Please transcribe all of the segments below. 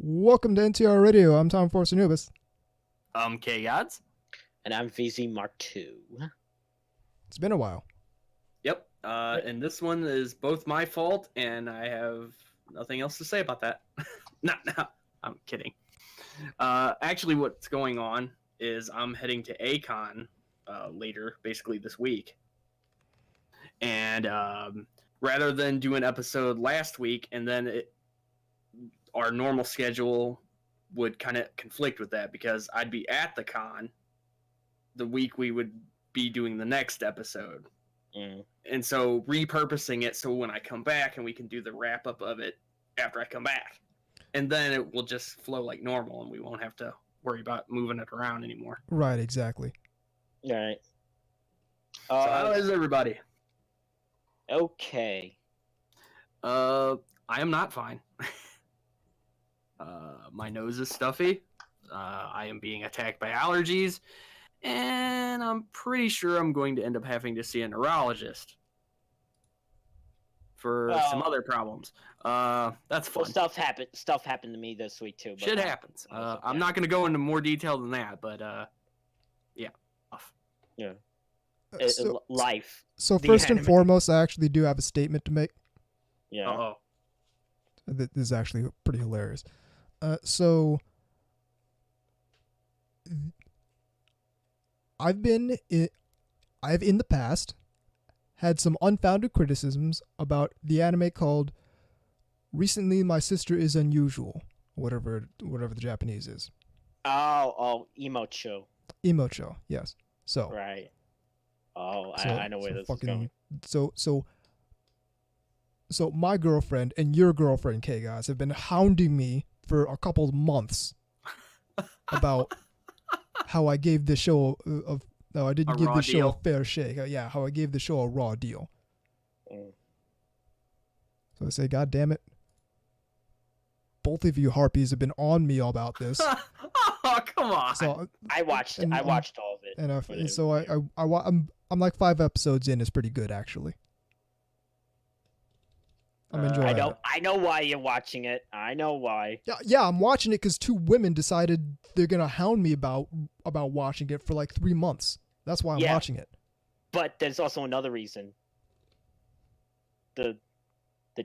Welcome to NTR Radio. I'm Tom Force Anubis. K-Gods. And I'm VZ Mark II. It's been a while. Yep. And this one is both my fault, and I have nothing else to say about that. No, I'm kidding. Actually, what's going on is I'm heading to A-Con later, basically this week. And rather than do an episode last week, and then our normal schedule would kind of conflict with that because I'd be at the con the week we would be doing the next episode. And so repurposing it so when I come back and we can do the wrap up of it after I come back. And then it will just flow like normal and we won't have to worry about moving it around anymore. Right, exactly. All right. So how is everybody? Okay. I am not fine. My nose is stuffy. I am being attacked by allergies. And I'm pretty sure I'm going to end up having to see a neurologist for some other problems. That's fun. Well, stuff happened to me this week too. But Shit happens. I'm not going to go into more detail than that, but yeah. Yeah. Life. So The first and anime. foremost, I actually do have a statement to make. Yeah. Uh-oh. This is actually pretty hilarious. So I've in the past had some unfounded criticisms about the anime called Recently My Sister is Unusual, whatever the Japanese is. Oh, Emocho. Emocho, yes. So Right. Oh, I know where this is going. So my girlfriend and your girlfriend, K-Guys, have been hounding me for a couple of months about how I gave the show I didn't give the show a fair shake. How I gave the show a raw deal. So I say, God damn it. Both of you harpies have been on me about this. Oh, come on. So I watched all of it. And so I'm like 5 episodes in. It's pretty good, actually. I'm enjoying it. I know why you're watching it. I know why. Yeah, I'm watching it because 2 women decided they're gonna hound me about watching it for like 3 months. That's why I'm watching it. But there's also another reason. The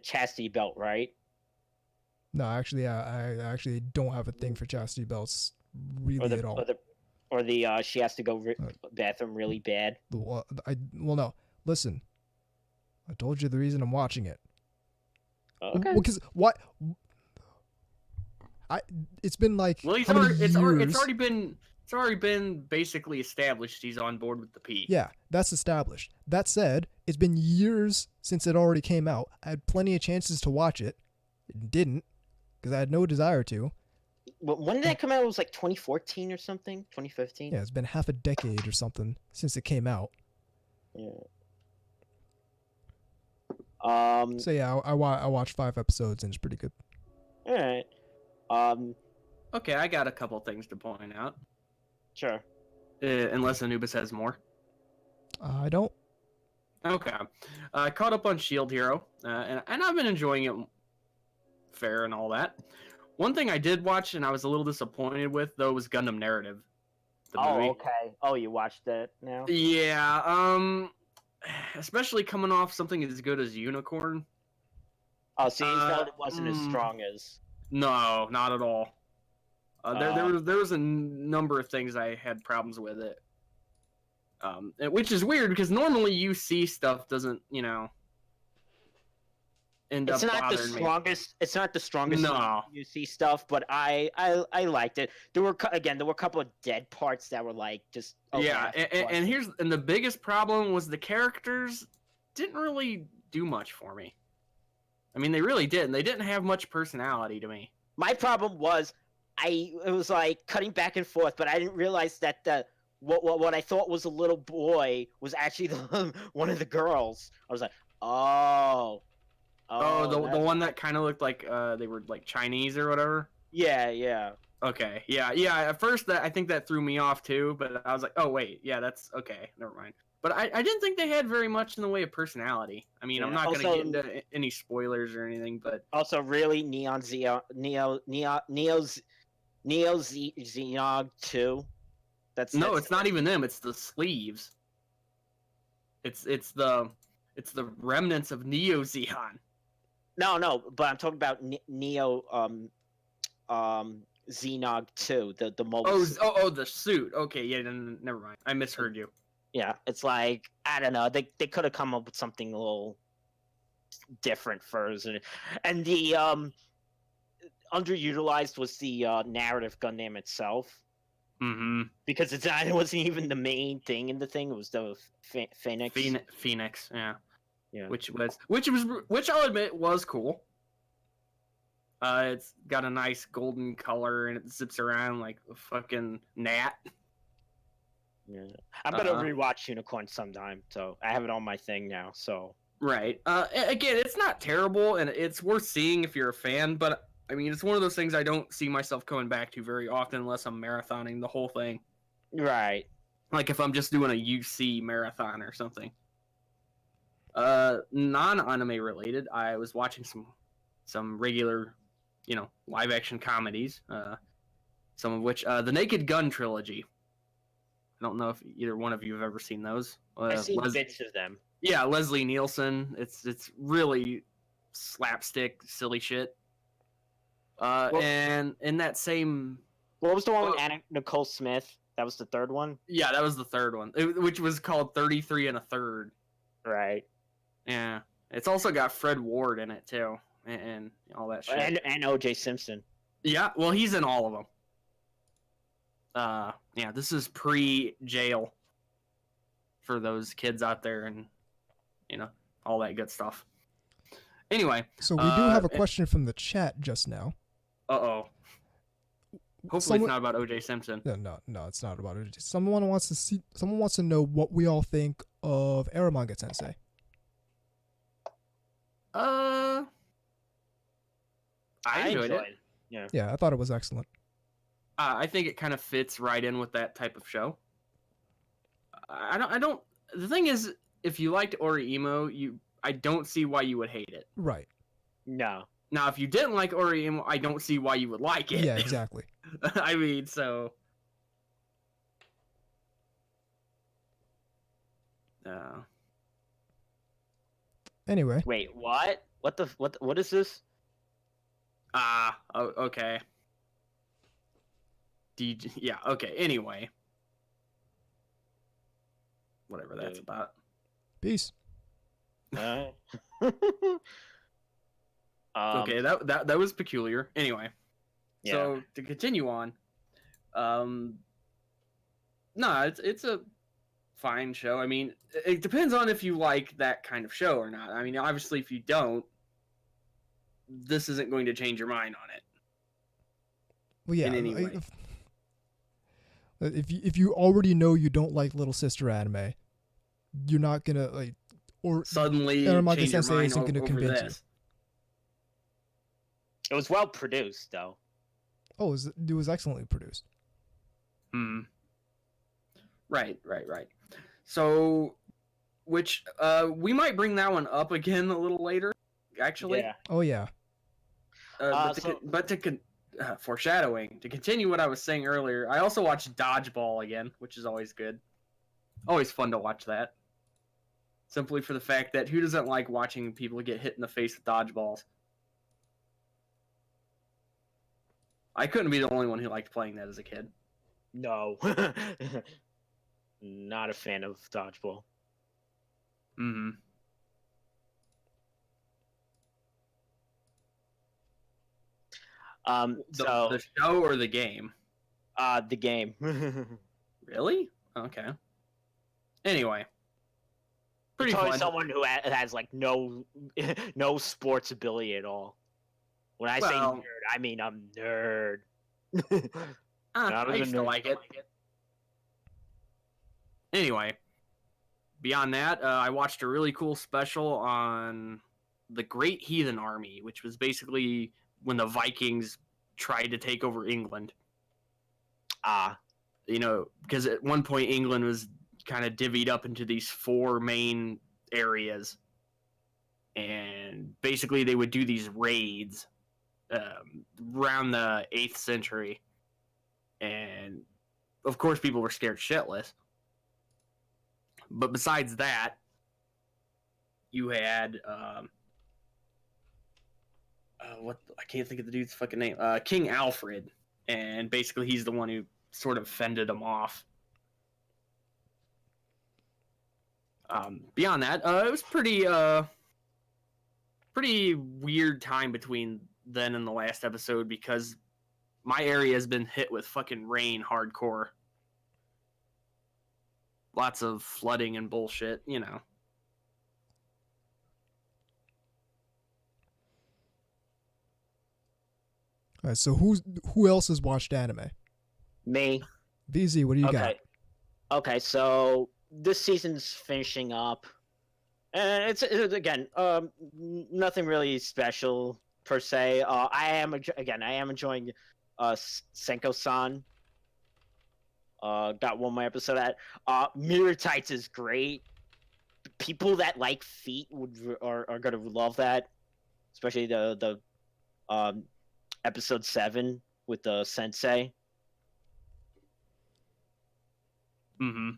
chastity belt, right? No, actually, I actually don't have a thing for chastity belts really at all. Or the she has to go bathroom really bad. Well, no. Listen, I told you the reason I'm watching it. Okay. Because what? It's been like Well, how many years? It's already been basically established he's on board with the P. Yeah, that's established. That said, it's been years since it already came out. I had plenty of chances to watch it. Didn't, because I had no desire to. When did that come out? It was like 2014 or something? 2015? Yeah, it's been half a decade or something since it came out. Yeah. So yeah, I watched 5 episodes and it's pretty good. All right. Okay, I got a couple things to point out. Sure. Unless Anubis has more. I don't. Okay. I caught up on Shield Hero, and I've been enjoying it fair and all that. One thing I did watch and I was a little disappointed with, though, was Gundam Narrative. The movie. Okay. Oh, you watched it now? Yeah, especially coming off something as good as Unicorn. Oh, so you felt it wasn't as strong as... No, not at all. There was a number of things I had problems with it. Which is weird because normally UC stuff doesn't, end up bothering me. It's not the strongest No. UC stuff, but I liked it. There were a couple of dead parts that were like just... Yeah, and the biggest problem was the characters didn't really do much for me. I mean, they really didn't. They didn't have much personality to me. My problem was it was like cutting back and forth, but I didn't realize that what I thought was a little boy was actually one of the girls. I was like, the one that kind of looked like they were like Chinese or whatever. Yeah. Okay, yeah. At first, I think that threw me off too, but I was like, oh wait, yeah, that's okay. Never mind. But I didn't think they had very much in the way of personality. I mean, I'm not going to get into any spoilers or anything, but also really Neo Xenog 2. That's it's not even them. It's the sleeves. It's the remnants of Neo Zeon. No, but I'm talking about Neo Xenog 2, the mobile suit. Oh, the suit. Okay, yeah, never mind. I misheard you. Yeah, it's like, I don't know. They could have come up with something a little different first, and the underutilized was the narrative Gundam itself. Mm-hmm. Because it wasn't even the main thing in the thing. It was the Phoenix. Phoenix, yeah. Yeah. Which I'll admit was cool. It's got a nice golden color and it zips around like a fucking gnat. Yeah. I'm gonna rewatch Unicorn sometime, so I have it on my thing now. So right. Again, it's not terrible and it's worth seeing if you're a fan, but I mean, it's one of those things I don't see myself coming back to very often unless I'm marathoning the whole thing. Right. Like if I'm just doing a UC marathon or something. Non-anime related, I was watching some regular, live action comedies. Some of which, the Naked Gun trilogy. I don't know if either one of you have ever seen those. I've seen bits of them. Yeah, Leslie Nielsen. It's really slapstick, silly shit. And in that same... What was the one with Nicole Smith? That was the third one? Yeah, that was the third one, which was called 33 and a Third. Right. Yeah. It's also got Fred Ward in it, too, and all that shit. And O.J. Simpson. Yeah, well, he's in all of them. Yeah, this is pre-jail for those kids out there and, all that good stuff. Anyway. So we do have a question from the chat just now. Uh-oh. Hopefully it's not about O.J. Simpson. No, it's not about O.J. Someone wants to know what we all think of Aramanga Tensei. I enjoyed it. Yeah, I thought it was excellent. I think it kind of fits right in with that type of show. I don't. The thing is, if you liked Ori-Imo, I don't see why you would hate it. Right. No. Now, if you didn't like Ori-Imo, I don't see why you would like it. Yeah, exactly. I mean, so. Anyway. Wait, what? What is this? Okay. Yeah, okay, anyway. Whatever that's about. Peace. Okay, that was peculiar. Anyway. Yeah. So, to continue on. No, it's a fine show. I mean, it depends on if you like that kind of show or not. I mean, obviously, if you don't, this isn't going to change your mind on it. Well, yeah. In any way. If you already know you don't like Little Sister anime, you're not gonna or suddenly change your mind isn't gonna convince you. It was well produced, though. Oh, it was excellently produced. Right. So, which we might bring that one up again a little later, actually. Yeah. Oh yeah. Foreshadowing. To continue what I was saying earlier, I also watched Dodgeball again, which is always good. Always fun to watch that. Simply for the fact that who doesn't like watching people get hit in the face with dodgeballs? I couldn't be the only one who liked playing that as a kid. No. Not a fan of Dodgeball. Mm-hmm. The show or the game? The game. Really? Okay. Anyway. Pretty fun. Someone who has like no sports ability at all. When I say nerd, I mean I'm nerd. I used to like it. Anyway, beyond that, I watched a really cool special on the Great Heathen Army, which was basically when the Vikings tried to take over England. Because at one point England was kind of divvied up into these 4 main areas. And basically they would do these raids around the 8th century. And of course people were scared shitless. But besides that, you had I can't think of the dude's fucking name. King Alfred, and basically he's the one who sort of fended them off. Beyond that, it was pretty weird time between then and the last episode because my area has been hit with fucking rain hardcore. Lots of flooding and bullshit, you know. All right, so who else has watched anime? Me. VZ, what do you got? Okay, so this season's finishing up, and it's again nothing really special per se. I am enjoying Senko-san. Got one more episode at Mirror Tights is great. People that like feet are gonna love that, especially the episode 7 with the sensei. What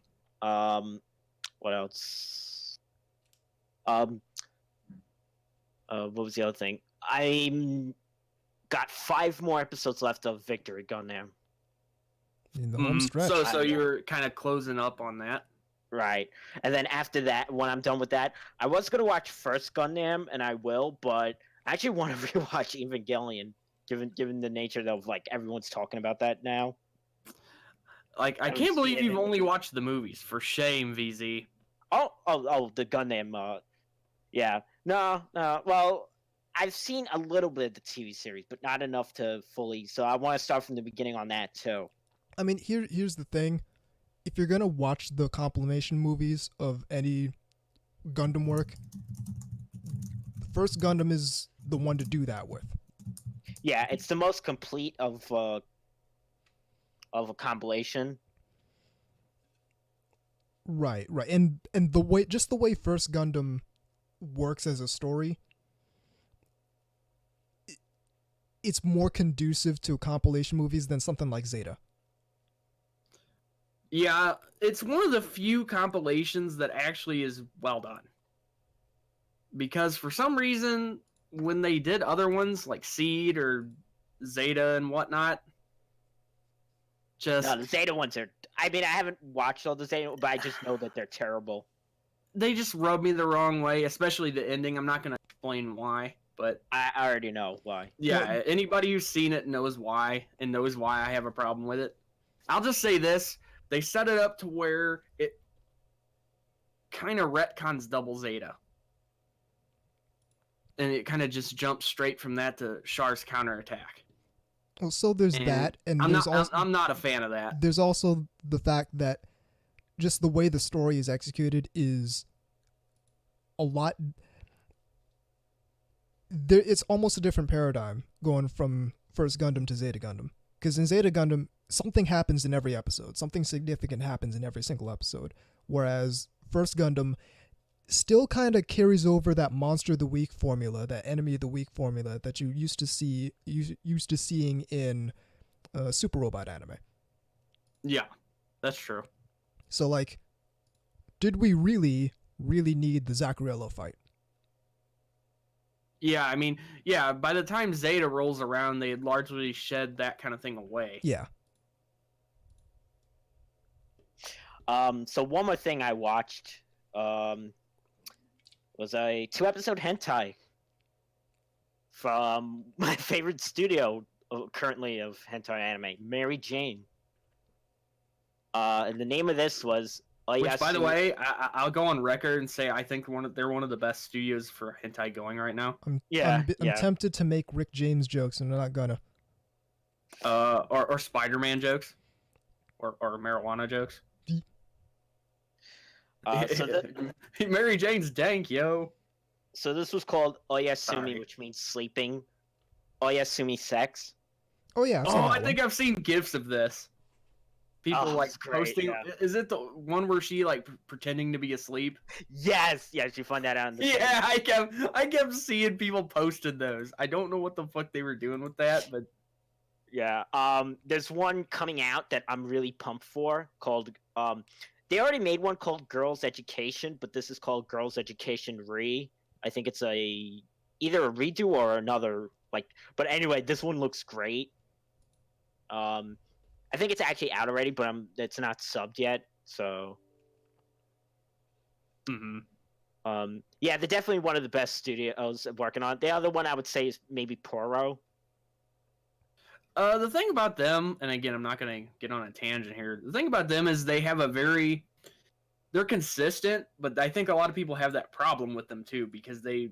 else? What was the other thing? I got 5 more episodes left of Victory Gundam. In the home stretch. So you're kind of closing up on that. Right. And then after that, when I'm done with that, I was going to watch First Gundam, and I will, but I actually want to rewatch Evangelion, given the nature of, like, everyone's talking about that now. Like, I can't believe you've only watched the movies. For shame, VZ. Oh, the Gundam, yeah. No, well, I've seen a little bit of the TV series, but not enough to fully, so I want to start from the beginning on that, too. I mean, here's the thing. If you're going to watch the compilation movies of any Gundam work, the First Gundam is the one to do that with. Yeah, it's the most complete of a compilation. Right. And the way First Gundam works as a story, it's more conducive to compilation movies than something like Zeta. Yeah, it's one of the few compilations that actually is well done. Because for some reason, when they did other ones like Seed or Zeta and whatnot, No, the Zeta ones are... I mean, I haven't watched all the Zeta, but I just know that they're terrible. They just rub me the wrong way, especially the ending. I'm not going to explain why, but... I already know why. Yeah, anybody who's seen it knows why, and knows why I have a problem with it. I'll just say this. They set it up to where it kind of retcons Double Zeta. And it kind of just jumps straight from that to Char's counterattack. Well, so there's that, and I'm not a fan of that. There's also the fact that just the way the story is executed is a lot... It's almost a different paradigm going from First Gundam to Zeta Gundam. Because in Zeta Gundam, something happens in every episode. Something significant happens in every single episode. Whereas First Gundam still kind of carries over that monster of the week formula, that enemy of the week formula that you used to seeing in Super Robot anime. Yeah, that's true. So, like, did we really need the Zacariello fight? Yeah, I mean, yeah, by the time Zeta rolls around, they had largely shed that kind of thing away. Yeah. So one more thing I watched was a 2-episode hentai from my favorite studio currently of hentai anime, Mary Jane. And the name of this was... Which, by the way, I'll go on record and say I think they're one of the best studios for hentai going right now. I'm tempted to make Rick James jokes, and I'm not gonna. Or Spider-Man jokes, or marijuana jokes. Mary Jane's dank, yo. So this was called Oyasumi, which means sleeping. Oyasumi sex. Oh yeah. I think I've seen gifs of this. People like it's great, posting. yeah. Is it the one where she like pretending to be asleep? Yes, yes, you find that out in the Yeah, I kept seeing people posting those. I don't know what the fuck they were doing with that, but Yeah. There's one coming out that I'm really pumped for called they already made one called Girls Education, but this is called Girls Education Re. I think it's either a redo or another but anyway, this one looks great. I think it's actually out already, but it's not subbed yet. So yeah, they're definitely one of the best studios working on it. The other one I would say is maybe Poro. The thing about them, and again, I'm not gonna get on a tangent here. The thing about them is they're consistent, but I think a lot of people have that problem with them too because they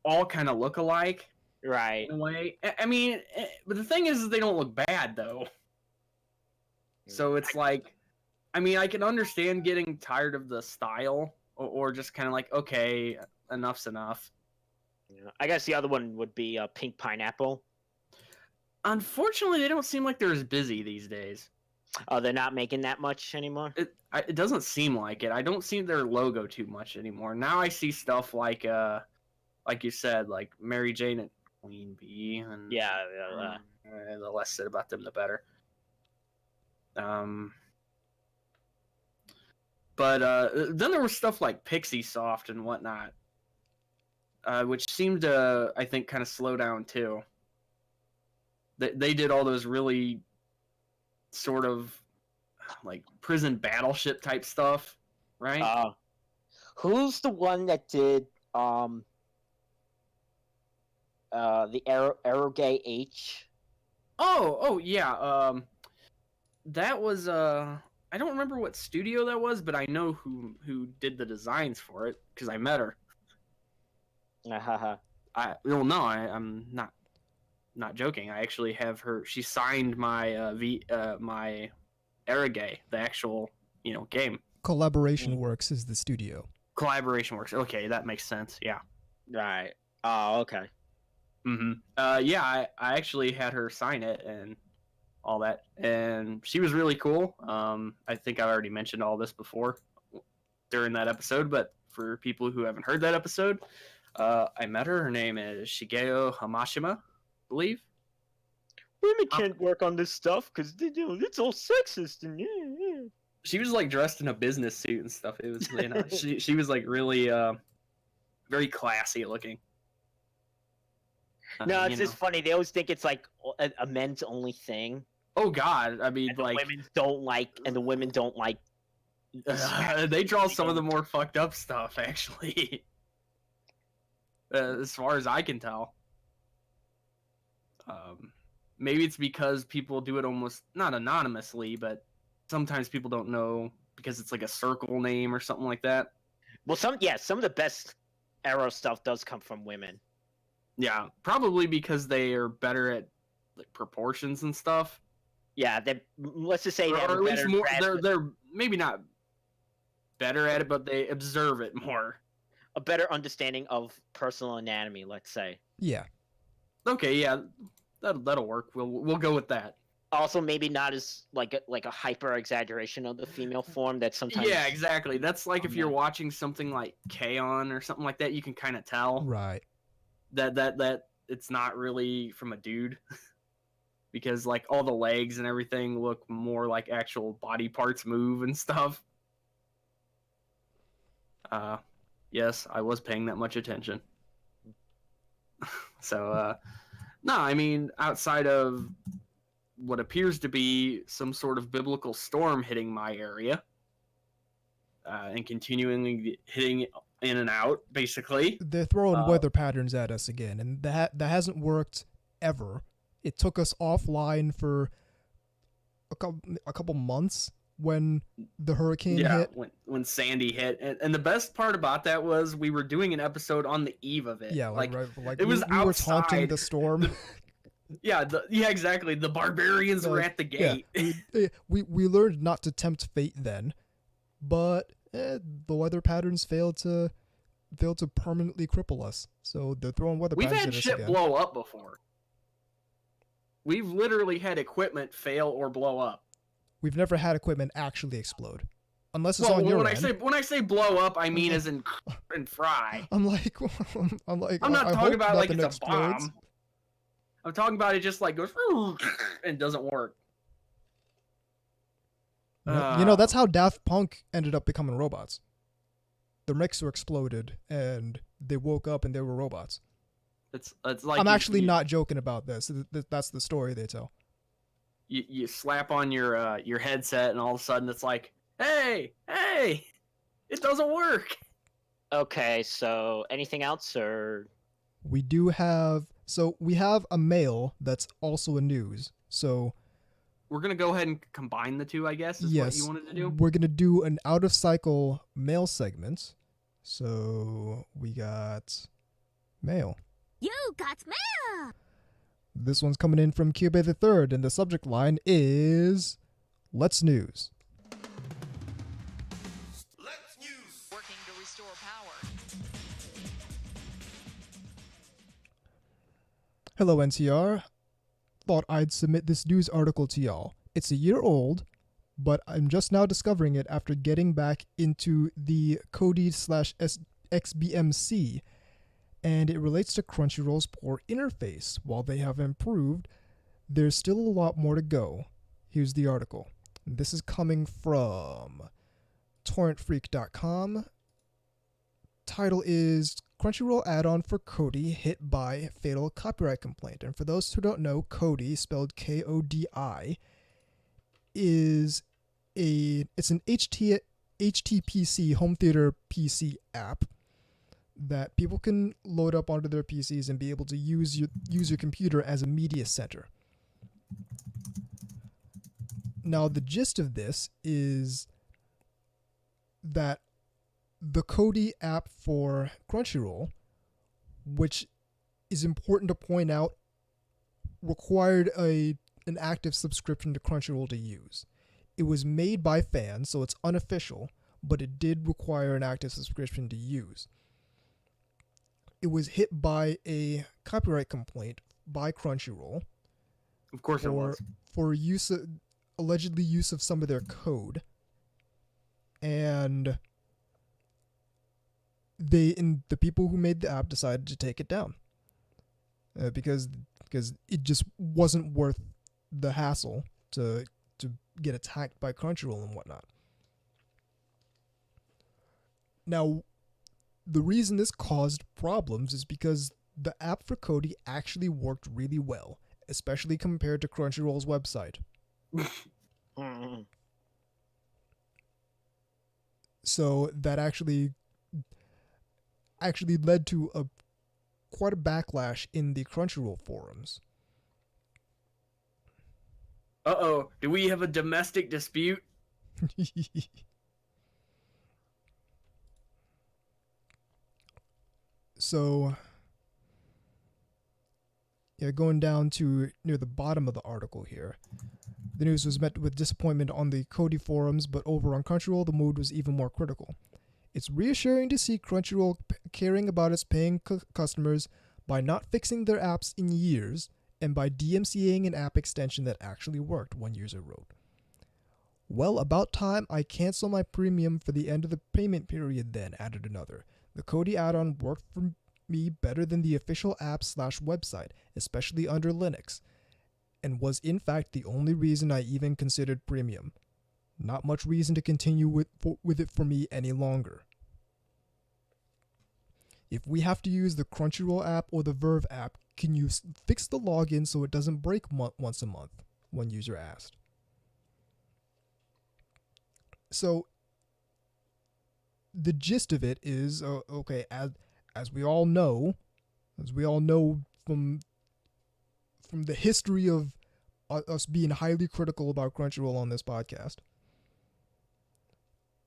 all kind of look alike, Right. in a way. I mean, but the thing is they don't look bad though. So it's like, I mean, I can understand getting tired of the style, or just kind of like, okay, enough's enough. Yeah. I guess the other one would be Pink Pineapple. Unfortunately, they don't seem like they're as busy these days. Oh, they're not making that much anymore? It doesn't seem like it. I don't see their logo too much anymore. Now I see stuff like you said, like Mary Jane and Queen Bee, and the less said about them, the better. But then there was stuff like Pixie Soft and whatnot, which seemed to, I think, kind of slow down too. They did all those really sort of like prison battleship type stuff, right? Who's the one that did the Aerogay H? Oh yeah. That was I don't remember what studio that was, but I know who did the designs for it because I met her. I'm not joking. I actually have her. She signed my my Aragay, the actual game. Collaboration Works is the studio. Collaboration Works. Okay, that makes sense. Yeah. Right. Oh, okay. Yeah, I actually had her sign it and all that, and she was really cool. I think I already mentioned all this before during that episode, but for people who haven't heard that episode, I met her. Her name is Shigeo Hamashima, I believe. Women can't work on this stuff because it's all sexist and yeah. She was like dressed in a business suit and stuff. It was she was like really very classy looking. No, it's just funny. They always think it's like a men's only thing. Oh God, I mean, and like the women don't like. They draw some of the more fucked up stuff, actually. As far as I can tell. Maybe it's because people do it almost not anonymously, but sometimes people don't know because it's like a circle name or something like that. Well, some of the best Arrow stuff does come from women. Yeah, probably because they are better at like proportions and stuff. Yeah, let's just say or at least more. They're maybe not better at it, but they observe it more. A better understanding of personal anatomy, let's say. Yeah. Okay, yeah, that'll work. We'll go with that. Also, maybe not as like a hyper exaggeration of the female form that sometimes. Yeah, exactly. That's like if you're watching something like K-On! Or something like that, you can kind of tell. Right. That it's not really from a dude. Because like all the legs and everything look more like actual body parts move and stuff. Yes, I was paying that much attention. So, no, I mean, outside of what appears to be some sort of biblical storm hitting my area, and continually hitting in and out, basically. They're throwing weather patterns at us again, and that hasn't worked ever. It took us offline for a couple months when the hurricane hit. when Sandy hit, and the best part about that was we were doing an episode on the eve of it. Yeah, like it was we were taunting the storm. Yeah, exactly. The barbarians were at the gate. Yeah, we learned not to tempt fate then, but the weather patterns failed to permanently cripple us. So they're throwing weather patterns at us again. We've had shit blow up before. We've literally had equipment fail or blow up. we've never had equipment actually explode, unless it's on your end. When I say blow up, I mean as in and fry. I'm like, I'm not talking about like it's explodes. a bomb. I'm talking about it just like goes and doesn't work. That's how Daft Punk ended up becoming robots. The mixer exploded, and they woke up and they were robots. It's like I'm actually not joking about this. That's the story they tell. You slap on your headset, and all of a sudden it's like, hey, it doesn't work. Okay, so anything else, or we have a mail that's also a news. So we're gonna go ahead and combine the two, I guess. Is what you wanted to do. We're gonna do an out of cycle mail segment. So we got mail. You got mail. This one's coming in from Cube the Third, and the subject line is "Let's News." Let's News. Working to restore power. Hello, NTR. Thought I'd submit this news article to y'all. It's a year old, but I'm just now discovering it after getting back into the Kodi/XBMC, and it relates to Crunchyroll's poor interface. While they have improved, there's still a lot more to go. Here's the article. This is coming from torrentfreak.com. Title is Crunchyroll add-on for Kodi hit by fatal copyright complaint. And for those who don't know, Kodi, spelled Kodi, it's an HTPC home theater PC app that people can load up onto their PCs and be able to use your computer as a media center. Now, the gist of this is that the Kodi app for Crunchyroll, which is important to point out, required an active subscription to Crunchyroll to use. It was made by fans, so it's unofficial, but it did require an active subscription to use. It was hit by a copyright complaint by Crunchyroll. Of course it was. For allegedly use of some of their code. And the people who made the app decided to take it down. Because it just wasn't worth the hassle to get attacked by Crunchyroll and whatnot. Now, the reason this caused problems is because the app for Kodi actually worked really well, especially compared to Crunchyroll's website. So that actually led to quite a backlash in the Crunchyroll forums. Uh-oh, do we have a domestic dispute? So, going down to near the bottom of the article here. The news was met with disappointment on the Kodi forums, but over on Crunchyroll, the mood was even more critical. It's reassuring to see Crunchyroll caring about its paying customers by not fixing their apps in years and by DMCAing an app extension that actually worked, one user wrote. Well, about time I cancel my premium for the end of the payment period then, added another. The Kodi add-on worked for me better than the official app/website, especially under Linux, and was in fact the only reason I even considered premium. Not much reason to continue with it for me any longer. If we have to use the Crunchyroll app or the Verve app, can you fix the login so it doesn't break once a month? One user asked. So, the gist of it is, okay, as we all know from the history of us being highly critical about Crunchyroll on this podcast,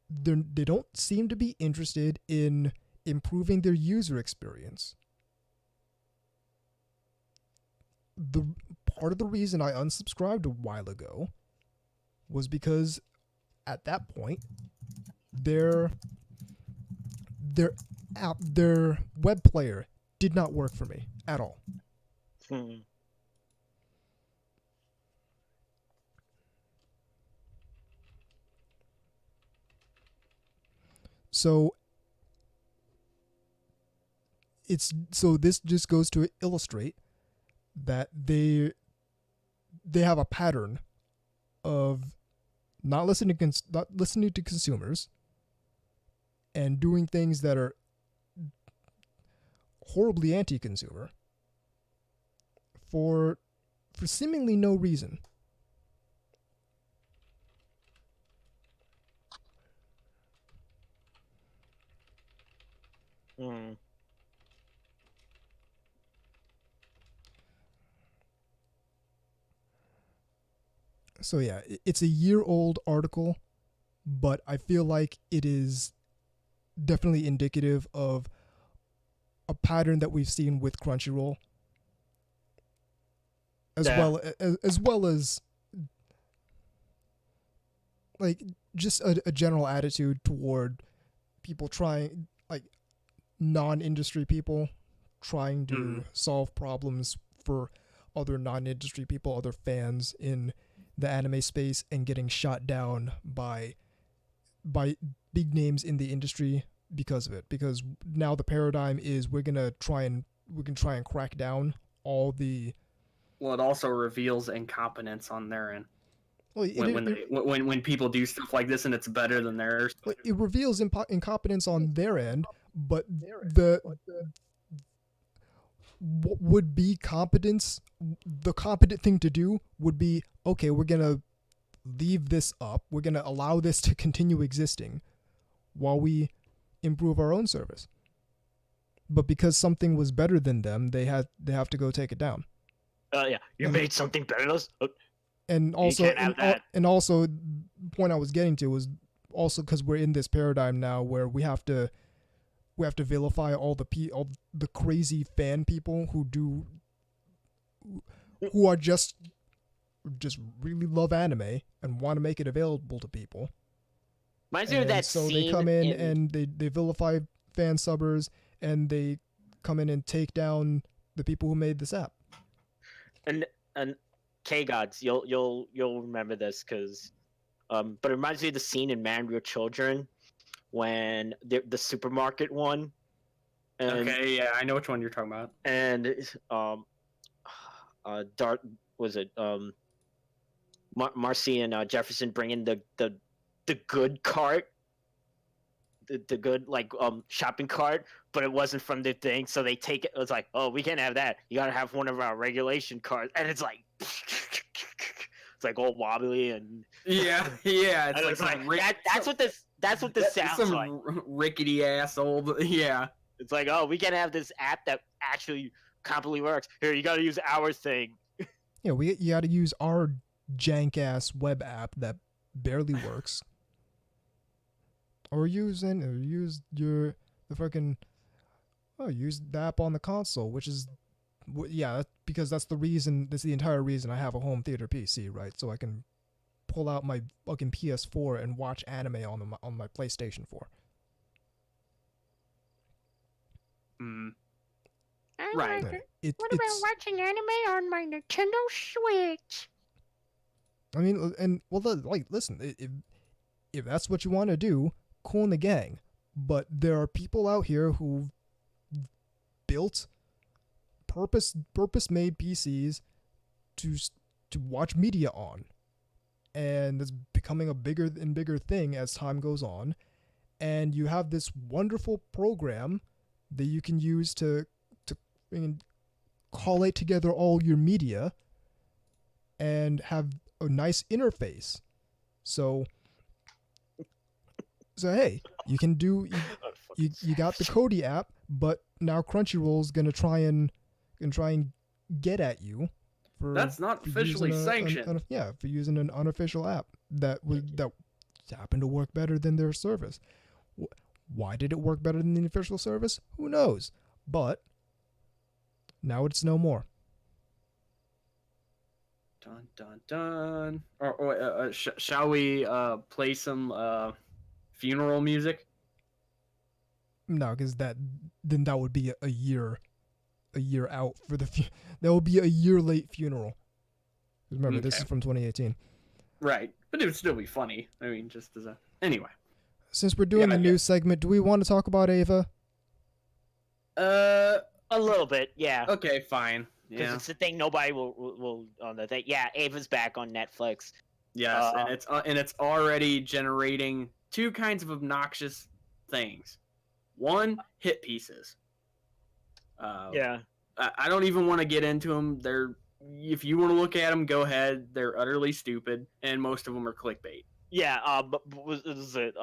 they don't seem to be interested in improving their user experience. The part of the reason I unsubscribed a while ago was because at that point their web player did not work for me at all. So this just goes to illustrate that they have a pattern of not listening to consumers and doing things that are horribly anti-consumer for seemingly no reason. Mm. So yeah, it's a year-old article, but I feel like it is definitely indicative of a pattern that we've seen with Crunchyroll, as well as like just a general attitude toward people trying, like non-industry people trying to solve problems for other non-industry people, other fans in the anime space, and getting shot down by big names in the industry because of it. Because now the paradigm is we can try and crack down all the. Well, it also reveals incompetence on their end. Well, when people do stuff like this and it's better than theirs. It reveals incompetence on their end, but what would be competence, the competent thing to do would be, okay, we're going to leave this up. We're going to allow this to continue existing while we improve our own service. But because something was better than them, they have to go take it down. Yeah, you made something better than us? And also, and also, the point I was getting to was also because we're in this paradigm now where we have to vilify all the crazy fan people who are just really love anime and want to make it available to people. Reminds me of that so scene they come in and they vilify fan subbers, and they come in and take down the people who made this app. And K-Gods, you'll remember this because, but it reminds me of the scene in Man Real Children when the supermarket one. And, okay, yeah, I know which one you're talking about. And Dart was it Marcy and Jefferson bring in the good cart, the good shopping cart, but it wasn't from the thing, so they take it. It was like, oh, we can't have that. You gotta have one of our regulation carts, and it's like. It's like all wobbly and yeah. It's that's what this sounds some like. Rickety ass old It's like, oh, we can have this app that actually completely works. Here, you got to use our thing. Yeah, you got to use our jank ass web app that barely works, use the app on the console, which is. Yeah, because that's the entire reason I have a home theater PC, right? So I can pull out my fucking PS4 and watch anime on my PlayStation 4. Right. What about watching anime on my Nintendo Switch? I mean, and listen, if that's what you want to do, cool in the gang. But there are people out here who've built purpose-made PCs to watch media on, and it's becoming a bigger and bigger thing as time goes on. And you have this wonderful program that you can use to collate together all your media and have a nice interface. So hey, you can do you got the Kodi app, but now Crunchyroll's gonna try and get at you for that's not officially sanctioned. For using an unofficial app that happened to work better than their service. Why did it work better than the official service? Who knows? But now it's no more. Dun dun dun. Shall we play some funeral music? No, because that would be a year out for the that will be a year late funeral. Remember, This is from 2018. Right, but it would still be funny. I mean, just as a anyway. Since we're doing Yeah, the news segment, do we want to talk about Ava? A little bit, yeah. Okay, fine. Because Yeah. it's the thing nobody will on the thing. Yeah, Ava's back on Netflix. Yes, and it's already generating two kinds of obnoxious things. One, hit pieces. Yeah. I don't even want to get into them. If you want to look at them, go ahead. They're utterly stupid, and most of them are clickbait. Yeah, but what was it?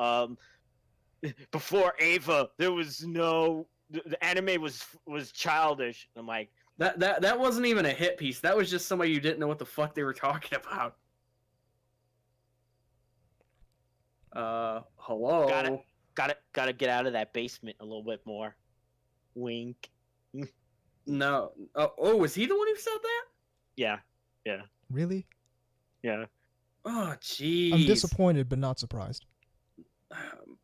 Before Ava, there was no the anime was childish. I'm like, That wasn't even a hit piece. That was just somebody who didn't know what the fuck they were talking about. Hello. gotta get out of that basement a little bit more. Wink. No. Oh, was he the one who said that? Yeah. Really? Yeah. Oh, jeez. I'm disappointed, but not surprised.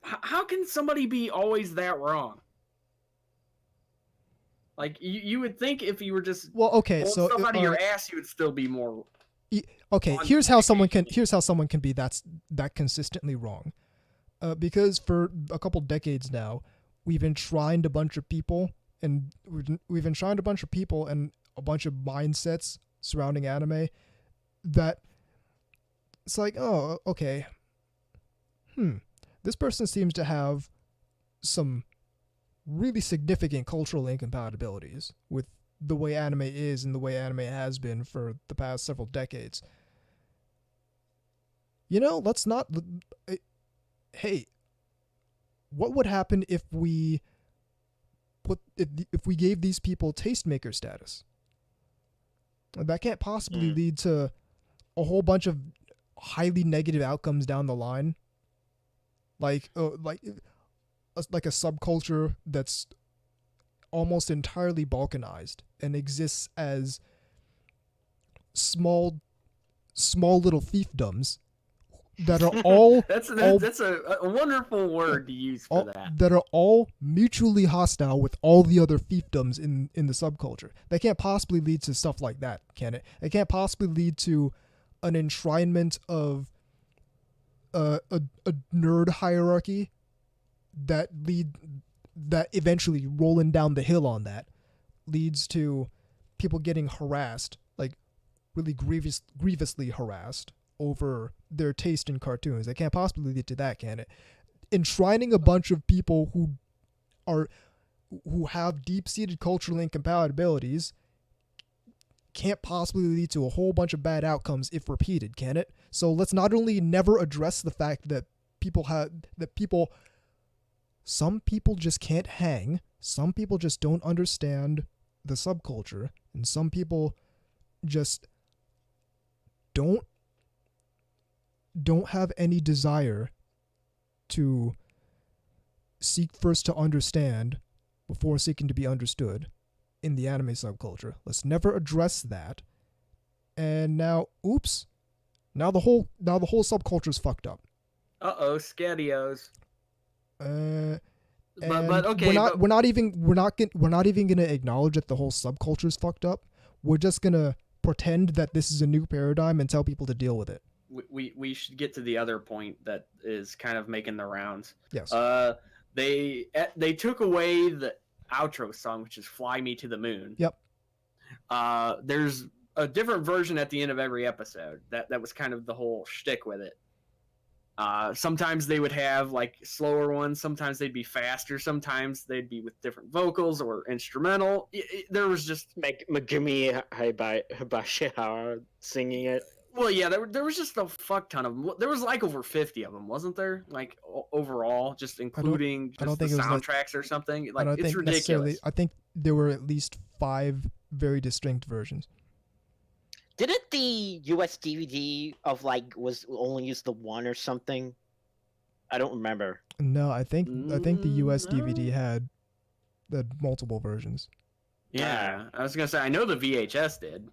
How can somebody be always that wrong? Like you would think if you were just Well, okay, pulling so stuff out of your ass, you would still be more. okay, on here's how someone medication. can be that consistently wrong. Because for a couple decades now, we've enshrined a bunch of people and we've enshrined a bunch of people and a bunch of mindsets surrounding anime that it's like, oh, okay. This person seems to have some really significant cultural incompatibilities with the way anime is and the way anime has been for the past several decades. Let's not... Hey, what would happen if we gave these people tastemaker status? That can't possibly lead to a whole bunch of highly negative outcomes down the line. Like a subculture that's almost entirely balkanized and exists as small little fiefdoms that are all That's a wonderful word to use for that. That are all mutually hostile with all the other fiefdoms in the subculture. They can't possibly lead to stuff like that, can it? It can't possibly lead to an enshrinement of a nerd hierarchy that eventually rolling down the hill on that leads to people getting harassed, like really grievously harassed over their taste in cartoons. They can't possibly lead to that, can it? Enshrining a bunch of people who have deep-seated cultural incompatibilities can't possibly lead to a whole bunch of bad outcomes if repeated, can it? So let's not only never address the fact that some people just can't hang, some people just don't understand the subculture, and some people just don't have any desire to seek first to understand before seeking to be understood in the anime subculture. Let's never address that. And now, oops, now the whole subculture's fucked up. Scadios. But okay, we're not even gonna acknowledge that the whole subculture's fucked up. We're just gonna pretend that this is a new paradigm and tell people to deal with it. We should get to the other point that is kind of making the rounds. Yes. They took away the outro song, which is "Fly Me to the Moon." Yep. There's a different version at the end of every episode. That was kind of the whole shtick with it. Sometimes they would have like slower ones. Sometimes they'd be faster. Sometimes they'd be with different vocals or instrumental. There was just Megumi Hibashihara singing it. Well, yeah, there was just a fuck ton of them. There was like over 50 of them, wasn't there? Like overall, just including the soundtracks or something. Like it's ridiculous. I think there were at least 5 very distinct versions. Didn't the US DVD of was only used the one or something? I don't remember. No, I think the US DVD had multiple versions. Yeah, I was gonna say I know the VHS did.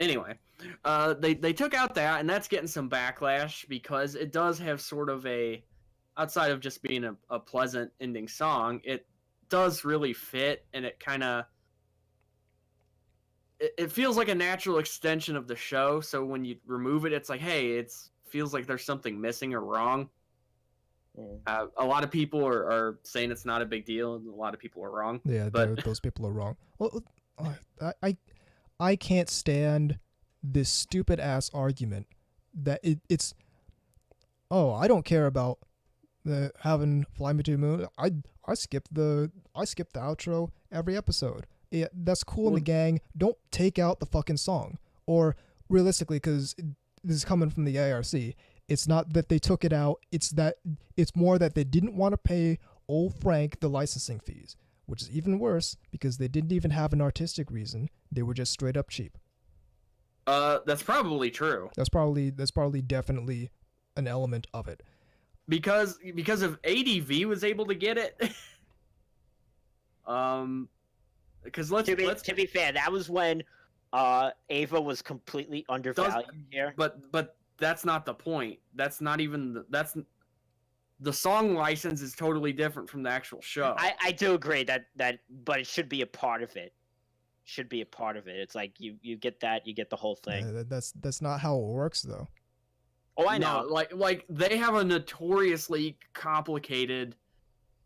Anyway, they took out that, and that's getting some backlash because it does have sort of outside of just being a pleasant ending song, it does really fit, and it kind of it feels like a natural extension of the show. So when you remove it, it's like, hey, it feels like there's something missing or wrong. A lot of people are saying it's not a big deal, and a lot of people are wrong. Yeah, but those people are wrong. Well, I can't stand this stupid ass argument that it's I don't care about having Fly Me to the Moon. I skip the outro every episode. Yeah, that's cool in the gang. Don't take out the fucking song. Or realistically, because this is coming from the IRC, it's not that they took it out. It's more that they didn't want to pay old Frank the licensing fees, which is even worse because they didn't even have an artistic reason. They were just straight up cheap. That's probably true. That's probably definitely an element of it. Because if ADV was able to get it, because to be fair, that was when Ava was completely undervalued here. But that's not the point. That's not even the song license is totally different from the actual show. I do agree that but it should be a part of it. It's like you get that, you get the whole thing. That's not how it works though. Oh, I know. No, like they have a notoriously complicated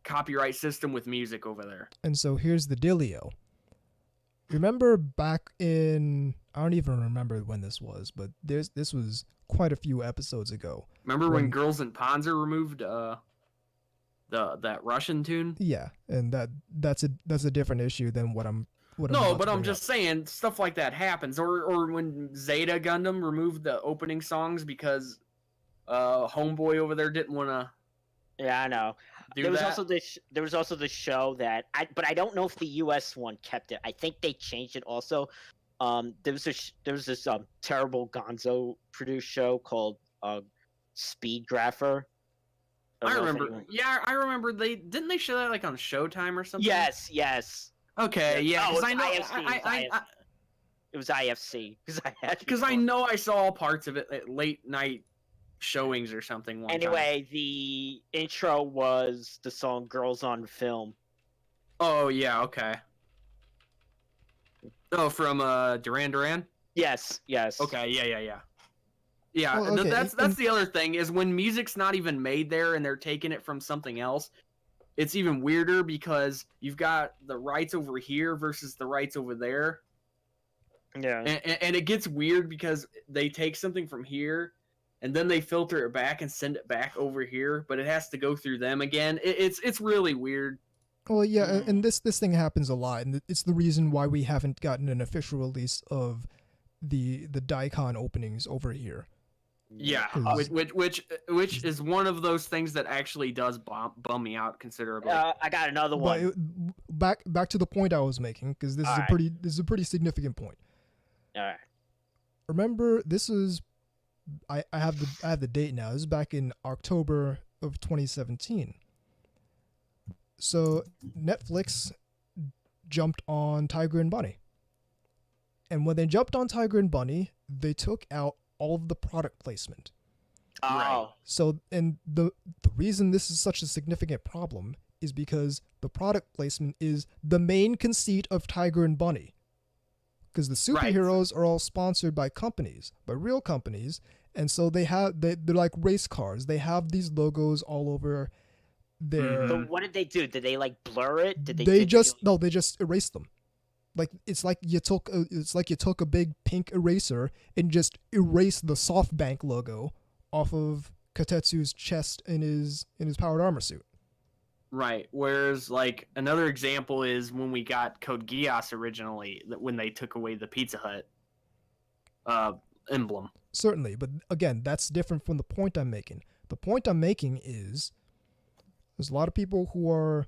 copyright system with music over there. And so here's the dealio. Remember back in, I don't even remember when this was, but this was quite a few episodes ago. Remember when Girls in Panzer removed that Russian tune? Yeah, and that's a different issue than what I'm I'm just saying stuff like that happens. Or when Zeta Gundam removed the opening songs because Homeboy over there didn't want to. Yeah, I know. There was also the show that but I don't know if the US one kept it. I think they changed it also. There was this terrible Gonzo produced show called Speed Grapher. I remember. Yeah, I remember they show that like on Showtime or something. Yes. Okay, yeah, because I know it was IFC because I know I saw parts of it at late night showings or something. Anyway, the intro was the song "Girls on Film." Oh yeah, okay. Oh, from Duran Duran. Yes. Okay, yeah. Yeah, well, okay. That's the other thing is when music's not even made there and they're taking it from something else. It's even weirder because you've got the rights over here versus the rights over there. Yeah. And it gets weird because they take something from here and then they filter it back and send it back over here, but it has to go through them again. It's really weird. Well, yeah, and this thing happens a lot, and it's the reason why we haven't gotten an official release of the Daikon openings over here. Yeah, which is one of those things that actually does bum me out considerably. I got another one. But back to the point I was making, because this is a pretty significant point. All right. Remember, this is I have the date now. This is back in October of 2017. So Netflix jumped on Tiger and Bunny, and when they jumped on Tiger and Bunny, they took out all of the product placement. Oh. Right. So, and the reason this is such a significant problem is because the product placement is the main conceit of Tiger and Bunny. Because the superheroes are all sponsored by companies, by real companies, and so they're like race cars. They have these logos all over their. But what did they do? Did they like blur it? Did they just erased them. Like it's like you took a big pink eraser and just erased the SoftBank logo off of Katetsu's chest in his powered armor suit. Right. Whereas like another example is when we got Code Geass originally, when they took away the Pizza Hut emblem. Certainly, but again, that's different from the point I'm making. The point I'm making is there's a lot of people who are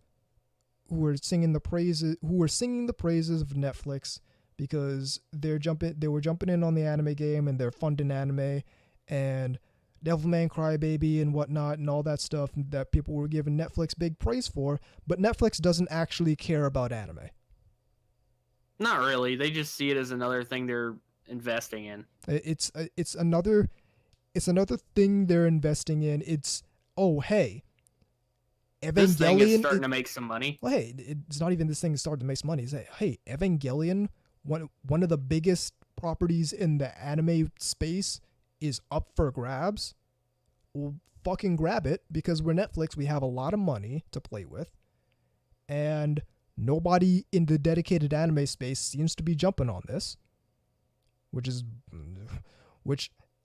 singing the praises of Netflix because they were jumping in on the anime game and they're funding anime and Devilman Crybaby and whatnot and all that stuff that people were giving Netflix big praise for, but Netflix doesn't actually care about anime. Not really. They just see it as another thing they're investing in. It's another thing they're investing in. It's hey, Evangelion, this thing is starting to make some money. Well, hey, it's not even this thing starting to make some money. It's hey, Evangelion, one of the biggest properties in the anime space, is up for grabs. Well, fucking grab it because we're Netflix. We have a lot of money to play with, and nobody in the dedicated anime space seems to be jumping on this.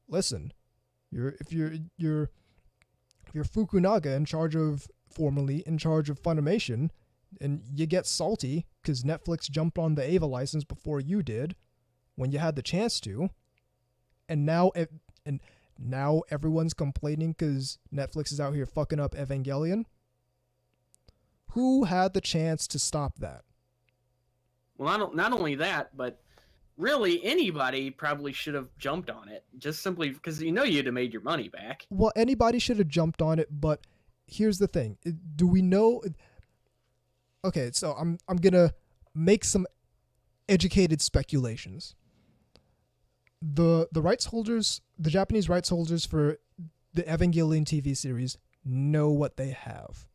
Listen, if you're Fukunaga formerly in charge of Funimation, and you get salty because Netflix jumped on the Ava license before you did when you had the chance to, and now everyone's complaining because Netflix is out here fucking up Evangelion. Who had the chance to stop that? Well, not only that, but really anybody probably should have jumped on it, just simply because you'd have made your money back. Well, anybody should have jumped on it, but here's the thing. Do we know... Okay, so I'm gonna make some educated speculations. The rights holders, the Japanese rights holders for the Evangelion TV series know what they have.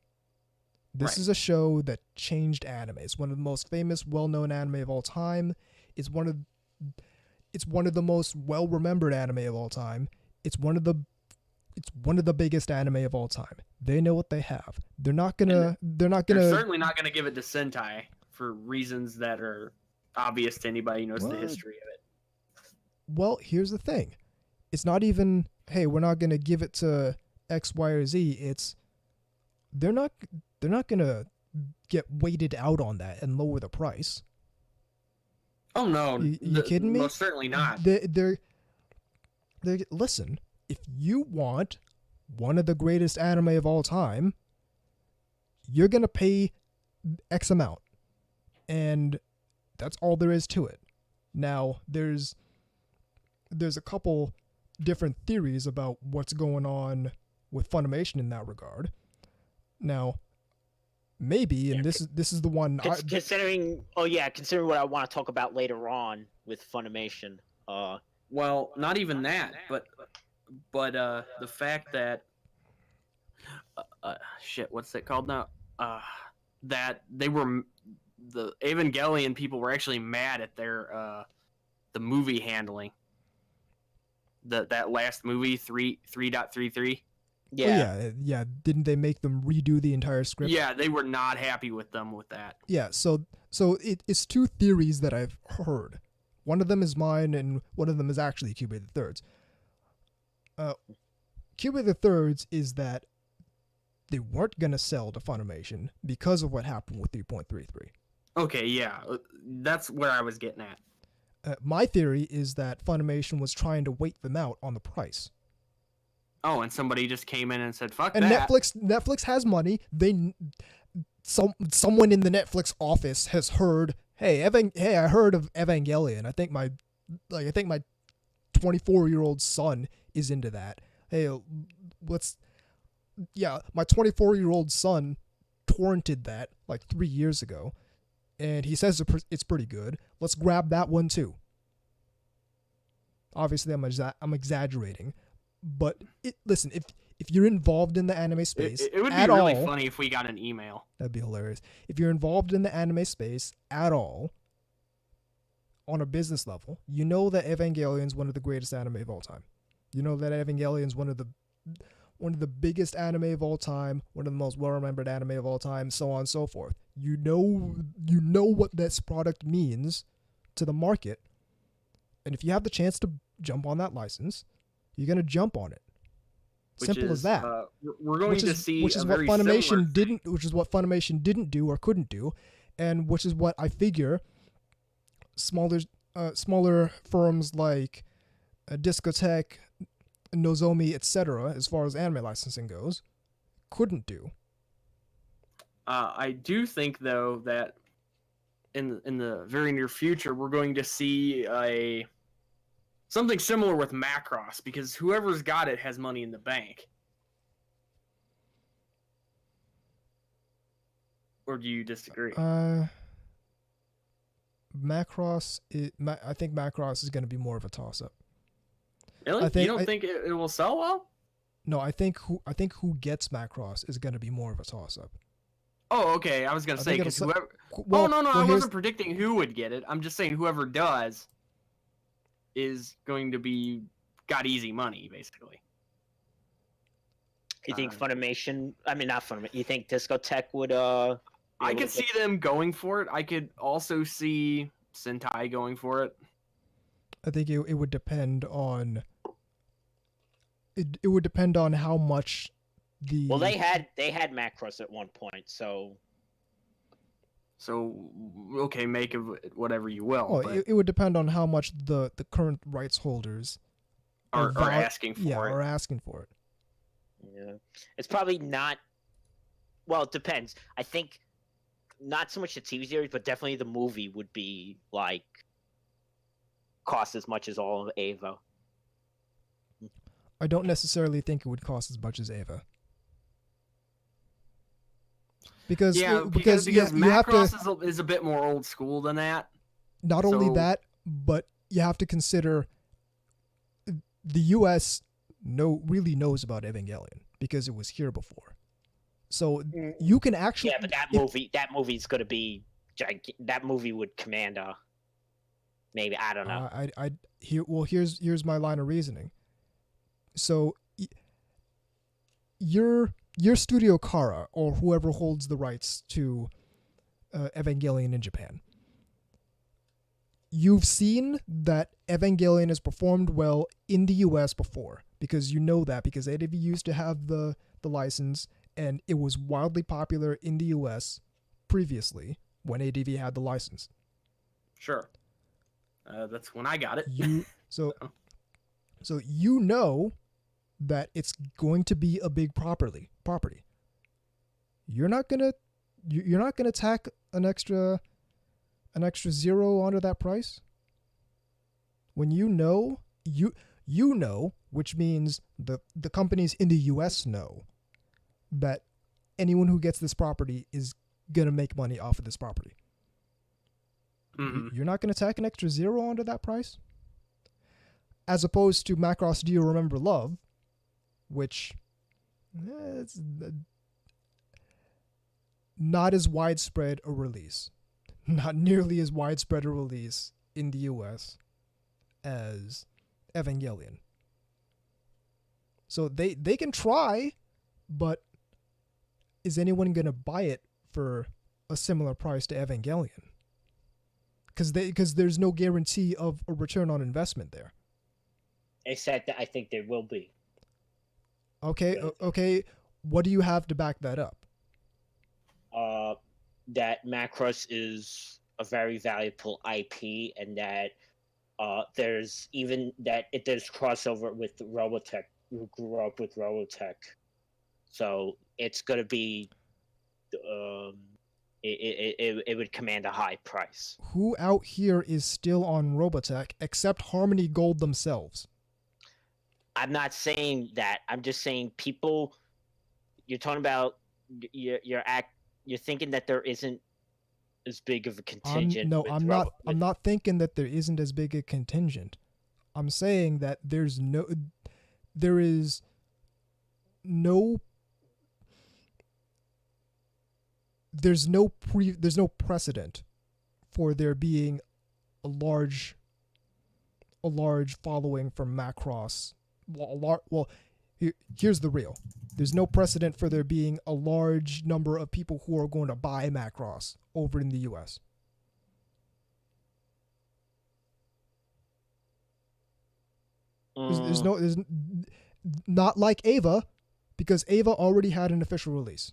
This is a show that changed anime. It's one of the most famous, well-known anime of all time. It's one of the most well-remembered anime of all time. It's one of the biggest anime of all time. They know what they have. They're certainly not gonna give it to Sentai for reasons that are obvious to anybody who knows the history of it. Well, here's the thing. It's not even, hey, we're not gonna give it to X, Y, or Z. It's they're not gonna get weighted out on that and lower the price. Oh no, you kidding me? Most certainly not. They're listen. If you want one of the greatest anime of all time, you're going to pay X amount. And that's all there is to it. Now, there's a couple different theories about what's going on with Funimation in that regard. Now, maybe, and this is the one... Considering what I want to talk about later on with Funimation. Well, not even that, but the fact that what's it called now? That the Evangelion people were actually mad at their the movie handling. That last movie 3.33. Yeah. Yeah. Didn't they make them redo the entire script? Yeah, they were not happy with them with that. Yeah. So it's two theories that I've heard. One of them is mine, and one of them is actually Cube the Third's. Cube the Third's is that they weren't going to sell to Funimation because of what happened with 3.33. Okay, yeah. That's where I was getting at. My theory is that Funimation was trying to wait them out on the price. Oh, and somebody just came in and said, fuck and that. Netflix has money. Someone in the Netflix office has heard, hey, I heard of Evangelion. I think my 24-year-old son is into that. Hey, my 24-year-old son torrented that like 3 years ago, and he says it's pretty good. Let's grab that one too. Obviously, I'm exaggerating, but listen, if you're involved in the anime space, it would be really funny if we got an email. That'd be hilarious. If you're involved in the anime space at all, on a business level, you know that Evangelion's one of the greatest anime of all time. You know that Evangelion's one of the biggest anime of all time, one of the most well-remembered anime of all time, so on and so forth. You know what this product means to the market, and if you have the chance to jump on that license, you're gonna jump on it. Simple as that. We're going to see which is what Funimation didn't do or couldn't do, and which is what I figure smaller firms like Discotech, Nozomi, etc., as far as anime licensing goes, couldn't do. I do think, though, that in the very near future, we're going to see something similar with Macross, because whoever's got it has money in the bank. Or do you disagree? Macross, I think Macross is going to be more of a toss-up. Really? You don't think it will sell well? No, I think who gets Macross is going to be more of a toss-up. Oh, okay. I was going to say, because whoever... I wasn't predicting who would get it. I'm just saying whoever does is going to got easy money, basically. You think Funimation? I mean, not Funimation. You think Discotech would? I could see them going for it. I could also see Sentai going for it. I think it would depend on. It would depend on how much the. Well, they had Macross at one point, so. So okay, make of it whatever you will. Well, but it would depend on how much the current rights holders are asking for it. are asking for it. Yeah, it's probably not. Well, it depends. I think not so much the TV series, but definitely the movie would be like cost as much as all of Ava. I don't necessarily think it would cost as much as Ava. Because you have to, Macross is a bit more old school than that. Not only that, but you have to consider the U.S. really knows about Evangelion because it was here before. So you can actually but that movie's going to be that movie would command a maybe I don't know. Here's my line of reasoning. So your Studio Kara or whoever holds the rights to Evangelion in Japan. You've seen that Evangelion has performed well in the US before because you know that because ADV used to have the license and it was wildly popular in the US previously when ADV had the license. Sure. That's when I got it. So you know that it's going to be a big property. You're not gonna tack an extra zero onto that price. When you know, which means the companies in the US know that anyone who gets this property is gonna make money off of this property. Mm-hmm. You're not gonna tack an extra zero onto that price. As opposed to Macross Do You Remember Love, which it's not as widespread a release. Not nearly as widespread a release in the US as Evangelion. So they can try, but is anyone going to buy it for a similar price to Evangelion? Because there's no guarantee of a return on investment there. Except that I think there will be. Okay. What do you have to back that up? That Macross is a very valuable IP, and that there's crossover with Robotech, who grew up with Robotech, so it's gonna be, it would command a high price. Who out here is still on Robotech except Harmony Gold themselves? I'm not saying that. I'm just saying people. You're talking about you're thinking that there isn't as big of a contingent. I'm not thinking that there isn't as big a contingent. I'm saying that there's no precedent for there being a large following from Macross. Here's the real. There's no precedent for there being a large number of people who are going to buy Macross over in the US. There's not like Ava, because Ava already had an official release.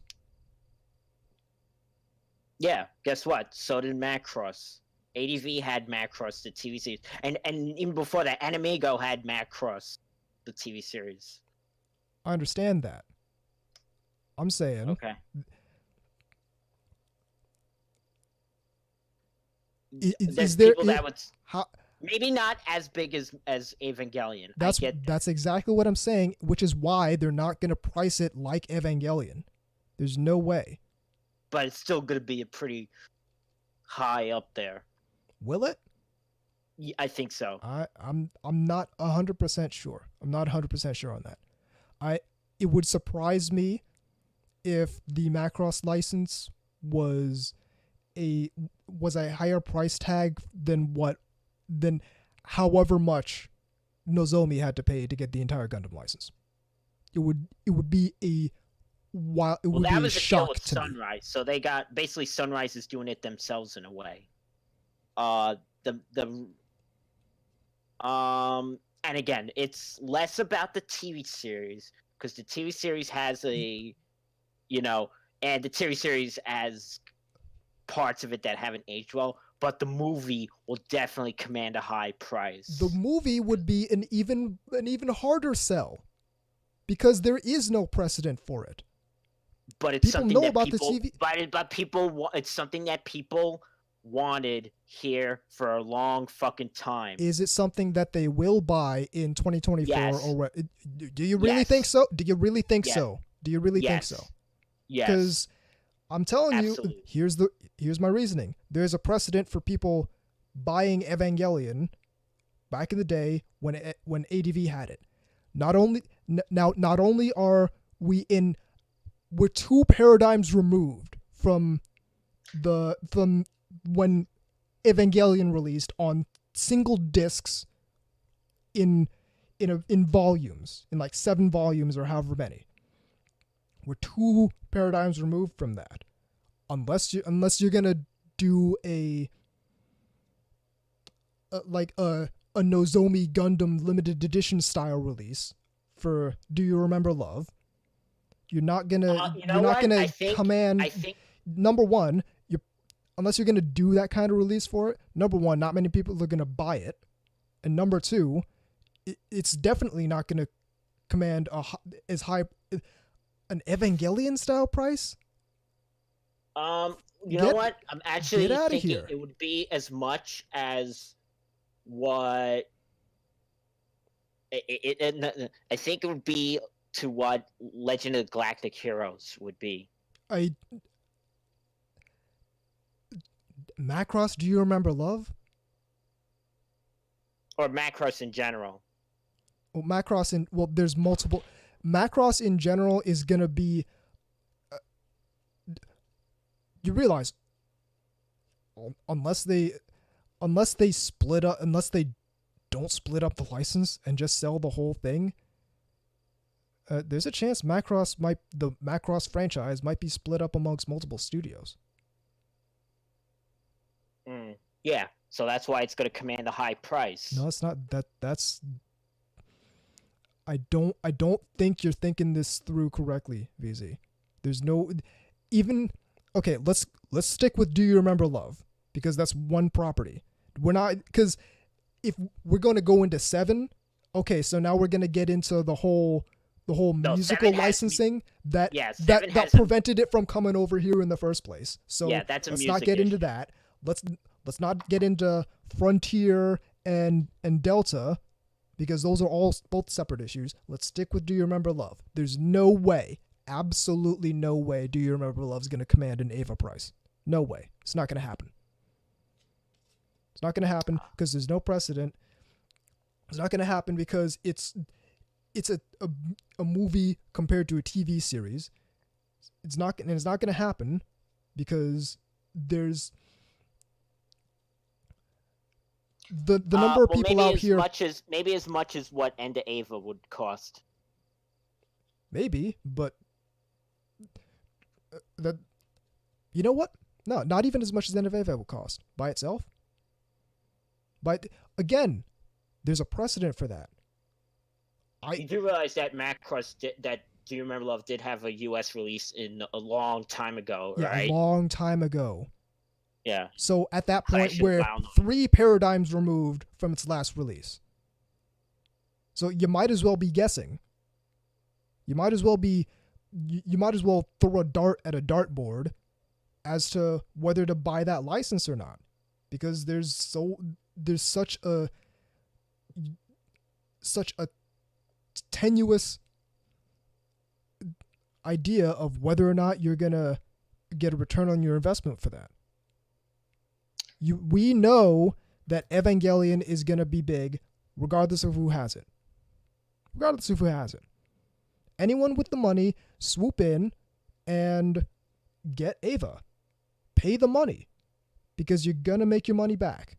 Yeah, guess what? So did Macross. ADV had Macross, the TV series, and even before that, Animigo had Macross, the TV series. I understand that. I'm saying. Okay. Is there people that would maybe not as big as Evangelion? That's exactly what I'm saying, which is why they're not going to price it like Evangelion. There's no way. But it's still going to be a pretty high up there. Will it? Yeah, I think so. I'm not 100% sure. I'm not 100% sure on that. It would surprise me if the Macross license was a higher price tag than however much Nozomi had to pay to get the entire Gundam license. would be a while it Well, would be that a was a deal shock with to me. Sunrise. So they got basically Sunrise is doing it themselves in a way. The and again, it's less about the TV series because the TV series has a, and the TV series has parts of it that haven't aged well. But the movie will definitely command a high price. The movie would be an even harder sell because there is no precedent for it. But it's People something know that about the people, TV. but people, it's something that people wanted here for a long fucking time. Is it something that they will buy in 2024 Yes. or what? Do you really Yes. think so? Do you really think Yes. so? Do you really think Yes. so? Yes. Because I'm telling Absolutely. you, here's my reasoning. There's a precedent for people buying Evangelion back in the day when ADV had it. Not only are we're 2 paradigms removed from when Evangelion released on single discs in volumes, in like 7 volumes or however many. We're 2 paradigms removed from that. Unless you're gonna do a Nozomi Gundam limited edition style release for Do You Remember Love, you're not gonna command. I think Number one, unless you're gonna do that kind of release for it. Number one, not many people are gonna buy it, and number two, it's definitely not gonna command as high an Evangelion style price. You know what? I'm actually get outta thinking here. it would be as much as what I think it would be to what Legend of Galactic Heroes would be. Macross, Do You Remember Love? Or Macross in general. Well, there's multiple. Macross in general is gonna be. You realize, unless they split up, unless they don't split up the license and just sell the whole thing, there's a chance the Macross franchise might be split up amongst multiple studios. Yeah, so that's why it's going to command a high price. No, it's not. That's. I don't think you're thinking this through correctly, VZ. There's no even. Okay, let's stick with Do You Remember Love because that's one property. We're not because if we're going to go into 7, okay, so now we're going to get into the whole musical licensing that prevented it from coming over here in the first place. So yeah, that's let's not get into that. Let's not get into Frontier and Delta because those are both separate issues. Let's stick with Do You Remember Love. There's no way, absolutely no way Do You Remember Love is going to command an AVA price. No way. It's not going to happen. It's not going to happen because there's no precedent. It's not going to happen because it's a movie compared to a TV series. It's not going to happen because there's the number of people out here. Maybe as much as what Enda Ava would cost. Maybe, but that you know what? No, not even as much as Enda Ava would cost by itself. But again, there's a precedent for that. You do realize that Macross that Do You Remember Love did have a U.S. release in a long time ago, right? Yeah, a long time ago. Yeah. So at that point, we're 3 paradigms removed from its last release. So you might as well be guessing. You might as well throw a dart at a dartboard as to whether to buy that license or not, because there's such a tenuous idea of whether or not you're gonna get a return on your investment for that. We know that Evangelion is gonna be big, regardless of who has it. Anyone with the money, swoop in and get Ava. Pay the money, because you're gonna make your money back.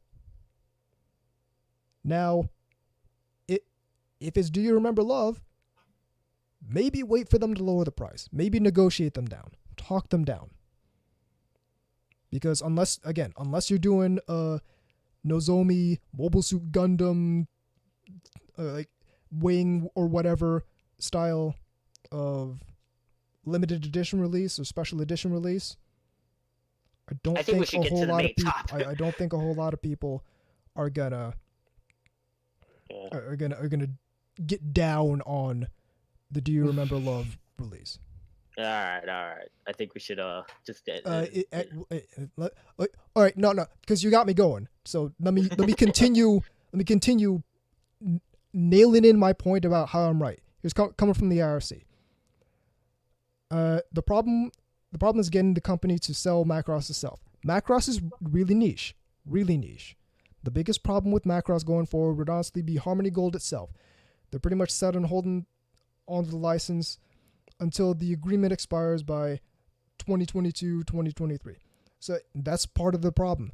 Now, if it's Do You Remember Love, maybe wait for them to lower the price. Maybe negotiate them down. Talk them down. Because unless you're doing Nozomi, Mobile Suit Gundam, like Wing or whatever style of limited edition release or special edition release, I don't think a whole lot of people. I don't think a whole lot of people are gonna get down on the Do You Remember Love release. All right. I think we should just get. All right, no, because you got me going. So let me continue. Let me continue nailing in my point about how I'm right. Here's coming from the IRC. The problem is getting the company to sell Macross itself. Macross is really niche. The biggest problem with Macross going forward would honestly be Harmony Gold itself. They're pretty much set on holding onto the license until the agreement expires by 2022, 2023. So that's part of the problem.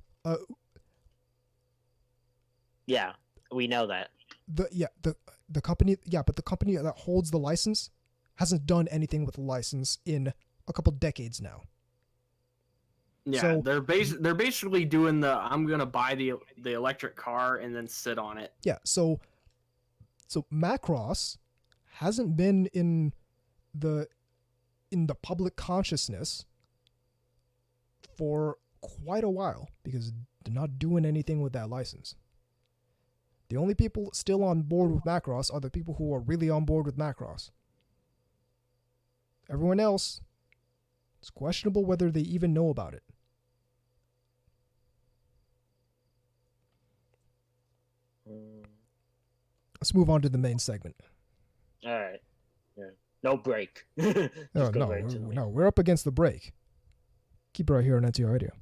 Yeah, we know that. The company, but the company that holds the license hasn't done anything with the license in a couple decades now. Yeah, so, they're basically doing the I'm gonna buy the electric car and then sit on it. Yeah, so Macross hasn't been in the public consciousness for quite a while because they're not doing anything with that license. The only people still on board with Macross are the people who are really on board with Macross. Everyone else, it's questionable whether they even know about it. Let's move on to the main segment. All right. Yeah. No break. No, we're up against the break. Keep it right here on NTR Radio.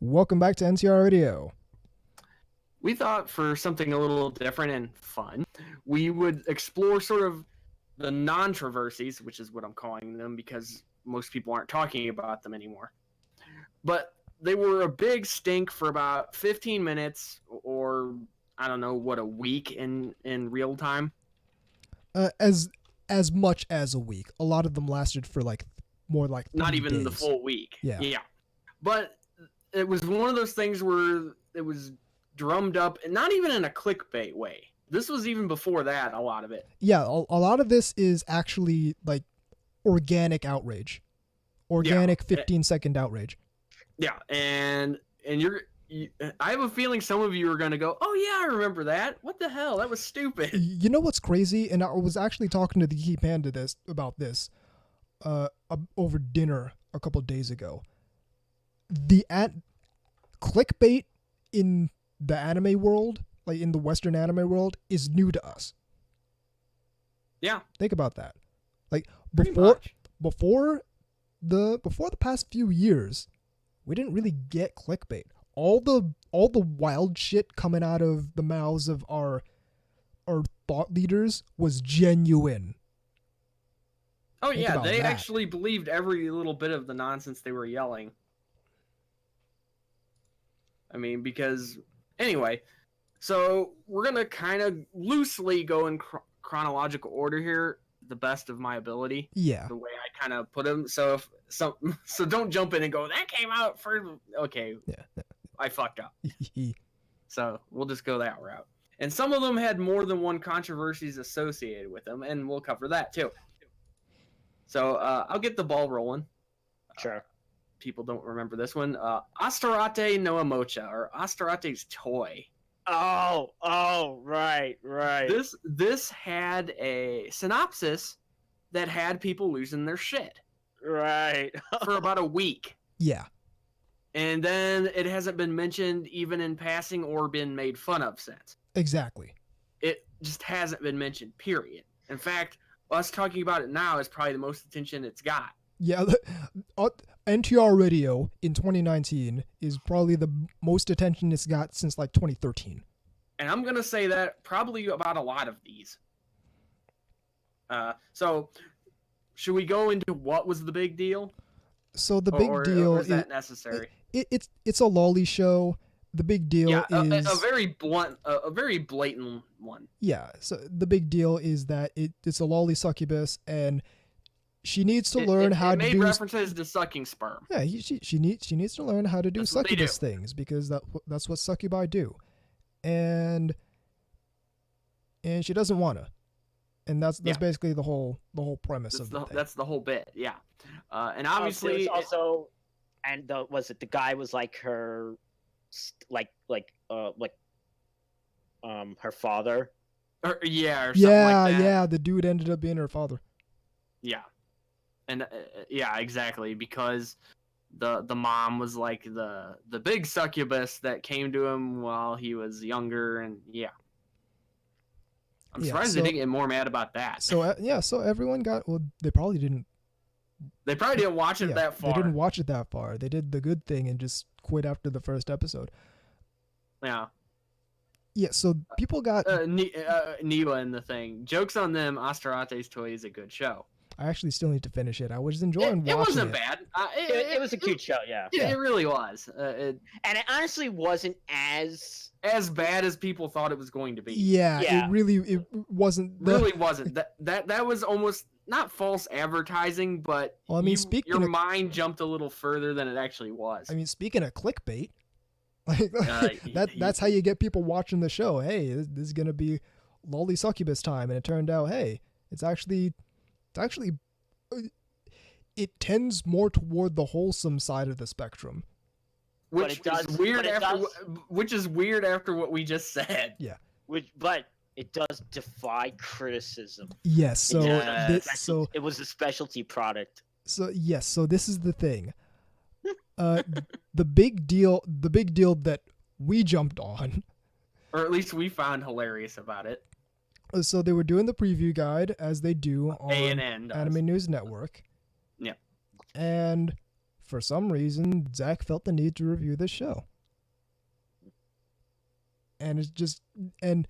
Welcome back to NTR Radio. We thought for something a little different and fun, we would explore sort of the non-controversies, which is what I'm calling them because most people aren't talking about them anymore. But they were a big stink for about 15 minutes or, I don't know, what, a week in real time? As much as a week. A lot of them lasted for more like 3 Not even days. the full week. Yeah. But it was one of those things where it was drummed up, and not even in a clickbait way. This was even before that, a lot of it. Yeah, a lot of this is actually like organic outrage. Organic 15-second outrage. Yeah, and I have a feeling some of you are going to go, oh yeah, I remember that. What the hell? That was stupid. You know what's crazy? And I was actually talking to the Geeky Panda about this over dinner a couple days ago. The clickbait in the anime world, like in the Western anime world, is new to us. Yeah. Think about that. Like Pretty before the past few years, we didn't really get clickbait. All the wild shit coming out of the mouths of our thought leaders was genuine. Oh Think yeah, about they that. actually believed every little bit of the nonsense they were yelling. I mean, because anyway, so we're gonna kind of loosely go in chronological order here, the best of my ability. Yeah. The way I kind of put them. So so don't jump in and go, that came out first. Okay. Yeah. I fucked up. So we'll just go that route. And some of them had more than one controversies associated with them, and we'll cover that too. So I'll get the ball rolling. Sure. People don't remember this one. Astarate no Mocha, or Astarate's toy. Oh, right. This had a synopsis that had people losing their shit. Right. For about a week. Yeah. And then it hasn't been mentioned even in passing or been made fun of since. Exactly. It just hasn't been mentioned, period. In fact, us talking about it now is probably the most attention it's got. Yeah, NTR Radio in 2019 is probably the most attention it's got since like 2013. And I'm going to say that probably about a lot of these. So, should we go into what was the big deal? So the big deal or is that necessary? It's a lolly show. The big deal is a very blunt, a very blatant one. Yeah, so the big deal is that it's a lolly succubus, and she needs to learn how to do. It made references to sucking sperm. Yeah, she needs to learn how to do succubus things because that's what succubi do, and she doesn't wanna, and that's basically the whole premise of the thing. That's the whole bit, yeah. And obviously also, and the guy was like her, her father. Or something like that. Yeah, the dude ended up being her father. Yeah. And yeah, exactly, because the mom was like the big succubus that came to him while he was younger, and yeah. I'm surprised they didn't get more mad about that. So everyone got, well, they probably didn't watch it that far. They didn't watch it that far. They did the good thing and just quit after the first episode. Yeah. Yeah, so people got Niwa and the thing. Joke's on them. Astarate's Toy is a good show. I actually still need to finish it. I was enjoying watching it. It wasn't bad. It was a cute show, yeah. It really was. And it honestly wasn't as bad as people thought it was going to be. Yeah. It wasn't. Really wasn't. That was almost not false advertising, but well, I mean, your mind jumped a little further than it actually was. I mean, speaking of clickbait, that's how you get people watching the show. Hey, this is gonna be lolly succubus time, and it turned out, hey, it's actually it tends more toward the wholesome side of the spectrum. Which is weird after what we just said. Yeah. But it does defy criticism. Yes. So it was a specialty product. So yes. So this is the thing. The big deal that we jumped on, or at least we found hilarious about it. So they were doing the preview guide as they do on ANN Anime News Network. Yeah. And for some reason, Zach felt the need to review this show. And it's just, and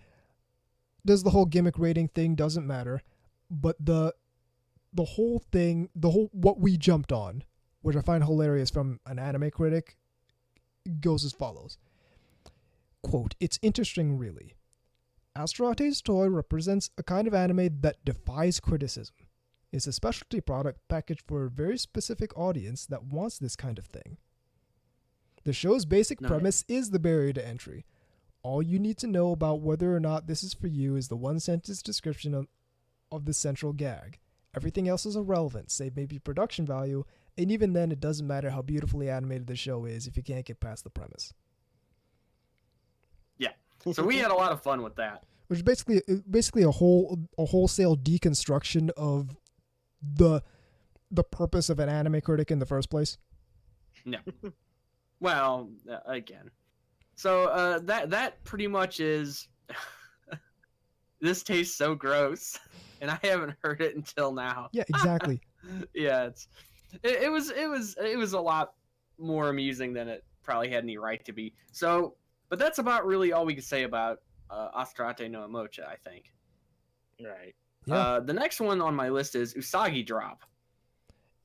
does the whole gimmick rating thing doesn't matter, but the whole thing, what we jumped on, which I find hilarious from an anime critic, goes as follows. Quote, "It's interesting, really. Astronaut's toy represents a kind of anime that defies criticism. It's a specialty product packaged for a very specific audience that wants this kind of thing. The show's basic premise is the barrier to entry. All you need to know about whether or not this is for you is the one-sentence description of the central gag. Everything else is irrelevant, save maybe production value, and even then it doesn't matter how beautifully animated the show is if you can't get past the premise." Yeah. So we had a lot of fun with that. Which is basically a wholesale deconstruction of the purpose of an anime critic in the first place. No. Well, again. So that pretty much is. This tastes so gross, and I haven't heard it until now. Yeah, exactly. Yeah, it was a lot more amusing than it probably had any right to be. So, but that's about really all we can say about Astrate no Mocha, I think. Right. Yeah. The next one on my list is Usagi Drop.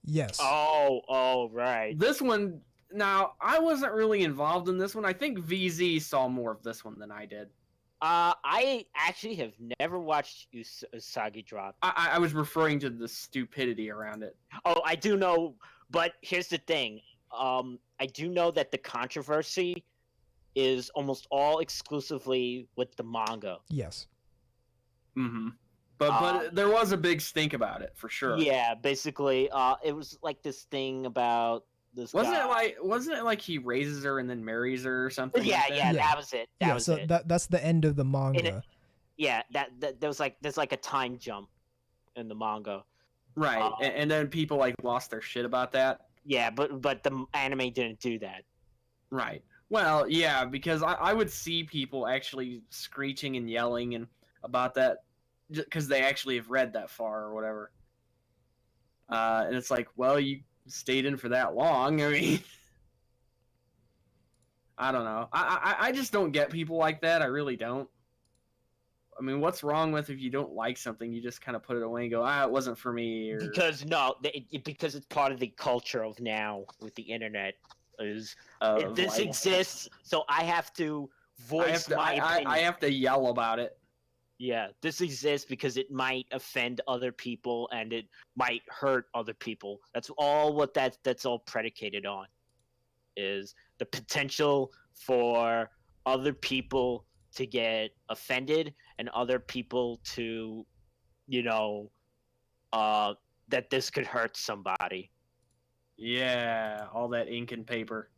Yes. Oh, right. This one, now, I wasn't really involved in this one. I think VZ saw more of this one than I did. I actually have never watched Usagi Drop. I was referring to the stupidity around it. Oh, I do know, but here's the thing. I do know that the controversy is almost all exclusively with the manga. Yes. Mm-hmm. But there was a big stink about it, for sure. Yeah, basically, it was like this thing about this Wasn't guy. it like he raises her and then marries her or something? Yeah, like that? yeah, that was it. That was so it. that's the end of the manga. Yeah, there's like a time jump in the manga. Right, and then people like lost their shit about that. Yeah, but the anime didn't do that. Right. Well, yeah, because I would see people actually screeching and yelling and about that because they actually have read that far or whatever. And it's like, well, you stayed in for that long. I mean, I don't know. I just don't get people like that. I really don't. I mean, what's wrong with if you don't like something, you just kind of put it away and go, it wasn't for me. Or... Because because it's part of the culture of now with the internet. Is this exists, so I have to voice my opinion. I have to yell about it. Yeah, this exists because it might offend other people and it might hurt other people. That's all that's all predicated on, is the potential for other people to get offended and other people to, that this could hurt somebody. Yeah, all that ink and paper.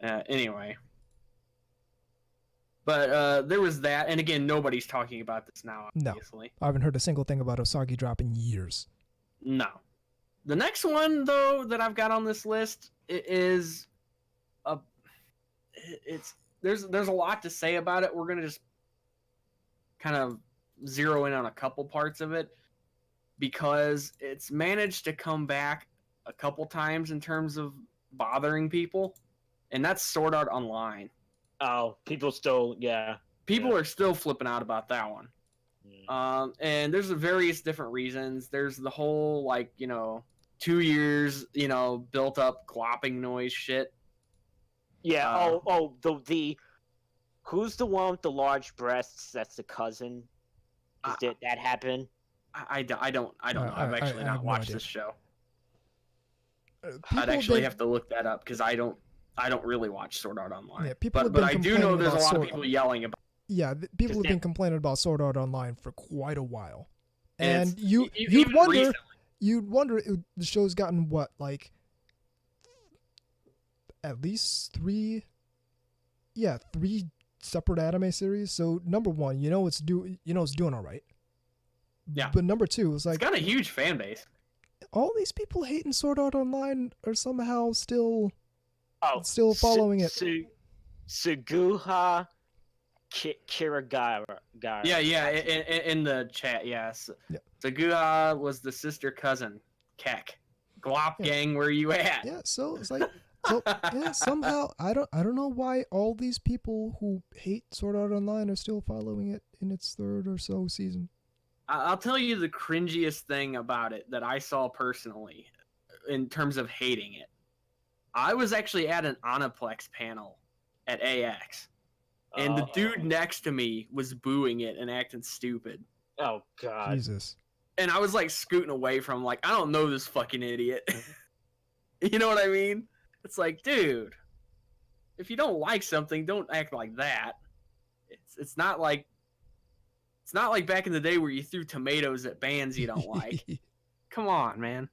Anyway. But there was that, and again, nobody's talking about this now, obviously. No, I haven't heard a single thing about Usagi Drop in years. No. The next one, though, that I've got on this list is there's a lot to say about it. We're gonna just kind of zero in on a couple parts of it because it's managed to come back a couple times in terms of bothering people, and that's Sword Art Online. Oh, people still, yeah. People are still flipping out about that one. Yeah. And there's various different reasons. There's the whole, 2 years, built up clopping noise shit. Yeah, the who's the one with the large breasts? That's the cousin. Did that happen? I don't know. I've actually not watched this show. I'd People actually have to look that up because I don't really watch Sword Art Online. Yeah, but I do know there's a lot of people yelling about. Yeah, people have been complaining about Sword Art Online for quite a while, and you'd wonder if the show's gotten what, like, at least three separate anime series. So number one, it's doing all right. Yeah. But number two, it's got a huge fan base. All these people hating Sword Art Online are somehow still following it. Suguha Kiragara. Yeah, in the chat, yes. Yeah. Suguha was the sister cousin, Kek. Guap gang, where you at? Yeah, so it's like, so yeah, somehow I don't know why all these people who hate Sword Art Online are still following it in its third or so season. I'll tell you the cringiest thing about it that I saw personally, in terms of hating it. I was actually at an Oniplex panel at AX, and the dude next to me was booing it and acting stupid. Oh God. Jesus. And I was like scooting away from him, like, I don't know this fucking idiot. You know what I mean? It's like, dude, if you don't like something, don't act like that. It's not like back in the day where you threw tomatoes at bands you don't like. Come on, man.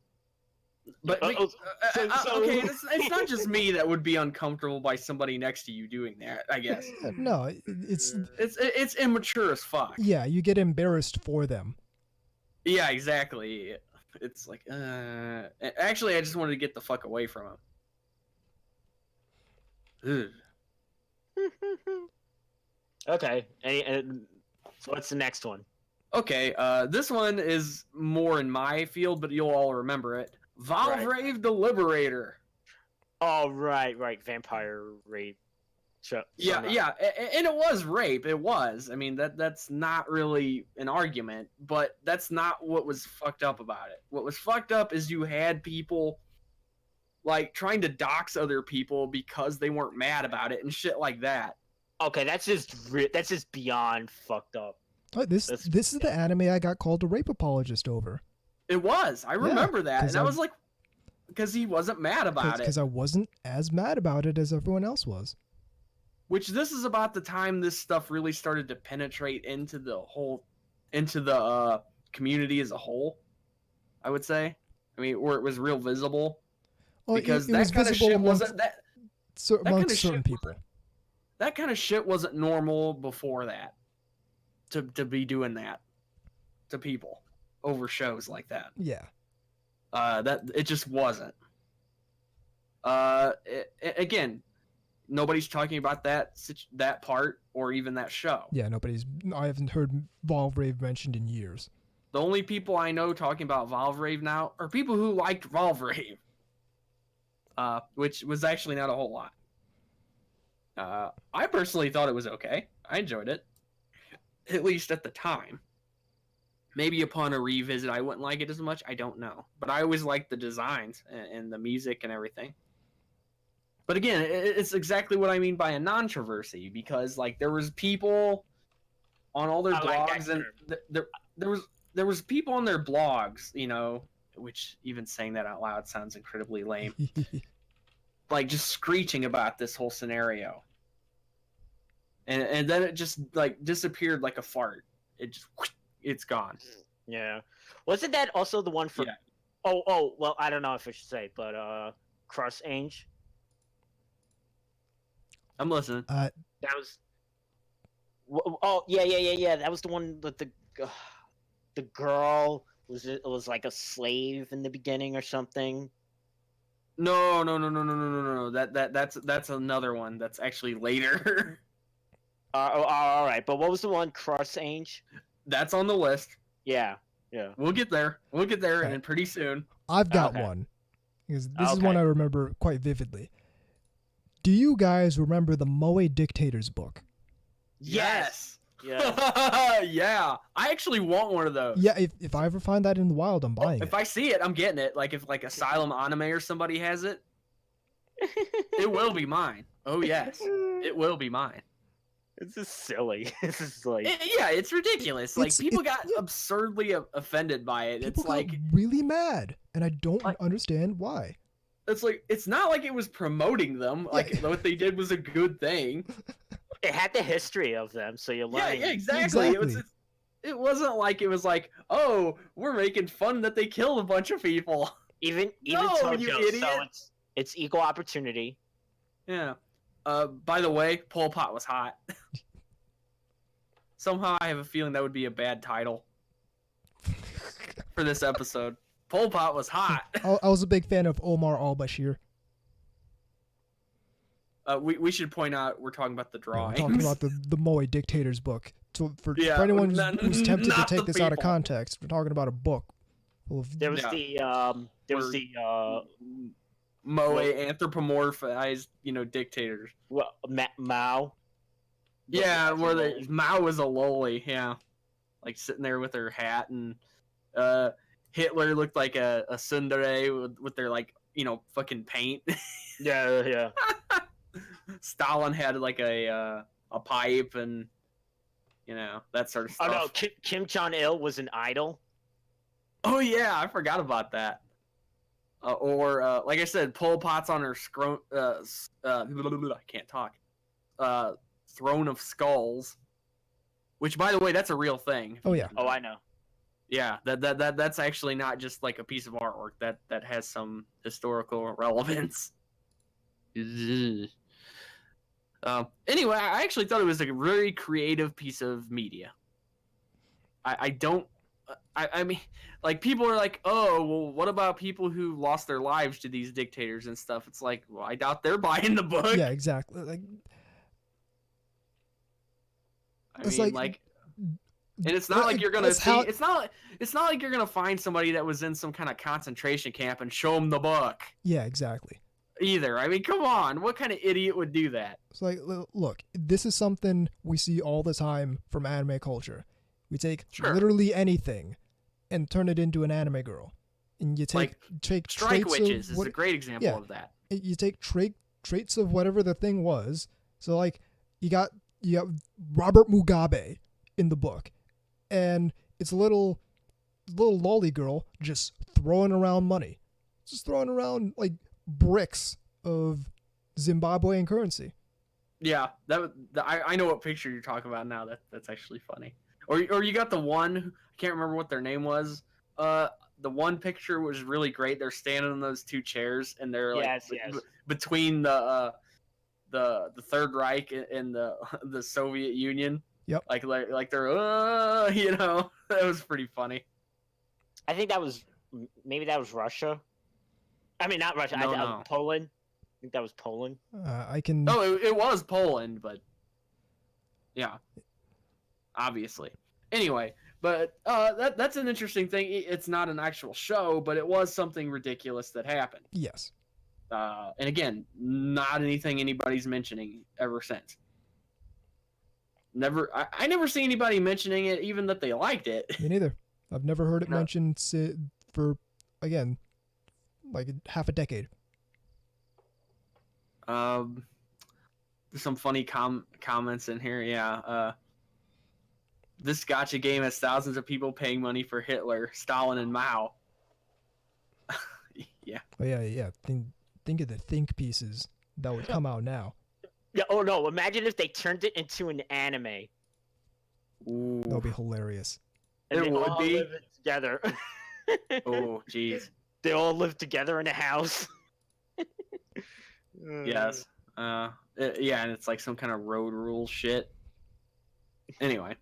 But okay, it's not just me that would be uncomfortable by somebody next to you doing that, I guess. No, It's immature as fuck. Yeah, you get embarrassed for them. Yeah, exactly. It's like, actually, I just wanted to get the fuck away from him. Okay. So what's the next one? Okay, this one is more in my field, but you'll all remember it. Valve Rave the Liberator. Oh, right. Vampire rape. Yeah, and it was rape. It was. I mean, that's not really an argument, but that's not what was fucked up about it. What was fucked up is you had people like trying to dox other people because they weren't mad about it and shit like that. Okay, that's just beyond fucked up. Oh, this is the anime I got called a rape apologist over. It was. I remember that, and I was like, because he wasn't mad about it. Because I wasn't as mad about it as everyone else was. Which this is about the time this stuff really started to penetrate into the community as a whole, I would say. I mean, where it was real visible. Well, because it that was kind of shit wasn't amongst certain people. That kind of shit wasn't normal before that. To be doing that to people over shows like that. Yeah. That it just wasn't. Again, nobody's talking about that part or even that show. Yeah, I haven't heard Valve Rave mentioned in years. The only people I know talking about Valve Rave now are people who liked Valve Rave. Which was actually not a whole lot. I personally thought it was okay. I enjoyed it. At least at the time. Maybe upon a revisit I wouldn't like it as much. I don't know. But I always liked the designs and the music and everything. But again, it's exactly what I mean by a non-controversy, because like there was people on all their blogs, and there was people on their blogs, you know, which even saying that out loud sounds incredibly lame. Like just screeching about this whole scenario. And then it just like disappeared like a fart. It's gone. Yeah. Wasn't that also the one for? Yeah. Oh. Well, I don't know if I should say, but Cross Ange. I'm listening. That was. Oh yeah. That was the one with the girl was like a slave in the beginning or something. No. That's another one. That's actually later. All right. But what was the one? Cross Ange. That's on the list. Yeah. We'll get there, and pretty soon. I've got one. Because this is one I remember quite vividly. Do you guys remember the Moe Dictators book? Yes. Yeah. Yeah. I actually want one of those. Yeah, if I ever find that in the wild, I'm buying it. If I see it, I'm getting it. Like if like Asylum Anime or somebody has it, it will be mine. Oh yes, it will be mine. It's just silly. It's just like yeah, it's ridiculous. Like people got absurdly offended by it. People it's like got really mad, and I don't understand why. It's like it's not like it was promoting them. Like what they did was a good thing. It had the history of them, so you're learning. Yeah, exactly. It wasn't like it was like, oh, we're making fun that they killed a bunch of people. Even No, Tojo, you idiot. so it's equal opportunity. Yeah. By the way, Pol Pot was hot. Somehow I have a feeling that would be a bad title for this episode. Pol Pot was hot. I was a big fan of Omar al-Bashir. We should point out we're talking about the drawings. We're talking about the Moe Dictators book. So for anyone who's tempted to take this out of context, we're talking about a book Well, There was Yeah. the Moe Well- anthropomorphized, dictators. Mao. Yeah, Looking where like a they loli. Mao was a loli, yeah, like sitting there with her hat, and Hitler looked like a tsundere with their fucking paint. Yeah. Stalin had like a pipe and that sort of Oh stuff. no, Kim Jong Il was an idol. Oh yeah, I forgot about that. Or like I said, Pol Pot's on her I can't talk. Throne of Skulls, which by the way, that's a real thing. Oh, yeah. Oh, I know. Yeah, that's actually not just like a piece of artwork. That has some historical relevance. Anyway, I actually thought it was a very creative piece of media. I mean, like, people are like, oh, well, what about people who lost their lives to these dictators and stuff? It's like, well, I doubt they're buying the book. yeah, exactly. Like, I it's mean, like- and it's not like you're gonna that's see. how- It's not like you're gonna find somebody that was in some kind of concentration camp and show them the book yeah, exactly. either. I mean, come on, what kind of idiot would do that? It's like, look, this is something we see all the time from anime culture. We take Sure. literally anything and turn it into an anime girl, and you take Strike traits Witches of is what, a great example yeah. of that. you take traits of whatever the thing was. So like you got Robert Mugabe in the book, and it's a little lolly girl just throwing around money, just throwing around like bricks of Zimbabwean currency. Yeah, I know what picture you're talking about now. That's actually funny. Or you got the one, I can't remember what their name was. The one picture was really great. They're standing on those two chairs, and they're like Yes. between the Third Reich and the Soviet Union. Yep. Like they're that was pretty funny. I think maybe that was Russia. I mean, not Russia. No. Poland. I think that was Poland. I can. Oh, it was Poland, but yeah, obviously. Anyway, but that's an interesting thing. It's not an actual show, but it was something ridiculous that happened. Yes. And again, not anything anybody's mentioning ever since. I never see anybody mentioning it, even that they liked it. Me neither. I've never heard it No. mentioned for, again, like half a decade. There's some funny comments in here. Yeah. This gotcha game has thousands of people paying money for Hitler, Stalin, and Mao. Yeah. Oh yeah. Think of the think pieces that would come out now. Yeah. Oh no! Imagine if they turned it into an anime. Ooh. That would be hilarious. And It they would all be. live together. Oh, jeez. They all live together in a house. Yes. Yeah, and it's like some kind of road rule shit. Anyway.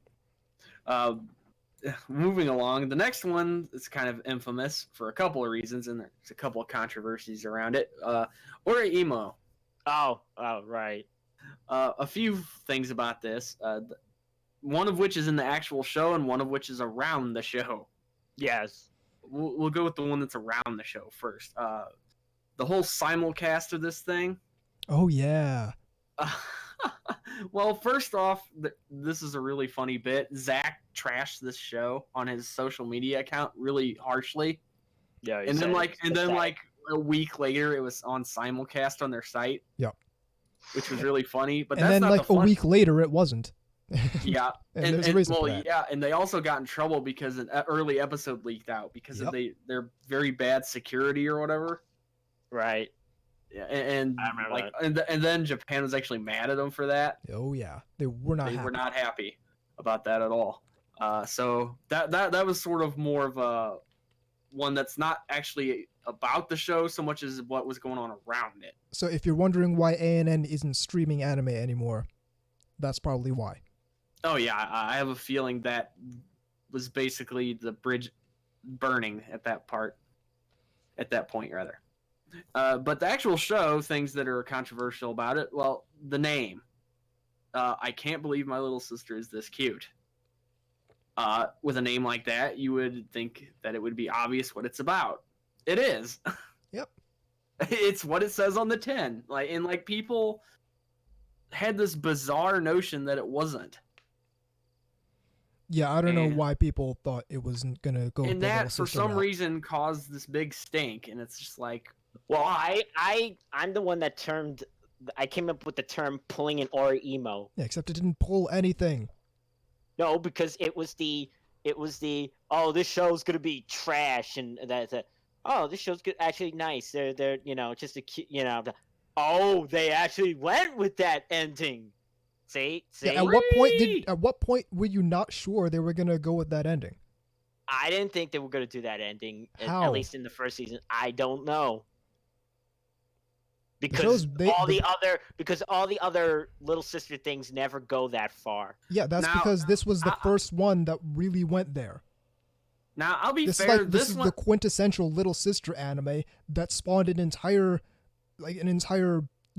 Moving along, the next one is kind of infamous for a couple of reasons, and there's a couple of controversies around it. Emo. Oh, right. A few things about this. One of which is in the actual show, and one of which is around the show. Yes. We'll go with the one that's around the show first. The whole simulcast of this thing. Oh yeah. Well, first off, this is a really funny bit. Zach trashed this show on his social media account really harshly, Yeah. and then like a week later, it was on simulcast on their site. Yep. Which was really funny, but And that's then not like the a fun- week later, it wasn't. Yeah, and there's a reason for that. yeah, and they also got in trouble because an early episode leaked out because of their very bad security or whatever. Right. Yeah, and I remember like and then Japan was actually mad at them for that. Oh yeah. They were not They happy. were not happy about that at all. So that was sort of more of a one that's not actually about the show so much as what was going on around it. So if you're wondering why ANN isn't streaming anime anymore, that's probably why. Oh yeah, I have a feeling that was basically the bridge burning at that point rather. But the actual show, things that are controversial about it, well, the name. I can't believe my little sister is this cute. with a name like that, you would think that it would be obvious what it's about. It is. Yep. It's what it says on the tin. People had this bizarre notion that it wasn't. Yeah, I don't know And- why people thought it wasn't gonna go. And the that, Little for Sister some route. reason, caused this big stink. And it's just like, Well, I'm the one that termed. I came up with the term pulling an or emo. Yeah, except it didn't pull anything. No, because it was the oh, this show's gonna be trash, and that's oh, this show's good, actually nice. They're just a cute, oh, they actually went with that ending. See. Yeah, at what point were you not sure they were gonna go with that ending? I didn't think they were gonna do that ending. How? At least in the first season. I don't know. Because shows- all the other Little Sister things never go that far. Yeah, that's Now- because this was the I- first one that really went there. now I'll be This is fair. like this This is one, the quintessential Little Sister anime that spawned an entire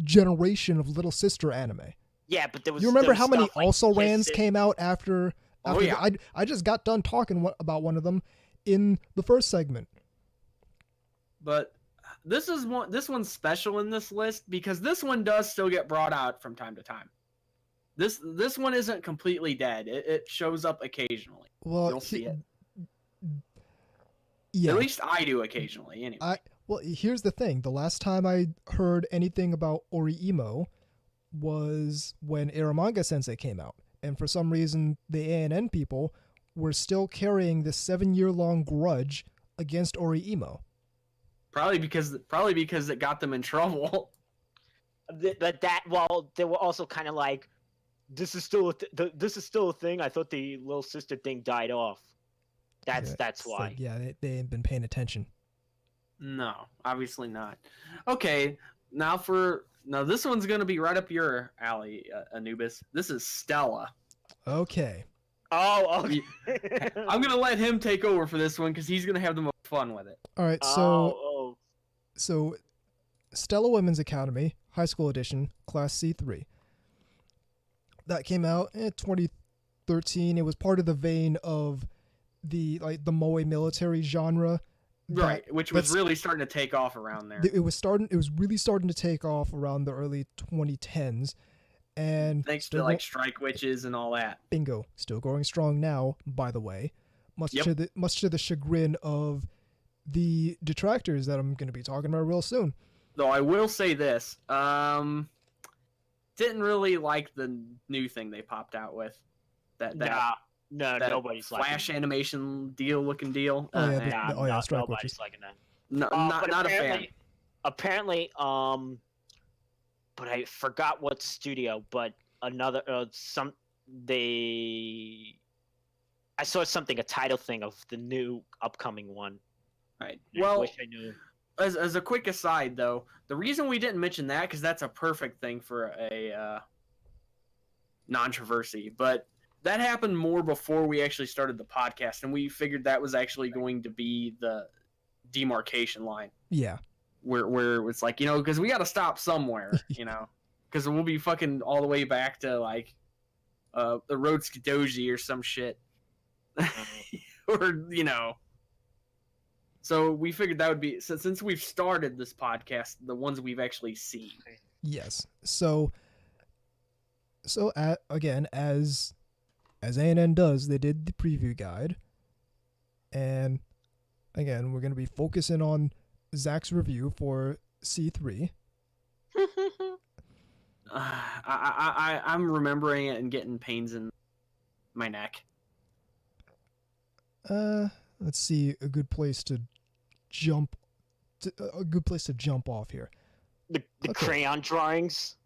generation of Little Sister anime. Yeah, but there was. You remember there was how many stuff like also rans Kiss It- came out after? Oh, yeah. I just got done talking about one of them in the first segment. but this one's special in this list because this one does still get brought out from time to time. This one isn't completely dead. It shows up occasionally. Well, You'll see it. Yeah. At least I do occasionally. Anyway. Well, here's the thing. The last time I heard anything about Oriimo was when Aramanga Sensei came out. And for some reason, the ANN people were still carrying this 7-year-long grudge against Oriimo. Probably because it got them in trouble. But they were also kind of like, this is still this is still a thing. I thought the Little Sister thing died off. That's It's why. like, yeah, they ain't been paying attention. No, obviously not. Okay, now this one's gonna be right up your alley, Anubis. This is Stella. Okay. Oh, okay. I'm gonna let him take over for this one because he's gonna have the most fun with it. All right. So Oh, So, Stella Women's Academy, High School Edition, Class C3. That came out in 2013. It was part of the vein of the moe military genre. Right, which was that's- really starting to take off around there. It was really starting to take off around the early 2010s, and Thanks still to like Strike Witches and all that. bingo, still going strong now. By the way, much Yep. to the chagrin of the detractors that I'm going to be talking about real soon. Though I will say this, didn't really like the new thing they popped out with. That no, that nobody's flash liking animation looking deal. Oh, yeah, that. the- Nah, Strike nobody's Witches. liking that. No, But not a fan. Apparently, but I forgot what studio. But another I saw something, a title thing of the new upcoming one. Right. I Well, wish I knew. as a quick aside, though, the reason we didn't mention that because that's a perfect thing for a controversy, but that happened more before we actually started the podcast, and we figured that was actually going to be the demarcation line Yeah. where it's like, because we got to stop somewhere, because we'll be fucking all the way back to like the Road Skidoji or some shit, or So we figured that would be since we've started this podcast, the ones we've actually seen. Yes. So again, as ANN does, they did the preview guide, and again, we're going to be focusing on Zach's review for C3. I'm remembering it and getting pains in my neck. Let's see a good place to jump off here. The Okay. crayon drawings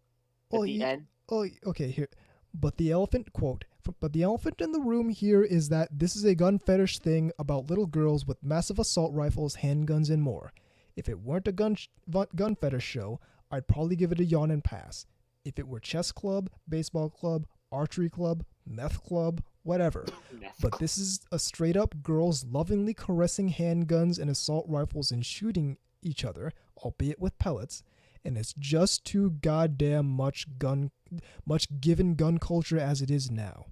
at Oh, the yeah. end. Oh, okay, here. But the elephant in the room here is that this is a gun fetish thing about little girls with massive assault rifles, handguns, and more. If it weren't a gun fetish show, I'd probably give it a yawn and pass. If it were chess club, baseball club, archery club, meth club, whatever. But this is a straight up girls lovingly caressing handguns and assault rifles and shooting each other, albeit with pellets, and it's just too goddamn much given gun culture as it is now.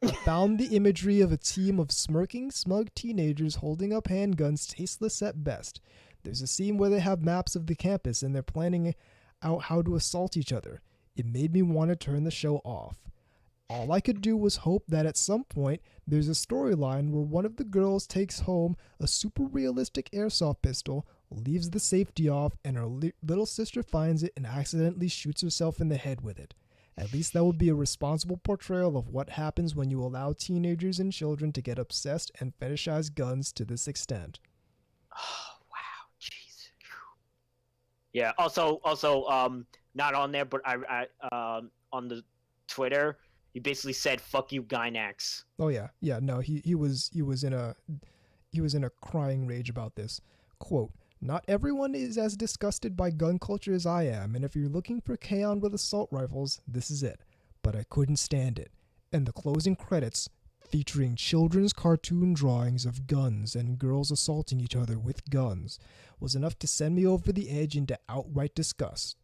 I found the imagery of a team of smirking, smug teenagers holding up handguns tasteless at best. There's a scene where they have maps of the campus and they're planning out how to assault each other. It made me want to turn the show off. All I could do was hope that at some point there's a storyline where one of the girls takes home a super realistic airsoft pistol, leaves the safety off, and her little sister finds it and accidentally shoots herself in the head with it. At least that would be a responsible portrayal of what happens when you allow teenagers and children to get obsessed and fetishize guns to this extent. Oh, wow, jeez. Yeah. Also, not on there, but I on the Twitter, he basically said, "Fuck you, Gynax." Oh yeah. No, he was in a crying rage about this. Quote, "Not everyone is as disgusted by gun culture as I am, and if you're looking for K-On! With assault rifles, this is it. But I couldn't stand it." And the closing credits, featuring children's cartoon drawings of guns and girls assaulting each other with guns, was enough to send me over the edge into outright disgust.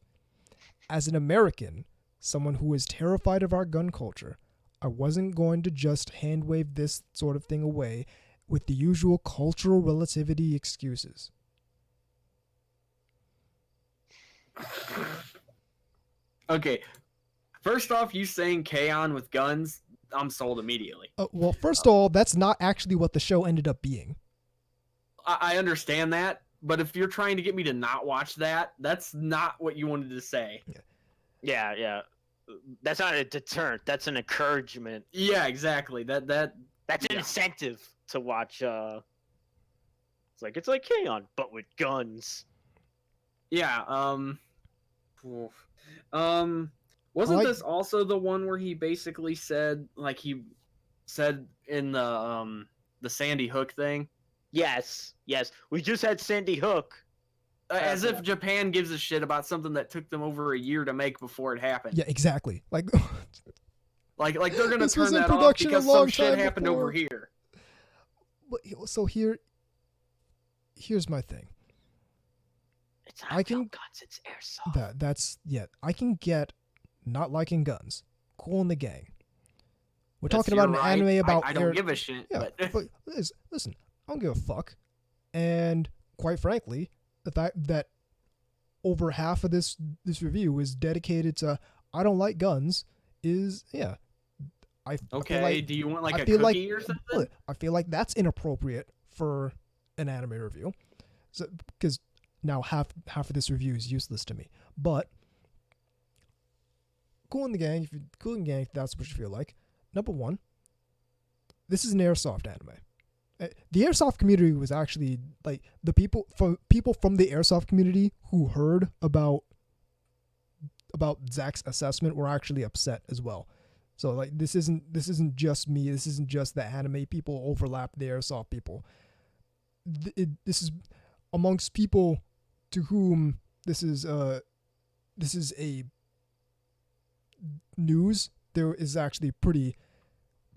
As an American, someone who is terrified of our gun culture, I wasn't going to just hand-wave this sort of thing away with the usual cultural relativity excuses. Okay, first off, you saying K-On! With guns, I'm sold immediately. Well, first of all, that's not actually what the show ended up being. I understand that, but if you're trying to get me to not watch that, that's not what you wanted to say. Yeah. That's not a deterrent. That's an encouragement. Yeah, exactly. That's an incentive to watch. It's like K-On! But with guns. Yeah. Wasn't this also the one where he basically said, like he said in the Sandy Hook thing? Yes. We just had Sandy Hook. As if Japan gives a shit about something that took them over a year to make before it happened. Yeah, exactly. Like they're gonna This turn was in that off production a because long some shit time happened before. over here. So here's my thing. It's not I can- real guns. It's airsoft. I can get not liking guns. Cool in the gang. We're That's talking about an your right. anime about I don't give a shit. Yeah, But but listen, I don't give a fuck. And quite frankly, the fact that over half of this review is dedicated to I don't like guns is I feel like, do you want like I a feel cookie like- or something? look, I feel like that's inappropriate for an anime review. So because now half of this review is useless to me. But cool in the gang, if that's what you feel like. Number one, this is an airsoft anime. The airsoft community was actually like the people from the airsoft community who heard about Zach's assessment were actually upset as well. So like this isn't just me. This isn't just the anime people overlap the airsoft people. This is amongst people to whom this is a news. There is actually pretty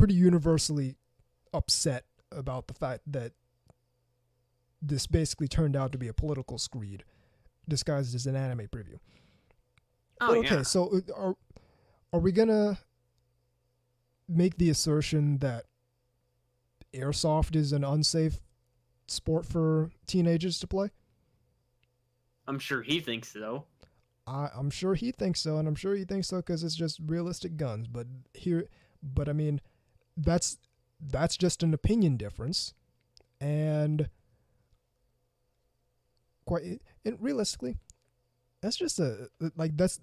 universally upset about the fact that this basically turned out to be a political screed disguised as an anime preview. Okay, so are we gonna make the assertion that airsoft is an unsafe sport for teenagers to play? I'm sure he thinks so. I'm sure he thinks so, and I'm sure he thinks so because it's just realistic guns. But I mean, that's just an opinion difference, and realistically, that's just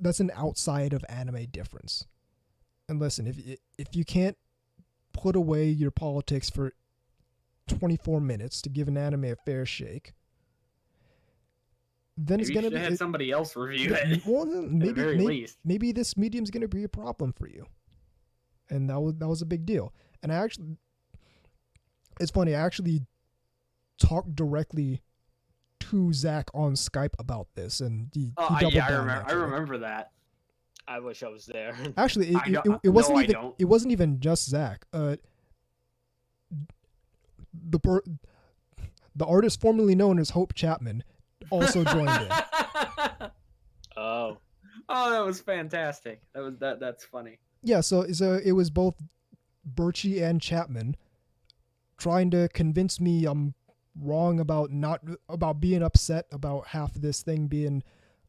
that's an outside of anime difference. And listen, if you can't put away your politics for 24 minutes to give an anime a fair shake, then it's gonna be had somebody else review it. Well, at the very least. maybe this medium's gonna be a problem for you, and that was a big deal. And it's funny. I actually talked directly to Zach on Skype about this, and he doubled down. I remember that. I wish I was there. Actually, it wasn't even just Zach. The artist formerly known as Hope Chapman also joined in. Oh, that was fantastic. That's funny. Yeah, so it was both Birchie and Chapman trying to convince me I'm wrong about being upset about half this thing being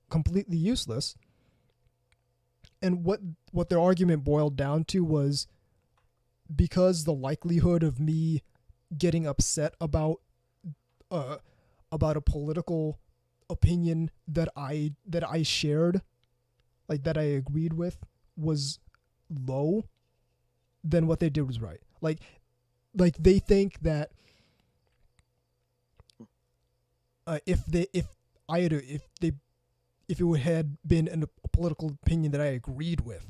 completely useless. And what their argument boiled down to was because the likelihood of me getting upset about a political opinion that I shared, like that I agreed with, was low, then what they did was right. Like they think that if it had been a political opinion that I agreed with,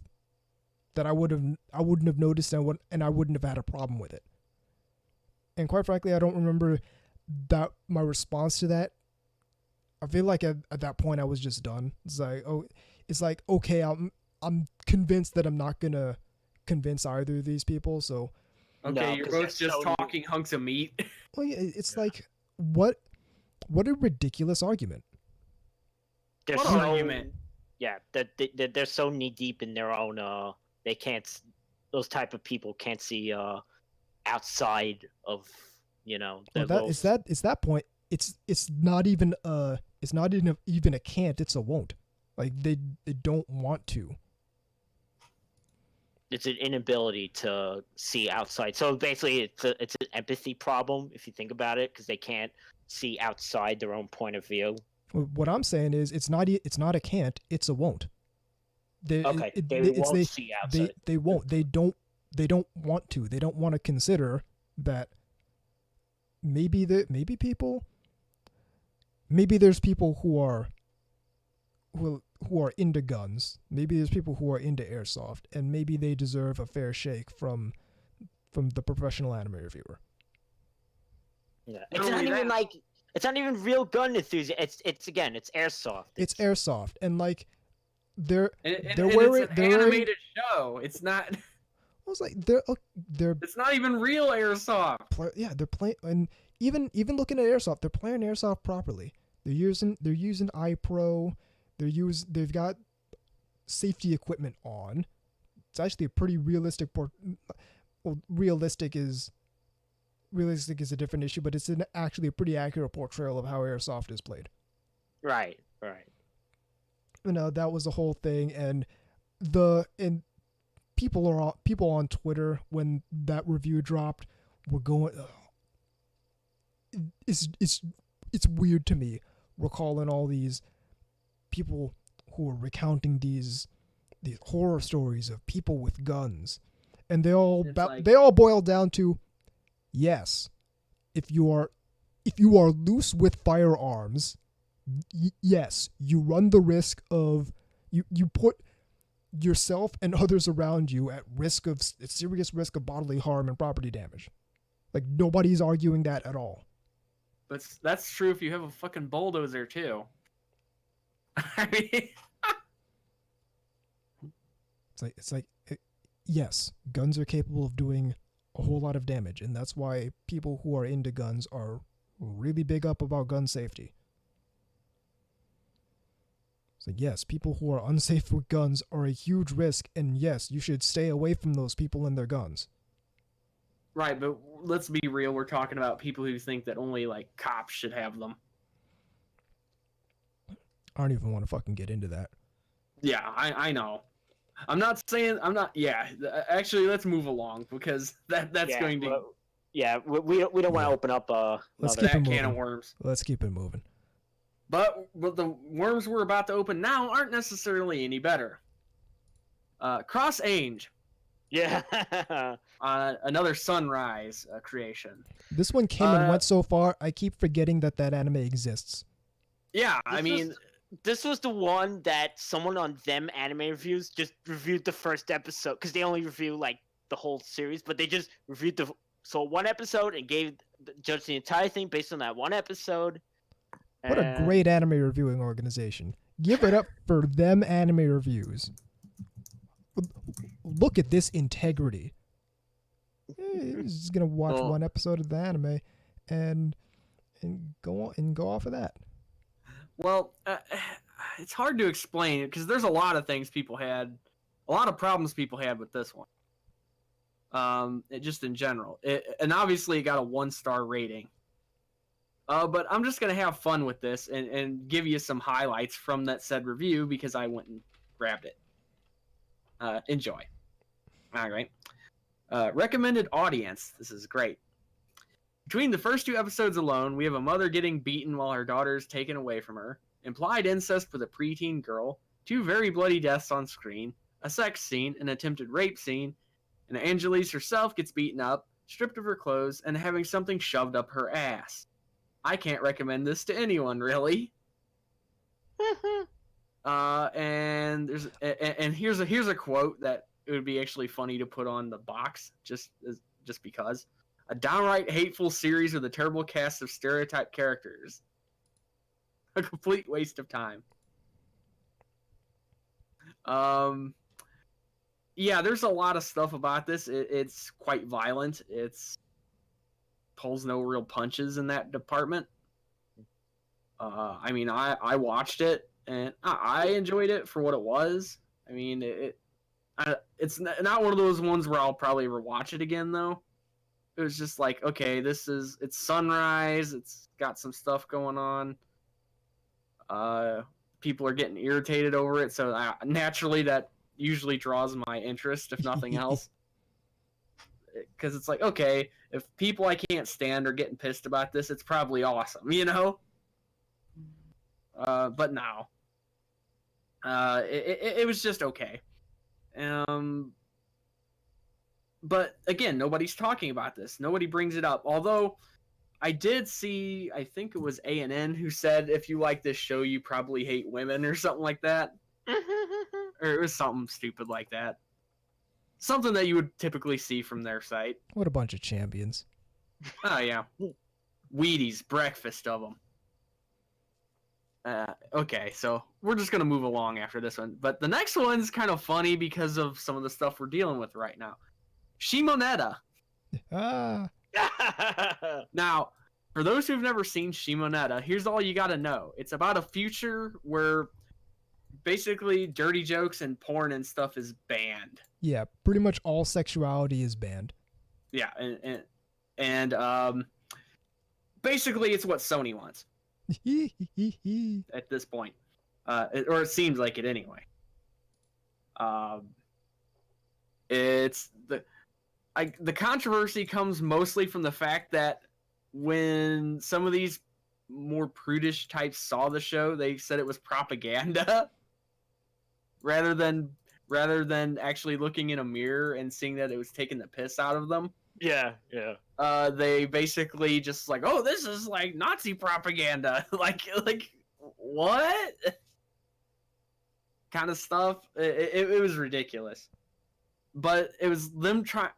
that I wouldn't have noticed and I wouldn't have had a problem with it. And quite frankly, I don't remember that my response to that. I feel like at that point I was just done. It's like okay, I'm convinced that I'm not gonna convince either of these people. So okay, No, you're 'cause both they're just so talking hunks of meat. well, yeah, it's like what a ridiculous argument. They're What so, argument? Yeah, they're so knee deep in their own. They can't. Those type of people can't see outside of their Well, little. it's that point. It's not even a can't. It's a won't. Like they don't want to. It's an inability to see outside. So basically, it's an empathy problem if you think about it, because they can't see outside their own point of view. What I'm saying is it's not a can't. It's a won't. They Won't see outside. they won't. They don't want to. They don't want to consider that maybe there's people who are into guns. Maybe there's people who are into airsoft, and maybe they deserve a fair shake from the professional anime reviewer. Yeah, Not it's not only even that- like it's not even real gun enthusiast. It's airsoft. It's airsoft, and like they're And wearing it's an animated show. It's not. I was like they're It's not even real airsoft. they're playing, and even looking at airsoft, they're playing airsoft properly. They're using iPro. They've got safety equipment on. It's actually a pretty realistic realistic is a different issue, but it's actually a pretty accurate portrayal of how airsoft is played. Right. That was the whole thing, and people on Twitter when that review dropped were going. It's weird to me recalling all these people who are recounting these horror stories of people with guns, and they all boil down to yes, if you are loose with firearms, yes, you run the risk of you put yourself and others around you at serious risk of bodily harm and property damage. Like nobody's arguing that at all. But that's true if you have a fucking bulldozer too. I mean, yes, guns are capable of doing a whole lot of damage, and that's why people who are into guns are really big up about gun safety. So yes, people who are unsafe with guns are a huge risk, and yes, you should stay away from those people and their guns. right, but let's be real. We're talking about people who think that only like cops should have them. I don't even want to fucking get into that. Yeah, I know. I'm not saying I'm not. Yeah, actually, let's move along because that's going to we don't want to open up Let's another. keep it that can of moving. worms. Let's keep it moving. But the worms we're about to open now aren't necessarily any better. Cross Ange, Yeah. another Sunrise creation. This one came and went so far, I keep forgetting that anime exists. Yeah, I mean, This was the one that someone on them anime reviews just reviewed the first episode, because they only review like the whole series, but they just reviewed one episode and judged the entire thing based on that one episode. What a great anime reviewing organization. Give it up for them anime reviews. Look at this integrity. He's just gonna watch one episode of the anime and go off of that. well, it's hard to explain because there's a lot of things a lot of problems people had with this one. just in general. And obviously it got a 1-star rating. But I'm just going to have fun with this and give you some highlights from that said review because I went and grabbed it. Enjoy. All right. Recommended audience. This is great. Between the first 2 episodes alone, we have a mother getting beaten while her daughter is taken away from her, implied incest with a preteen girl, 2 very bloody deaths on screen, a sex scene, an attempted rape scene, and Angelise herself gets beaten up, stripped of her clothes, and having something shoved up her ass. I can't recommend this to anyone, really. And here's a quote that it would be actually funny to put on the box, just because. A downright hateful series with a terrible cast of stereotype characters. A complete waste of time. Yeah, there's a lot of stuff about this. It's quite violent. It's pulls no real punches in that department. I mean, I watched it and I enjoyed it for what it was. I mean, it's not one of those ones where I'll probably rewatch it again though. It was just like, okay, it's sunrise. It's got some stuff going on. People are getting irritated over it, so naturally that usually draws my interest, if nothing else. Because it's like, okay, if people I can't stand are getting pissed about this, it's probably awesome, you know? But no. It was just okay. But again, nobody's talking about this. Nobody brings it up. Although I did see, I think it was A&N who said, if you like this show, you probably hate women or something like that. Or it was something stupid like that. Something that you would typically see from their site. What a bunch of champions. Oh, yeah. Wheaties, breakfast of them. Okay, so we're just going to move along after this one. But the next one's kind of funny because of some of the stuff we're dealing with right now. Shimonetta. Ah. Now, for those who've never seen Shimonetta, here's all you got to know. It's about a future where basically dirty jokes and porn and stuff is banned. Yeah, pretty much all sexuality is banned. Yeah, and basically it's what Sony wants at this point, or it seems like it anyway. It's the controversy comes mostly from the fact that when some of these more prudish types saw the show, they said it was propaganda rather than actually looking in a mirror and seeing that it was taking the piss out of them. Yeah. They basically just like, oh, this is like Nazi propaganda, like what kind of stuff. It was ridiculous. But it was them trying.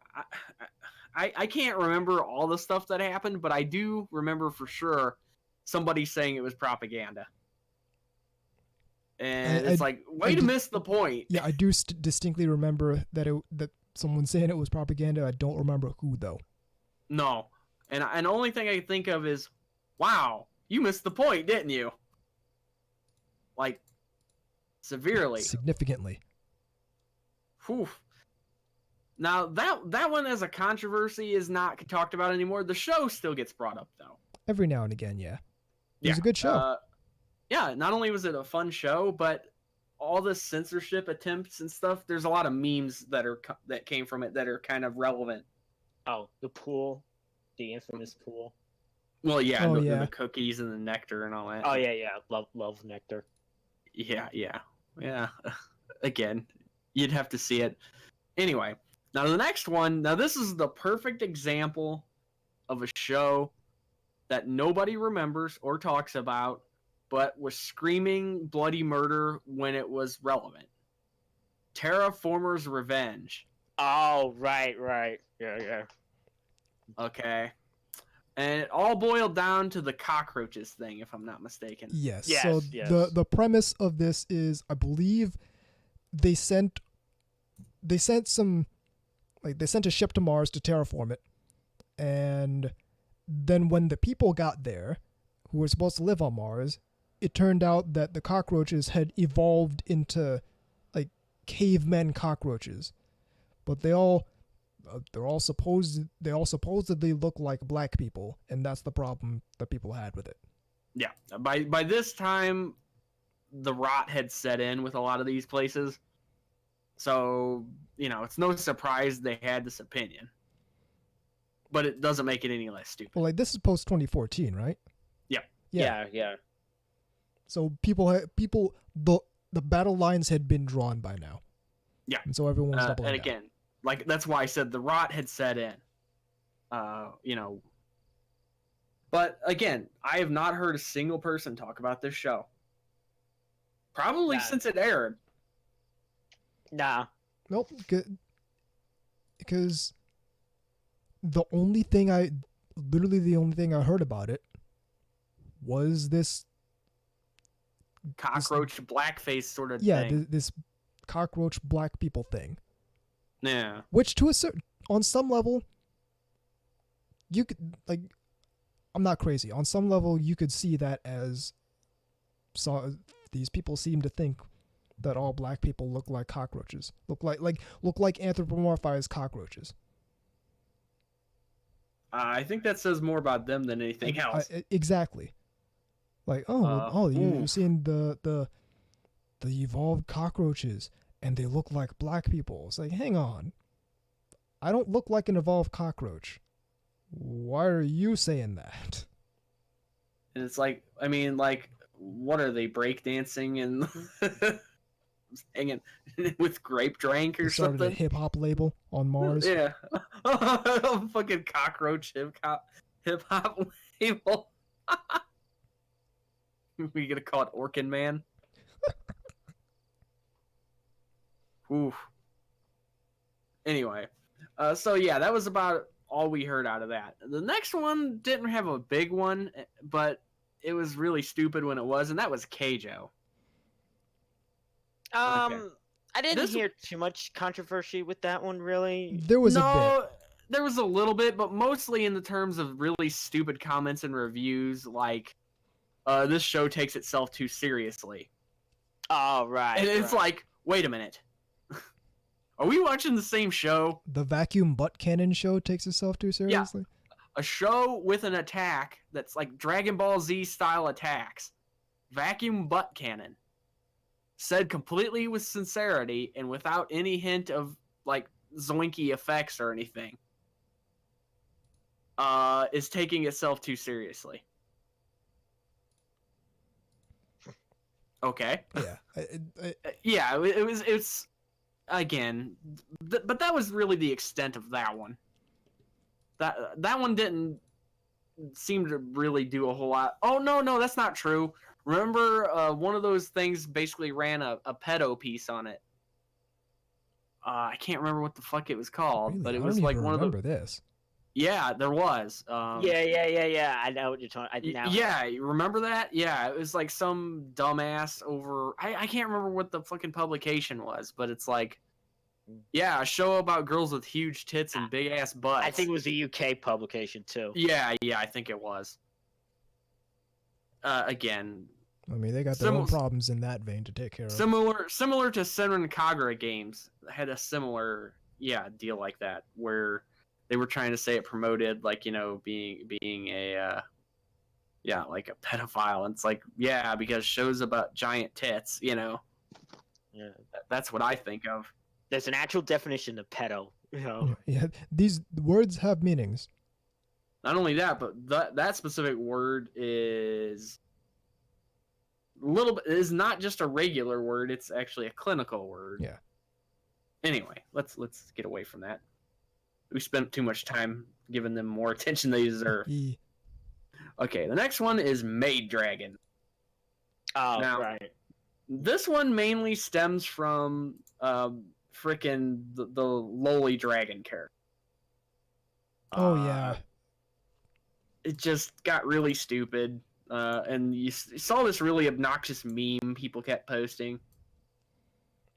I can't remember all the stuff that happened, but I do remember for sure somebody saying it was propaganda. And it's like, way to miss the point. Yeah, I do distinctly remember that someone saying it was propaganda. I don't remember who though. No, and the only thing I can think of is, wow, you missed the point, didn't you? Like, severely, significantly. Whew. Now, that one as a controversy is not talked about anymore. The show still gets brought up, though. Every now and again, yeah. It was a good show. Yeah, not only was it a fun show, but all the censorship attempts and stuff, there's a lot of memes that came from it that are kind of relevant. Oh, the pool. The infamous pool. Well, yeah, the cookies and the nectar and all that. Oh, yeah. Love nectar. Yeah. Again, you'd have to see it. Anyway. Now, the next one, this is the perfect example of a show that nobody remembers or talks about, but was screaming bloody murder when it was relevant. Terraformers Revenge. Oh, right. Yeah. Okay. And it all boiled down to the cockroaches thing, if I'm not mistaken. Yes. So the premise of this is, I believe they sent a ship to Mars to terraform it, and then when the people got there, who were supposed to live on Mars, it turned out that the cockroaches had evolved into like cavemen cockroaches, but they all they all supposedly look like black people, and that's the problem that people had with it. Yeah. By this time, the rot had set in with a lot of these places. So, it's no surprise they had this opinion. But it doesn't make it any less stupid. Well, like, this is post 2014, right? Yeah. Yeah. So the battle lines had been drawn by now. Yeah. And so everyone's doubling and down. again, like, that's why I said the rot had set in. But again, I have not heard a single person talk about this show. Probably since it aired. Nah. Nope. Because the only thing I heard about it was this Cockroach blackface sort of thing. Yeah, this cockroach black people thing. Yeah. Which on some level, you could, like, I'm not crazy. On some level, you could see that as these people seem to think that all black people look like cockroaches, look like anthropomorphized cockroaches. I think that says more about them than anything else. Exactly. Like, you've seen the evolved cockroaches, and they look like black people. It's like, hang on, I don't look like an evolved cockroach. Why are you saying that? And it's like, I mean, like, what are they, breakdancing and hanging with grape drink or They started something? a hip hop label on Mars. Yeah. Fucking cockroach hip hop label. We gonna call it Orkin Man? Oof. Anyway, so yeah, that was about all we heard out of that. The next one didn't have a big one, but it was really stupid when it was, and that was Keijo. I didn't hear too much controversy with that one, really. There was a bit. There was a little bit, but mostly in the terms of really stupid comments and reviews, like, this show takes itself too seriously. Oh, right. And it's like, wait a minute. Are we watching the same show? The vacuum butt cannon show takes itself too seriously? Yeah. A show with an attack that's like Dragon Ball Z style attacks. Vacuum butt cannon. Said completely with sincerity and without any hint of, like, zoinky effects or anything. Is taking itself too seriously. Okay. Yeah. It's again, but that was really the extent of that one. That one didn't seem to really do a whole lot. Oh no, that's not true. Remember, one of those things basically ran a pedo piece on it. I can't remember what the fuck it was called, Really? but it I was don't like even one of the. remember this. Yeah, there was. Yeah. I know what you're talking. Yeah, you remember that? Yeah, it was like some dumbass over. I can't remember what the fucking publication was, but it's like, yeah, a show about girls with huge tits and big ass butts. I think it was a UK publication too. Yeah, I think it was. Again, I mean, they got their own problems in that vein to take care of. Similar to Senran Kagura games had a similar deal like that where they were trying to say it promoted, like, being a like a pedophile. And it's like, yeah, because shows about giant tits, Yeah, that's what I think of. there's an actual definition of pedo. Yeah, these words have meanings. Not only that, but that specific word is not just a regular word, it's actually a clinical word. Yeah. Anyway, let's get away from that. We spent too much time giving them more attention they deserve. Okay, the next one is Maid Dragon. Oh, Now, right. This one mainly stems from frickin' the lowly dragon character. Oh, yeah. It just got really stupid. And you saw this really obnoxious meme people kept posting.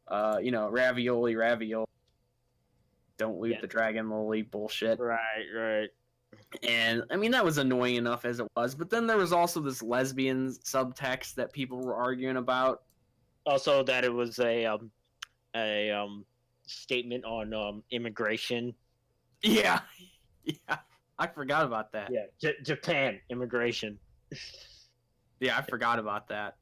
Ravioli. Don't loot the dragon loli bullshit. Right. And I mean, that was annoying enough as it was, but then there was also this lesbian subtext that people were arguing about. Also, that it was a statement on immigration Yeah, yeah, I forgot about that. Yeah, Japan immigration. Yeah, I forgot about that.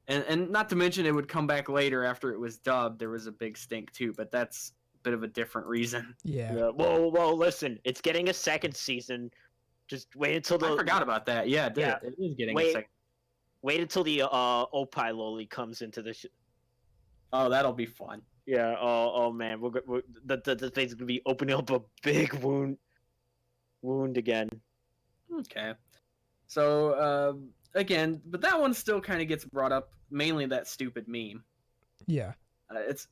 And not to mention it would come back later after it was dubbed. There was a big stink too, but that's a bit of a different reason. Yeah. Whoa, listen, it's getting a second season. Just wait until I forgot about that. Yeah, it is getting a second. Wait until the Opie Loli comes into the Oh, that'll be fun. Yeah. Oh man, the thing's gonna be opening up a big wound again. Okay. So again, but that one still kind of gets brought up. Mainly that stupid meme. Yeah.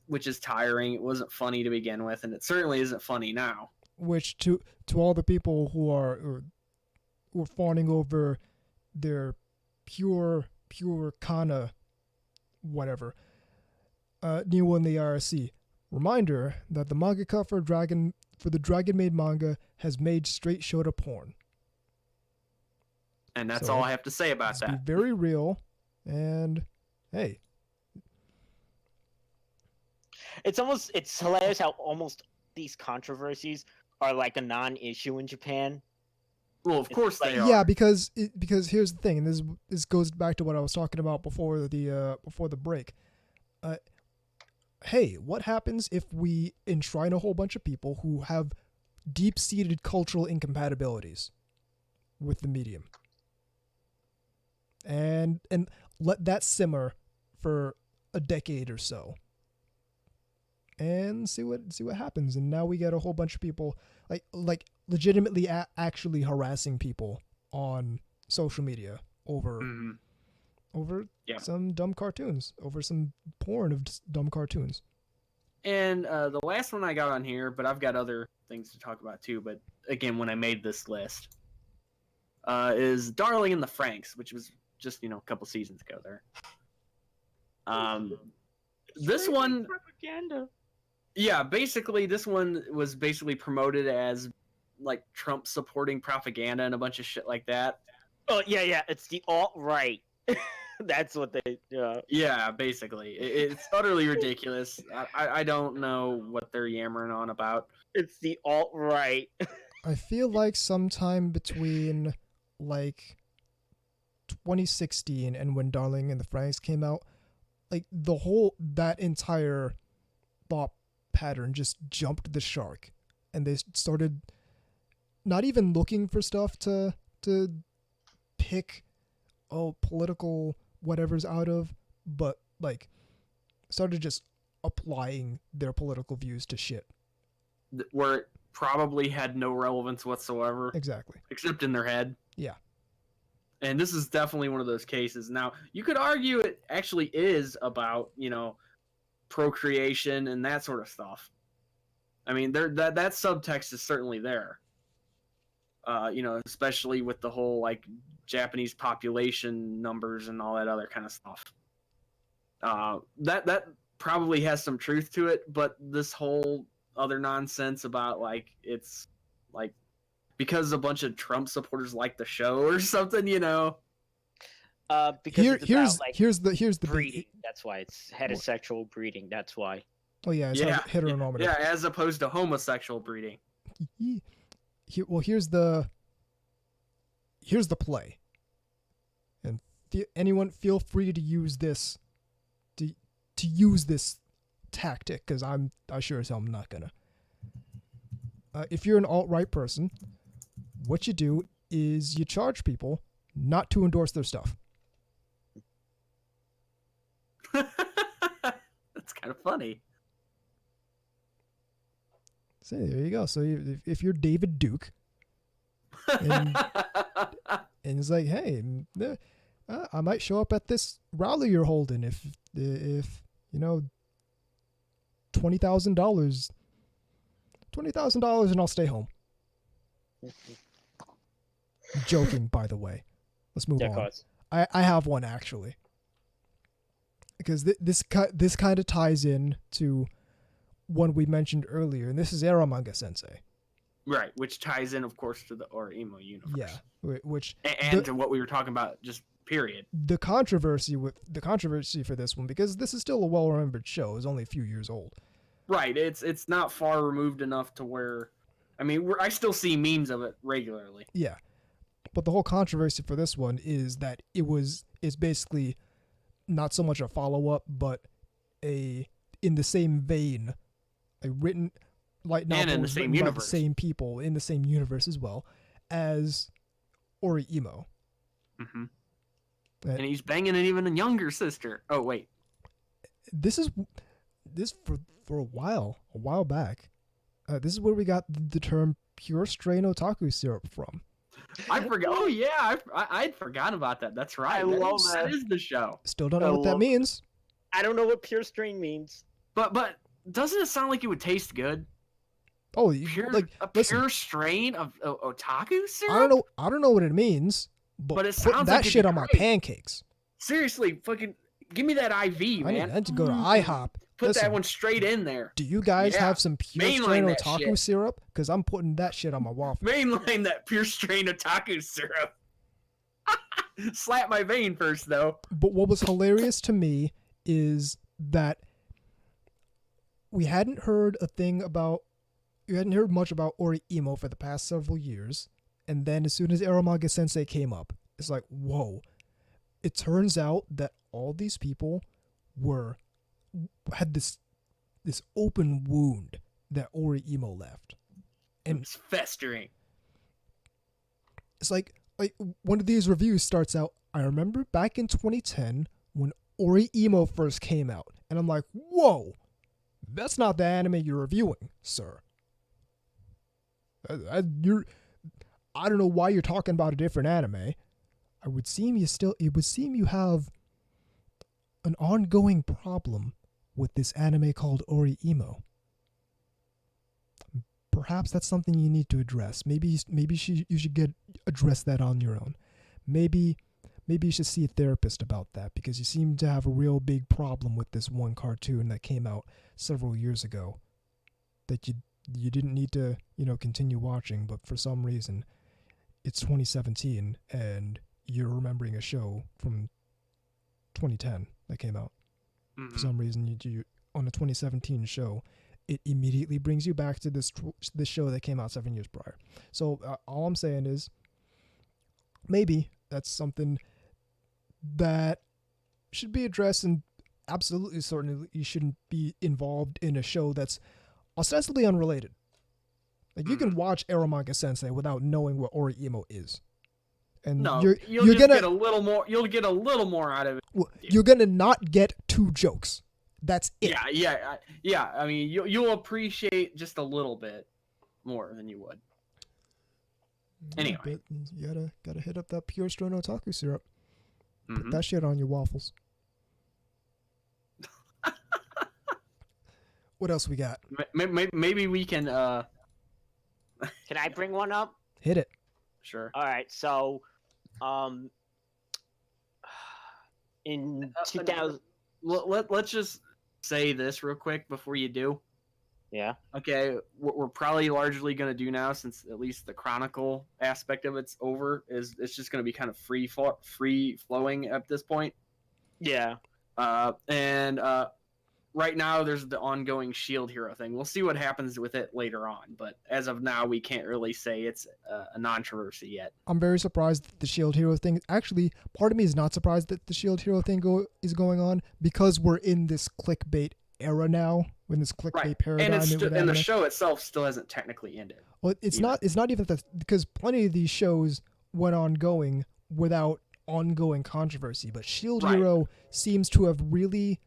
Which is tiring. It wasn't funny to begin with, and it certainly isn't funny now. Which to all the people who are fawning over their pure kana whatever. New in the RSC. Reminder that the mangaka for the Dragon Maid manga has made straight shota porn. And that's all I have to say about that. Be very real, and hey. It's hilarious how almost these controversies are like a non-issue in Japan. Well, of course they are. Yeah, because here's the thing, and this goes back to what I was talking about before the break. Hey, what happens if we enshrine a whole bunch of people who have deep-seated cultural incompatibilities with the medium, and let that simmer for a decade or so, and see what happens? And now we get a whole bunch of people like legitimately actually harassing people on social media over some dumb cartoons, over some porn of dumb cartoons. And the last one I got on here, but I've got other things to talk about too, but again, when I made this list, is Darling in the Franxx, which was just, a couple seasons ago there. This one... Propaganda. Yeah, basically, this one was basically promoted as, like, Trump supporting propaganda and a bunch of shit like that. Oh, yeah, it's the alt-right. That's what they... Yeah, basically. It's utterly ridiculous. I don't know what they're yammering on about. It's the alt-right. I feel like sometime between, like, 2016 and when Darling in the Franxx came out, like, that entire thought pattern just jumped the shark, and they started not even looking for stuff to pick political whatever's out of, but like started just applying their political views to shit where it probably had no relevance whatsoever. Exactly. Except in their head. Yeah. And this is definitely one of those cases. Now, you could argue it actually is about, procreation and that sort of stuff. I mean, that subtext is certainly there. Especially with the whole, like, Japanese population numbers and all that other kind of stuff. That probably has some truth to it, but this whole other nonsense about, like, it's, like, because a bunch of Trump supporters like the show or something, Because here's the breeding. That's why it's heterosexual breeding. That's why. Oh yeah, it's heteronormative. Yeah, as opposed to homosexual breeding. Here's the play, and anyone feel free to use this to use this tactic, because I sure as hell am not gonna. If you're an alt-right person, what you do is you charge people not to endorse their stuff. That's kind of funny. So there you go. So if you're David Duke, and it's like, hey, I might show up at this rally you're holding if $20,000, and I'll stay home. Joking, by the way. Let's move on. I have one actually, because this kind of ties in to one we mentioned earlier, and this is Eromanga Sensei. Right, which ties in, of course, to the Emo universe. Yeah, which to what we were talking about, just period. The controversy for this one, because this is still a well-remembered show, is only a few years old. Right. It's not far removed enough to where, I mean, I still see memes of it regularly. Yeah. But the whole controversy for this one is that it's basically not so much a follow-up, but in the same vein, a written light novel And in the was same written by the universe. same people in the same universe as well as Ori Imo. Mm-hmm. And he's banging an even younger sister. Oh, wait. This for a while back. This is where we got the term pure strain otaku syrup from. I forgot. Oh, yeah. I'd forgotten about that. That's right. I love that. That is the show. Still don't know what that means. I don't know what pure strain means. But doesn't it sound like it would taste good? Oh, Pure, like a listen, pure strain of otaku syrup? I don't know what it means, but it put sounds that like it'd shit be on my great. pancakes. Seriously, fucking give me that IV, man. I need to go to IHOP. Put Listen, that one straight in there. do you guys Yeah. have some pure Mainline strain that otaku shit. syrup? Because I'm putting that shit on my waffle. Mainline that pure strain otaku syrup. Slap my vein first, though. But what was hilarious to me is that we hadn't heard much about Ori Imo for the past several years, and then as soon as Aramanga Sensei came up, it's like, whoa. It turns out that all these people had this open wound that Ori Imo left. And It's festering. it's like one of these reviews starts out, I remember back in 2010 when Ori Imo first came out, and I'm like, whoa, that's not the anime you're reviewing, sir. I don't know why you're talking about a different anime. It would seem you have an ongoing problem with this anime called Ori Imo. Perhaps that's something you need to address. Maybe you should address that on your own. Maybe you should see a therapist about that, because you seem to have a real big problem with this one cartoon that came out several years ago that you didn't need to, continue watching, but for some reason it's 2017 and you're remembering a show from 2010 that came out. Mm-hmm. For some reason you on a 2017 show, it immediately brings you back to this show that came out 7 years prior. So all I'm saying is maybe that's something that should be addressed, and absolutely certainly you shouldn't be involved in a show that's ostensibly unrelated. Like, you can watch Aramanga Sensei without knowing what Ori Imo is. And No, you're just gonna get a little more. You'll get a little more out of it. you're gonna not get two jokes. That's it. Yeah. I mean, you'll appreciate just a little bit more than you would. Anyway. But you gotta hit up that pure strain otaku syrup. Put Mhm. that shit on your waffles. What else we got? Maybe we can. Can I bring one up? Hit it. Sure. All right, so, in 2000, Let's just say this real quick before you do. yeah, Okay, what we're probably largely going to do now, since at least the chronicle aspect of it's over, is it's just going to be kind of free flowing at this point. yeah, And right now there's the ongoing Shield Hero thing. We'll see what happens with it later on, but as of now, we can't really say it's a controversy yet. I'm very surprised that the Shield Hero thing. Actually, part of me is not surprised that the Shield Hero thing is going on, because we're in this clickbait era now. When this clickbait paradigm, And the show itself still hasn't technically ended. Well, it's not even that, because plenty of these shows went ongoing without ongoing controversy. But Shield Hero seems to have really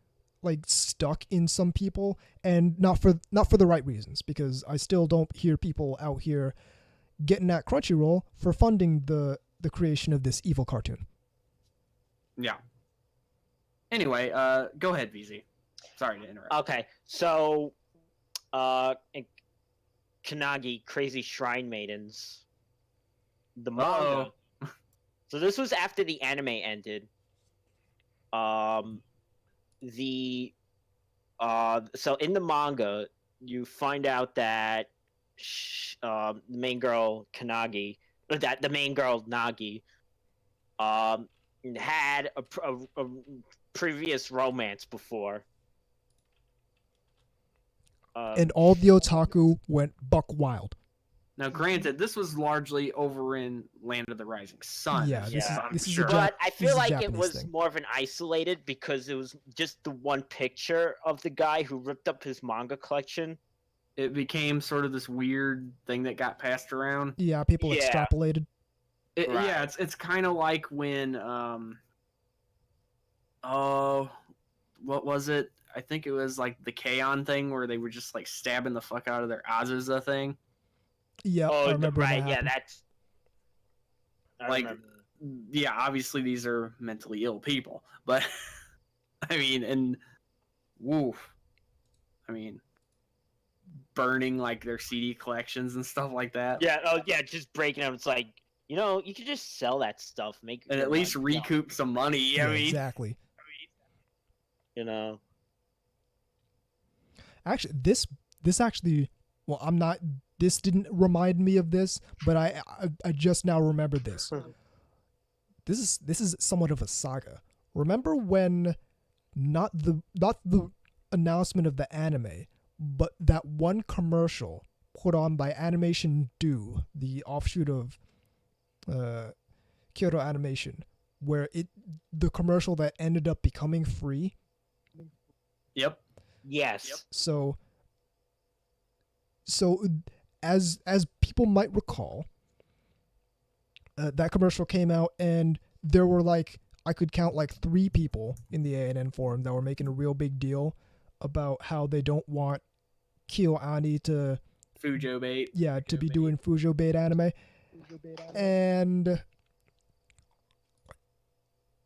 stuck in some people, and not for the right reasons, because I still don't hear people out here getting at Crunchyroll for funding the creation of this evil cartoon. Yeah. Anyway, go ahead, VZ. Sorry to interrupt. okay, so, in Kanagi, Crazy Shrine Maidens, the manga. So this was after the anime ended. So in the manga, you find out that the main girl Kanagi, that the main girl Nagi, had a previous romance before. and all the otaku went buck wild. Now, granted, this was largely over in Land of the Rising Sun. Yeah, this is a But I this feel is a like it Japanese was thing. more of an isolated because it was just the one picture of the guy who ripped up his manga collection. It became sort of this weird thing that got passed around. Yeah, people Yeah. extrapolated. Right. Yeah, it's kind of like when what was it? I think it was like the K-On! Thing where they were just like stabbing the fuck out of their Azusa thing. Yeah, I remember right. that Yeah, happened. that's. I Like, remember. yeah, obviously these are mentally ill people, but I mean, and woof, I mean, burning like their CD collections and stuff like that. Yeah. Oh, yeah. Just breaking them. It's like you could just sell that stuff, make And good at least money, recoup some money. Yeah, I mean, exactly. You know. Actually, this actually, well, I'm not. This didn't remind me of this, but I just now remembered this. This is somewhat of a saga. Remember when not the announcement of the anime, but that one commercial put on by Animation Do, the offshoot of Kyoto Animation, where the commercial that ended up becoming free. Yep. Yes. Yep. So as people might recall, that commercial came out and there were like, I could count like 3 people in the ANN forum that were making a real big deal about how they don't want KyoAni to Fujo bait. yeah to be doing Fujo bait anime, and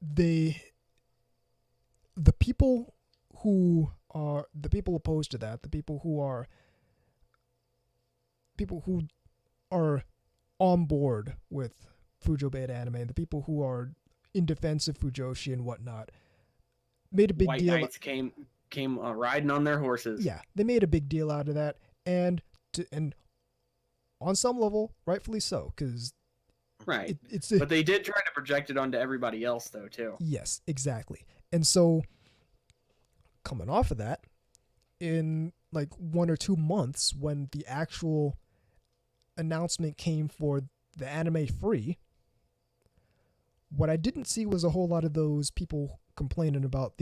the people who are the people opposed to that, the people who are on board with Fujo bait anime, the people who are in defense of Fujoshi and whatnot, made a big White deal. Knights came riding on their horses. Yeah, they made a big deal out of that, and on some level, rightfully so, because Right. it's But they did try to project it onto everybody else, though, too. yes, exactly. And so, coming off of that, in like 1 or 2 months, when the actual announcement came for the anime free, what I didn't see was a whole lot of those people complaining about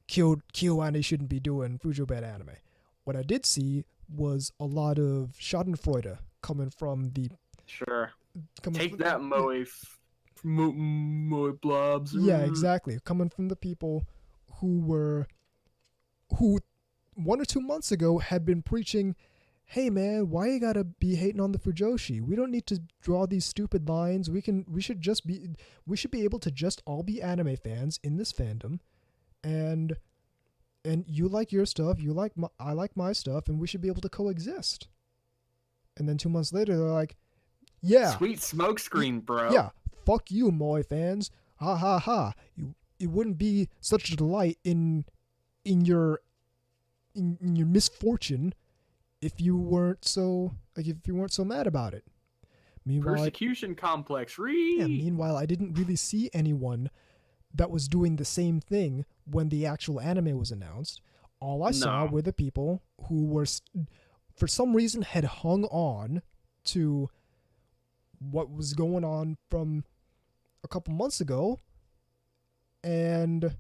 KyoAni shouldn't be doing Fujo bait anime. What I did see was a lot of Schadenfreude coming from the Sure. coming Take from- that, Moe blobs. Yeah, exactly. Coming from the people who 1 or 2 months ago had been preaching, hey man, why you gotta be hating on the Fujoshi? We don't need to draw these stupid lines. We should be able to just all be anime fans in this fandom, and you like your stuff, I like my stuff, and we should be able to coexist. And then 2 months later, they're like, yeah, Sweet smokescreen, bro. yeah, fuck you, Moe fans. Ha ha ha. It wouldn't be such a delight in your misfortune if you weren't so mad about it. Meanwhile, Persecution complex. Read. meanwhile, I didn't really see anyone that was doing the same thing when the actual anime was announced. All I saw No. were the people who were, for some reason, had hung on to what was going on from a couple months ago and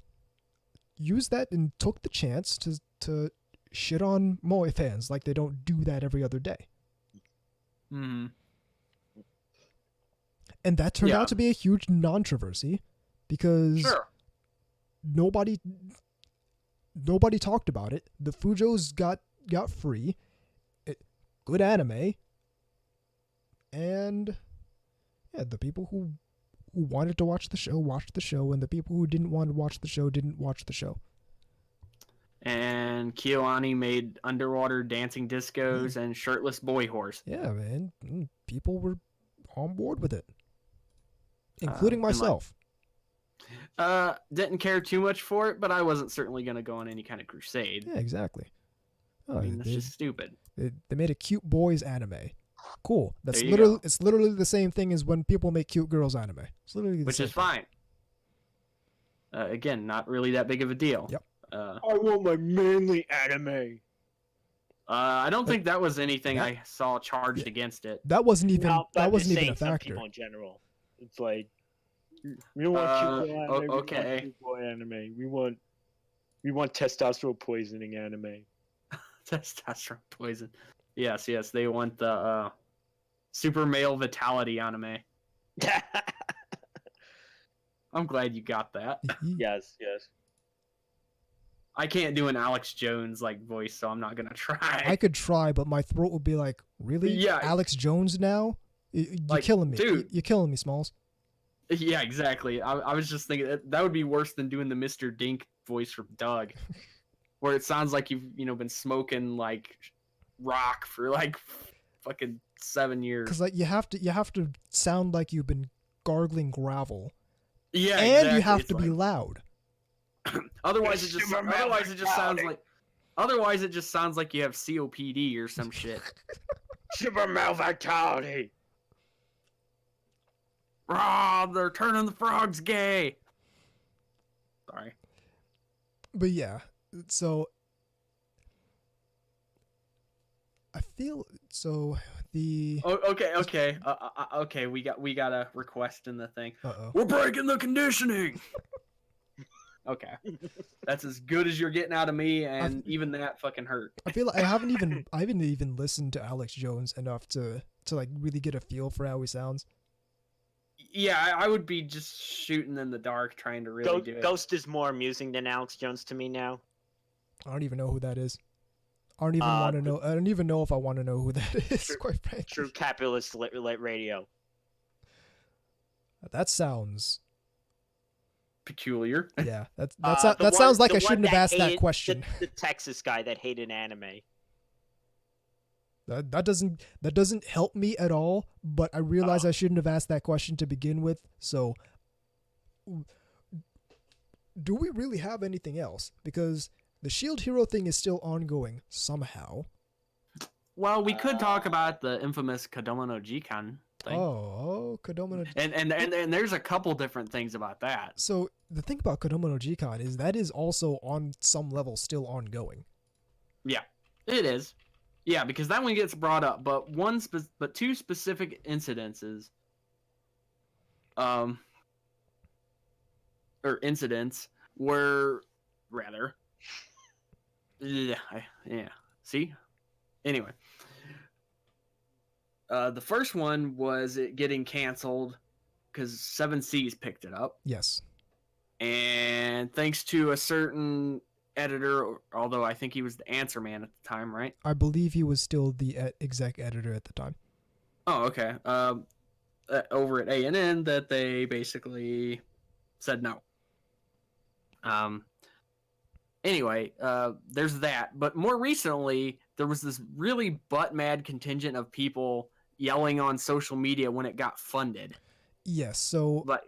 used that and took the chance to shit on Moe fans like they don't do that every other day. Mm-hmm. And that turned Yeah. out to be a huge controversy because Sure. nobody talked about it. The Fujos got free. Good anime. And yeah, the people who wanted to watch the show watched the show, and the people who didn't want to watch the show didn't watch the show. And KyoAni made underwater dancing discos and shirtless boy horse. Yeah, man. People were on board with it. Including and like- myself. Didn't care too much for it, but I wasn't certainly going to go on any kind of crusade. Yeah, exactly. Oh, I mean, that's just stupid. they made a cute boys anime. Cool. That's There you literally go. it's literally the same thing as when people make cute girls anime. It's literally the Which same is thing. fine. Again, not really that big of a deal. Yep. Uh, I want my manly anime. I don't think that was anything that- I saw charged yeah. against it. That wasn't even No, but that I'm wasn't just even a saying some factor. people in general. It's like we don't want cute boy anime. okay. We want cute boy anime. We want testosterone poisoning anime. Testosterone poison. Yes, they want the super male vitality anime. I'm glad you got that. yes. I can't do an Alex Jones like voice, so I'm not gonna try. I could try, but my throat would be like, really? Yeah. Alex Jones now? You're Like, killing me. dude. You're killing me, Smalls. Yeah, exactly. I was just thinking that would be worse than doing the Mr. Dink voice from Doug, where it sounds like you've been smoking like rock for like fucking 7 years. Because like you have to sound like you've been gargling gravel, Yeah, and exactly. you have It's to be like- loud. Otherwise, it just sounds like. Otherwise, it just sounds like you have COPD or some shit. Super male vitality. Rah, they're turning the frogs gay. Sorry. But yeah, so I feel so the Oh, okay. Okay. We got a request in the thing. uh-oh. We're breaking the conditioning. Okay, that's as good as you're getting out of me, and even that fucking hurt. I feel like I haven't even listened to Alex Jones enough to like really get a feel for how he sounds. Yeah, I would be just shooting in the dark trying to really do it. Ghost is more amusing than Alex Jones to me now. I don't even know who that is. I don't even want to know. I don't even know if I want to know who that is. Quite frankly, True capitalist radio. that sounds. Peculiar. Yeah, that The sounds like the I shouldn't have asked that hated- question. The Texas guy that hated anime. That doesn't help me at all. But I realize I shouldn't have asked that question to begin with. So, do we really have anything else? Because the Shield Hero thing is still ongoing somehow. Well, we could talk about the infamous Kodomo no Jikan thing. Oh, Kodomo no. And there's a couple different things about that. So the thing about Kodomo no Jikan is that is also on some level still ongoing. Yeah, it is. Yeah, because that one gets brought up, but two specific incidences, or incidents were rather, yeah. See, anyway, the first one was it getting canceled because 7 Seas picked it up, Yes. and thanks to a certain editor, although I think he was the answer man at the time, right? I believe he was still the exec editor at the time. Oh, okay. Over at A&N, that they basically said no. Anyway, there's that. But more recently, there was this really butt-mad contingent of people yelling on social media when it got funded. Yes, so Like,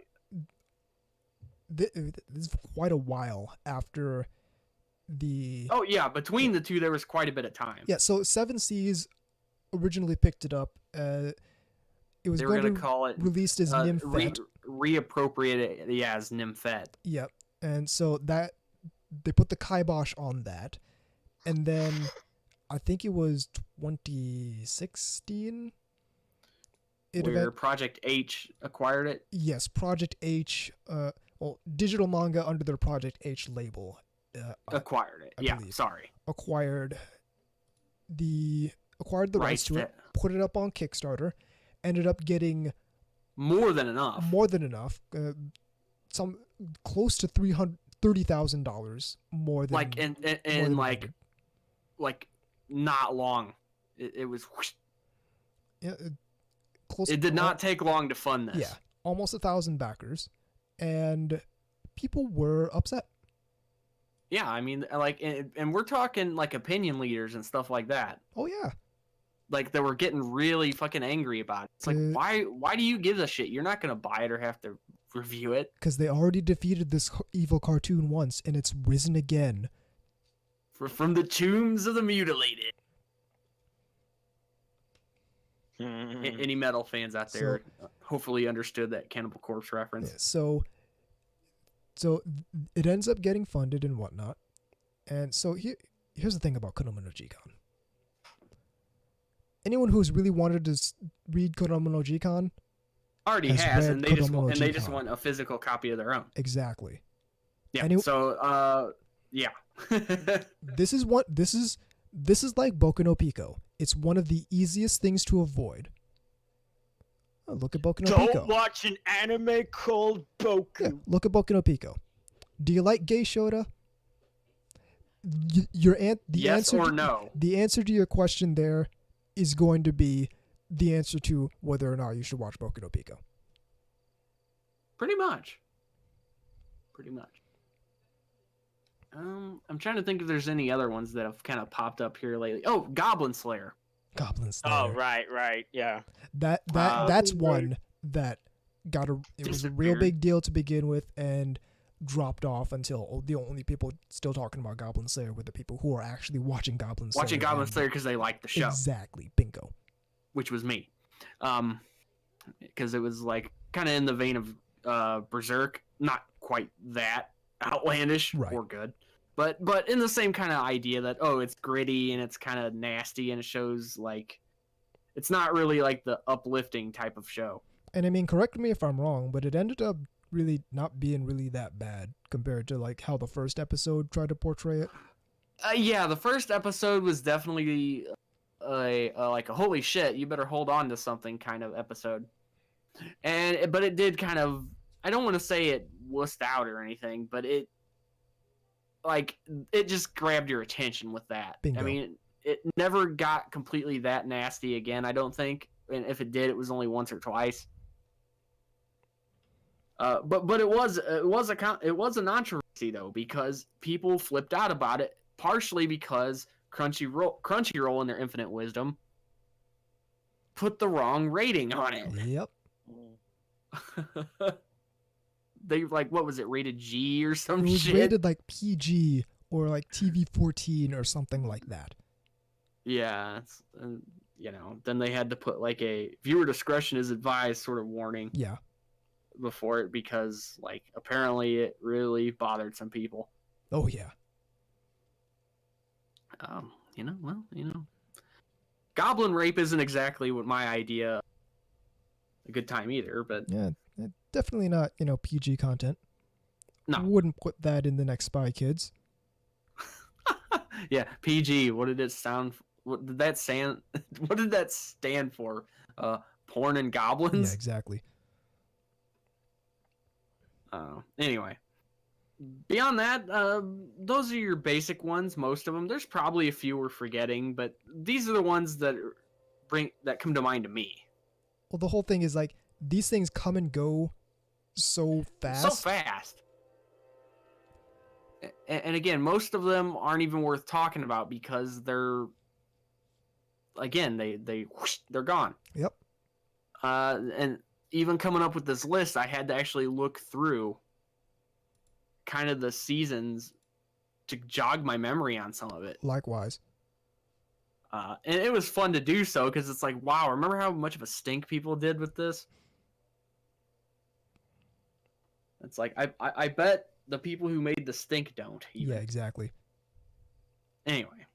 this is quite a while after the... oh yeah, between the two, there was quite a bit of time. Yeah, so 7 Seas originally picked it up. It was They were going going to to call it released as Nymphet. reappropriate it, yeah, as Nymphet. Yep. And so that they put the kibosh on that. And then I think it was 2016. Where Project H acquired it. Yes, Project H, digital manga under their Project H label. Acquired it. I Yeah, believe. sorry. Acquired the rights to it, put it up on Kickstarter, ended up getting More than enough. some close to $330,000 more than Like more and than like needed. like not long. It was. Yeah, close. It did not take long to fund this. Yeah, almost 1,000 backers, and people were upset. Yeah, I mean, like, and we're talking like opinion leaders and stuff like that. Oh yeah, Like, they were getting really fucking angry about it. It's like, why do you give a shit? You're not gonna buy it or have to review it. because they already defeated this evil cartoon once, and it's risen again. From the tombs of the mutilated. Any metal fans out there hopefully understood that Cannibal Corpse reference. Yeah, so it ends up getting funded and whatnot, And so here's the thing about Konoha no Jikan. Anyone who's really wanted to read Konoha no Jikan already has has, read and they just Konoha no they just Jikan. want a physical copy of their own. Exactly. Yeah. Any- So yeah. This is like Boku no Pico. It's one of the easiest things to avoid. Oh, look at Boku no Pico. Don't watch an anime called Boku. Yeah, look at Boku no Pico. Do you like gay Shota? Yes answer or to, no? The answer to your question there is going to be the answer to whether or not you should watch Boku no Pico. Pretty much. I'm trying to think if there's any other ones that have kind of popped up here lately. Oh, Goblin Slayer. Goblin Slayer. Oh, right, yeah. That's one that it was a real Disappeared. big deal to begin with and dropped off until the only people still talking about Goblin Slayer were the people who are actually watching Goblin Slayer. Watching Goblin and- Slayer because they liked the show, Exactly. Bingo. which was me. Because it was like kind of in the vein of Berserk, not quite that outlandish Right. or good, but in the same kind of idea that it's gritty and it's kind of nasty and it shows like it's not really like the uplifting type of show. And I mean, correct me if I'm wrong, but it ended up really not being really that bad compared to like how the first episode tried to portray it. Yeah, the first episode was definitely like a holy shit, you better hold on to something kind of episode. But it did kind of, I don't want to say it wussed out or anything, but it just grabbed your attention with that. Bingo. I mean, it never got completely that nasty again, I don't think. And if it did, it was only once or twice. But it was a controversy though, because people flipped out about it, partially because Crunchyroll in their infinite wisdom put the wrong rating on it. Yep. They what was it, rated G or some It was shit? rated like PG or like TV-14 or something like that. Yeah, it's, then they had to put like a viewer discretion is advised sort of warning Yeah. before it, because apparently it really bothered some people. Oh yeah. Goblin rape isn't exactly what my idea a good time either, but Yeah. Definitely not, PG content. No. Wouldn't put that in the next Spy Kids. yeah, PG. What did it sound? What did that stand? What did that stand for? Porn and goblins. Yeah, exactly. Anyway, beyond that, those are your basic ones. Most of them. There's probably a few we're forgetting, but these are the ones that come to mind to me. Well, the whole thing is like these things come and go so fast. So fast. And again, most of them aren't even worth talking about because they're they're gone. Yep. And even coming up with this list, I had to actually look through kind of the seasons to jog my memory on some of it. Likewise. And it was fun to do so because it's like, wow, remember how much of a stink people did with this? It's like, I bet the people who made the stink don't. Even. Yeah, exactly. Anyway,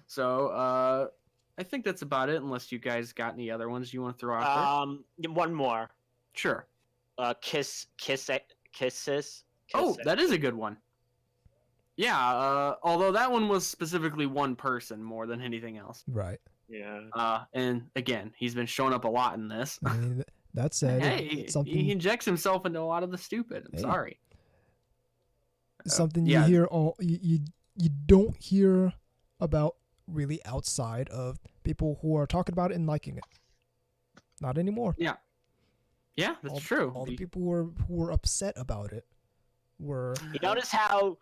so I think that's about it, unless you guys got any other ones you want to throw out there. One more. Sure. Kisses. Oh, that is a good one. Yeah, although that one was specifically one person more than anything else. Right. Yeah. And again, he's been showing up a lot in this. I mean, that said, Hey, it's something he injects himself into a lot of the stupid. I'm Hey. sorry. something yeah. you hear you don't hear about really outside of people who are talking about it and liking it. Not anymore. Yeah, that's true. All the people who were upset about it were. You notice how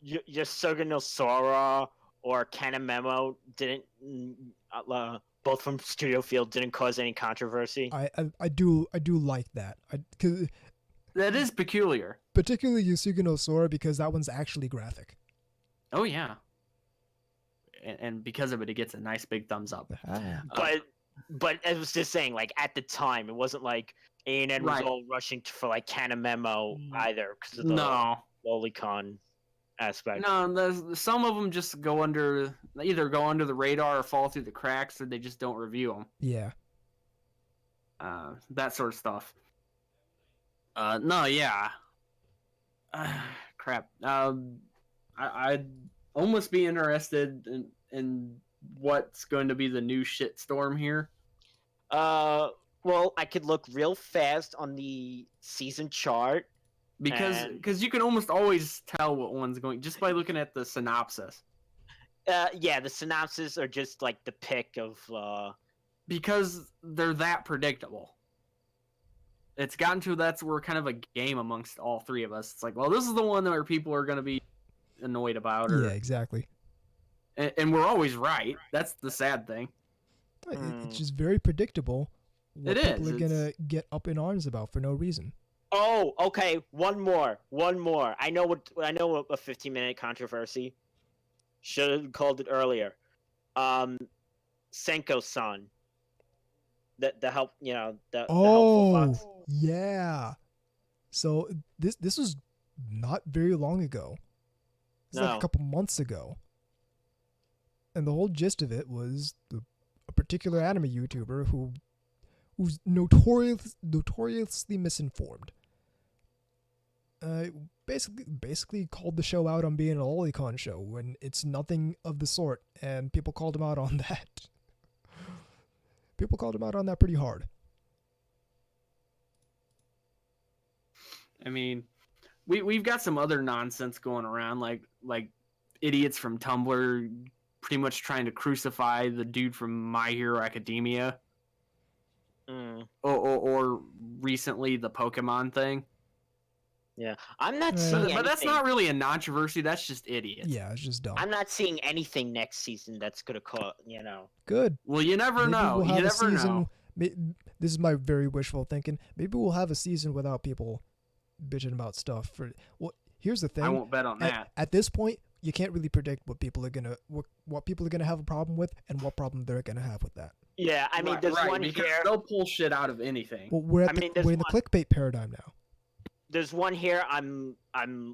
Yasuga no Sora or Kanamemo didn't, both from Studio Field, didn't cause any controversy? I do like that. Cause That is peculiar. particularly Yasuga no Sora, because that one's actually graphic. Oh yeah. And because of it, it gets a nice big thumbs up. But I was just saying, like, at the time, it wasn't like A&N was Right. all rushing for like Kanamemo either because of the No. Lolicon aspect. No, some of them just either go under the radar or fall through the cracks, or they just don't review them. Yeah. That sort of stuff. No, yeah. Crap. I'd almost be interested in what's going to be the new shitstorm here. Well, I could look real fast on the season chart. Because you can almost always tell what one's going just by looking at the synopsis. Yeah, the synopsis are just like the pick of. Because they're that predictable. It's gotten to that's where kind of a game amongst all three of us. It's like, well, this is the one where people are going to be annoyed about. Yeah, exactly. And we're always right. That's the sad thing. It's just very predictable what people are going to get up in arms about for no reason. Oh, okay. One more. I know what a 15-minute controversy. Should have called it earlier. Senko-san. The help, the helpful fox. Yeah. So this was not very long ago. It was like a couple months ago. And the whole gist of it was a particular anime YouTuber who's notoriously misinformed. Basically called the show out on being a lolicon show when it's nothing of the sort, and people called him out on that. People called him out on that pretty hard. I mean, we've got some other nonsense going around, like idiots from Tumblr pretty much trying to crucify the dude from My Hero Academia. Or recently the Pokemon thing. Yeah, I'm not seeing anything. But that's not really a controversy. That's just idiots. Yeah, it's just dumb. I'm not seeing anything next season that's gonna Good. Well, you never know. You never know. This is my very wishful thinking. Maybe we'll have a season without people bitching about stuff. Here's the thing. I won't bet on that. At this point, you can't really predict what people are gonna have a problem with and what problem they're gonna have with that. Yeah, I mean, there's one because here. They'll pull shit out of anything. Well, we're in the clickbait paradigm now. There's one here I'm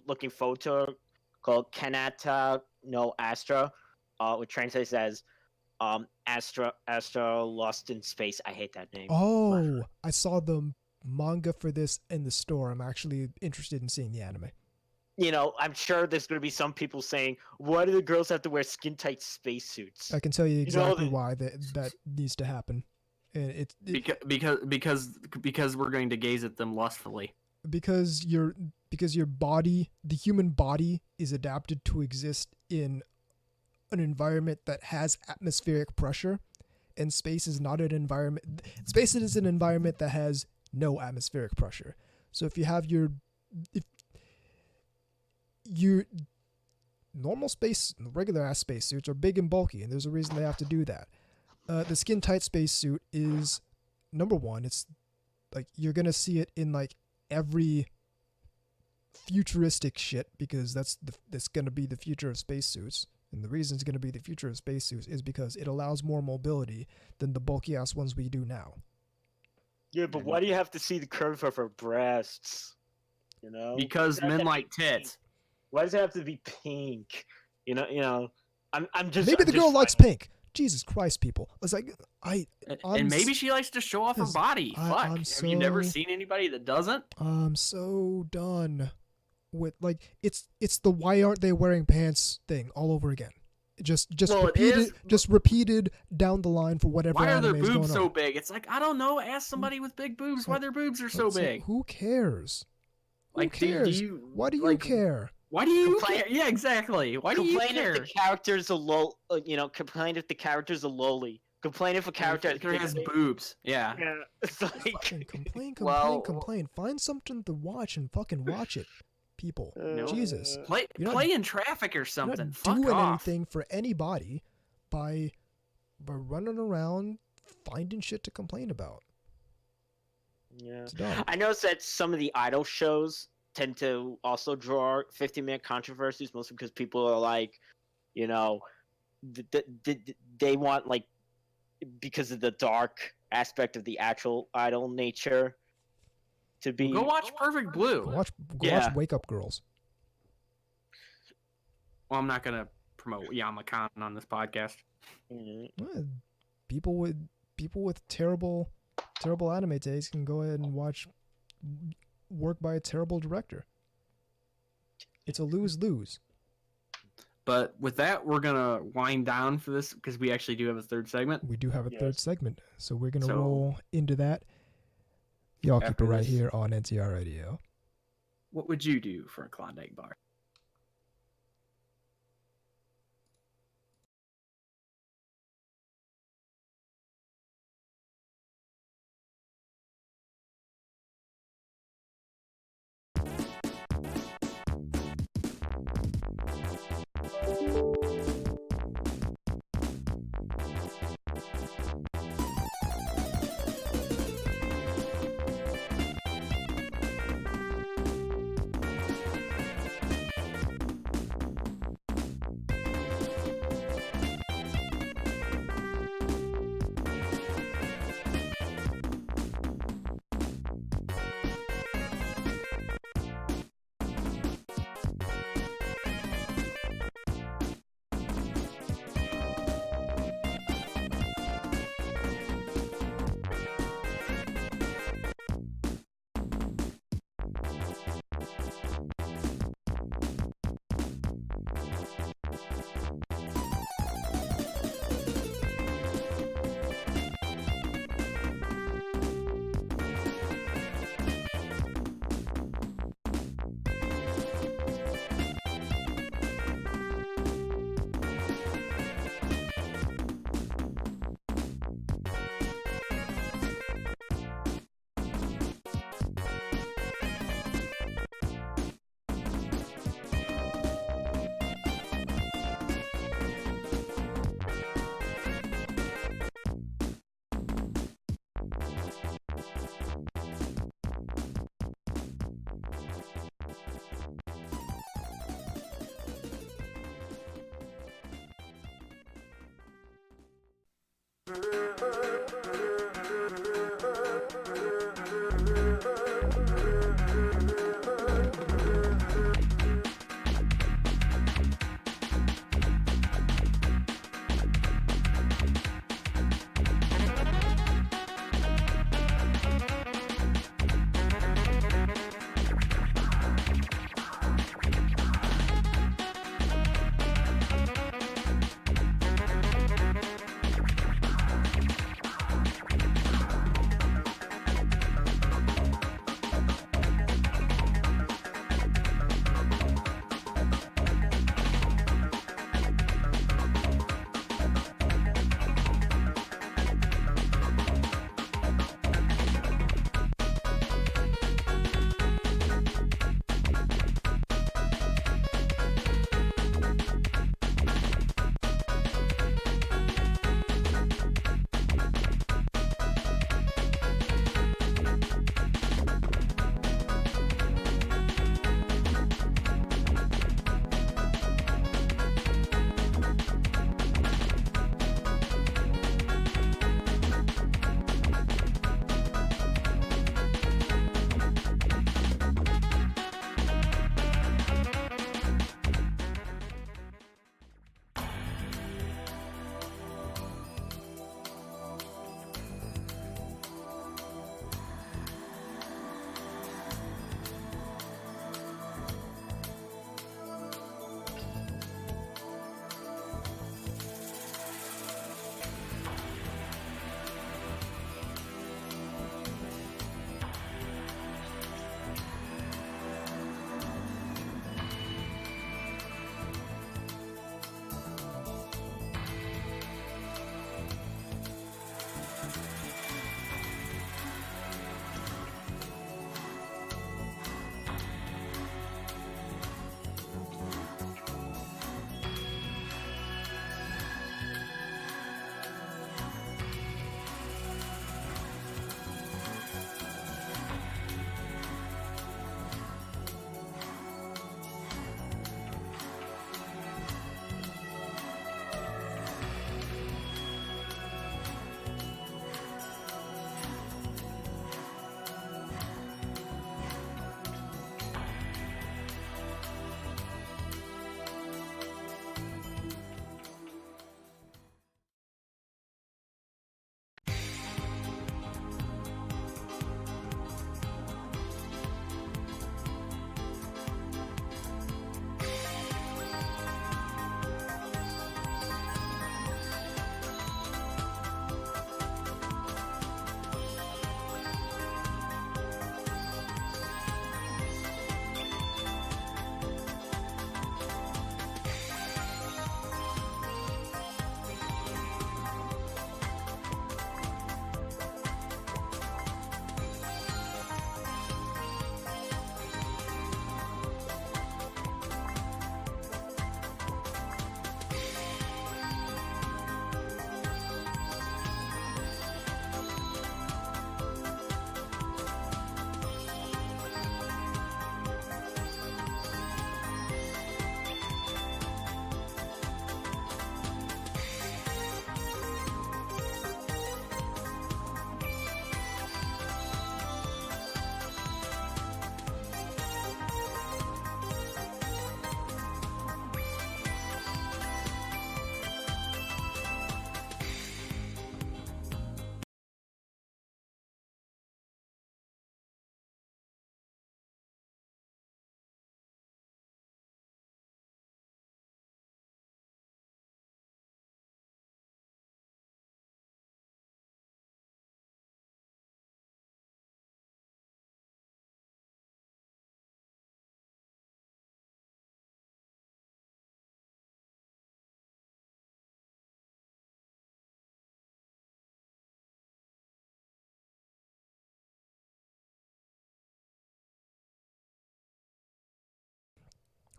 looking forward to called Kanata no Astra, which translates as Astra Lost in Space. I hate that name. Oh, I saw the manga for this in the store. I'm actually interested in seeing the anime. I'm sure there's going to be some people saying, why do the girls have to wear skin-tight spacesuits? I can tell you exactly why that needs to happen. And because we're going to gaze at them lustfully. Because your body, the human body, is adapted to exist in an environment that has atmospheric pressure, and space is not an environment. Space is an environment that has no atmospheric pressure. So if you have your normal space, regular ass spacesuits are big and bulky, and there's a reason they have to do that. The skin tight spacesuit is number one. It's like you're gonna see it in like every futuristic shit because that's gonna be the future of spacesuits. And the reason it's gonna be the future of spacesuits is because it allows more mobility than the bulky ass ones we do now. Yeah, but why do you have to see the curve of her breasts? Because men like tits. Why does it have to be pink? I'm just. Maybe the girl likes pink. Jesus Christ, people! It's like and maybe she likes to show off her body. Fuck, have you never seen anybody that doesn't? I'm so done with it's the why aren't they wearing pants thing all over again. Just repeated down the line for whatever. Why are their anime is boobs going so on. big? It's like I don't know. Ask somebody with big boobs why their boobs are so big. Who cares? Who cares? Why do you care? Why do you care? Yeah, exactly. Why do you care? Complain if the characters are complain if the characters are lowly. Complain if a character has boobs. Yeah. It's like Complain. Find something to watch and fucking watch it, people. Jesus. Play in traffic or something. You're not Fuck doing off. anything for anybody by running around finding shit to complain about. Yeah. It's dumb. I noticed that some of the idol shows tend to also draw 15-minute controversies, mostly because people are like, they want because of the dark aspect of the actual idol nature to be. Go watch Perfect Blue. Go watch Wake Up Girls. Well, I'm not gonna promote Yamakan on this podcast. People with terrible anime taste can go ahead and watch work by a terrible director. It's a lose-lose. But with that, we're gonna wind down for this because we actually do have a third segment. We do have a third segment, so we're gonna So, roll into that. Y'all keep it after right this- here on NTR Radio. What would you do for a Klondike bar?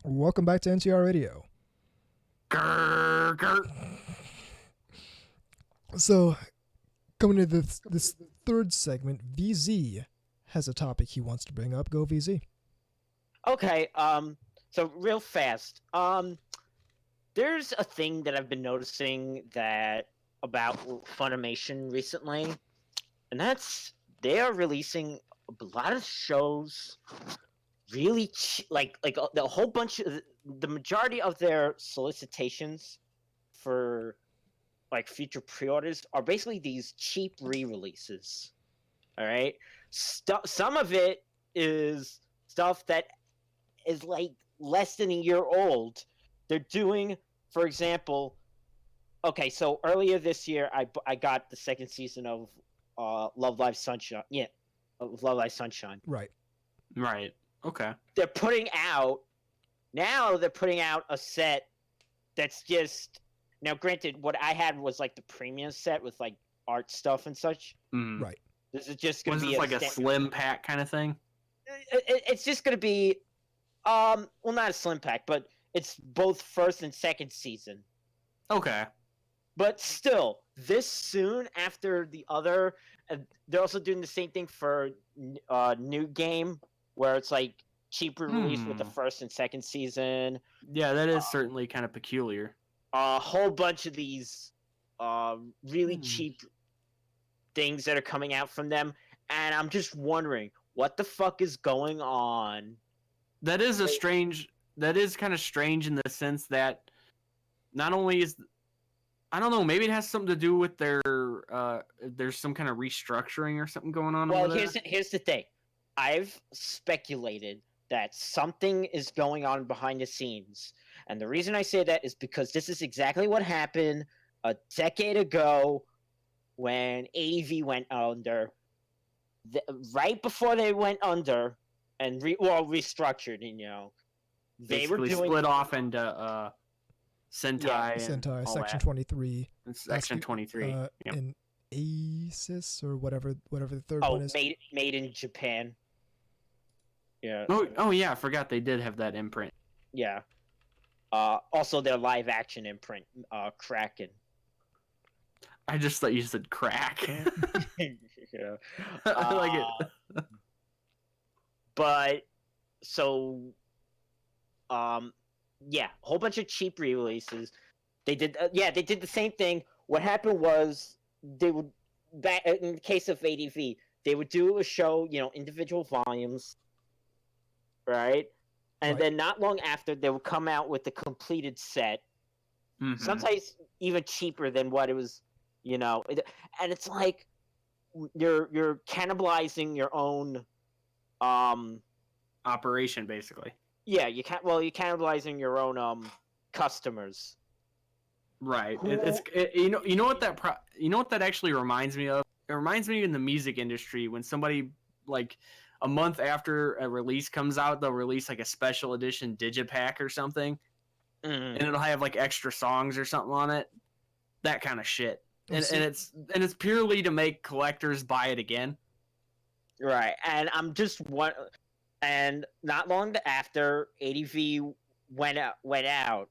Welcome back to NTR Radio. Grr, grr. So, coming to this third segment, VZ has a topic he wants to bring up. Go VZ. Okay, so real fast. There's a thing that I've been noticing that about Funimation recently, and that's they are releasing a lot of shows really like the whole bunch of the majority of their solicitations for like future pre-orders are basically these cheap re-releases. All right, some of it is stuff that is like less than a year old. They're doing, for example, okay, so earlier this year I got the second season of Love Live Sunshine. Yeah, of Love Live Sunshine. Right. Right. Okay. They're putting out a set that's just now. Granted, what I had was like the premium set with like art stuff and such. Mm. Right. This is just gonna Was be this like a slim pack kind of thing? It's just gonna be, well, not a slim pack, but it's both first and second season. Okay. But still, this soon after the other, they're also doing the same thing for New Game, where it's like cheaper release with the first and second season. Yeah, that is certainly kind of peculiar. A whole bunch of these really cheap things that are coming out from them, and I'm just wondering what the fuck is going on. That is kind of strange in the sense that not only is, I don't know, maybe it has something to do with there's some kind of restructuring or something going on. Well, over here's the thing. I've speculated that something is going on behind the scenes. And the reason I say that is because this is exactly what happened a decade ago when ADV went under. Right before they went under and restructured, they Basically were doing split off into Sentai, Yeah. and Sentai, all Section that. 23, And Section 23. Yep. and ASIS or whatever the third one is. made in Japan. Yeah. Oh yeah, I forgot they did have that imprint. Yeah. Also their live action imprint, Kraken. I just thought you said crack. Yeah. I like it. But so yeah, a whole bunch of cheap re-releases. They did they did the same thing. What happened was they would in the case of ADV, they would do a show, individual volumes, right? And Right. then not long after they would come out with the completed set. Mhm. Sometimes even cheaper than what it was, and it's like you're cannibalizing your own Operation, basically. yeah, you're cannibalizing your own customers. Right. Who- You know what that actually reminds me of? It reminds me in the music industry when somebody like a month after a release comes out, they'll release like a special edition digipack or something, Mhm. and it'll have like extra songs or something on it. That kind of shit. And So- it's purely to make collectors buy it again. Right, and I'm just one, and not long after ADV went out,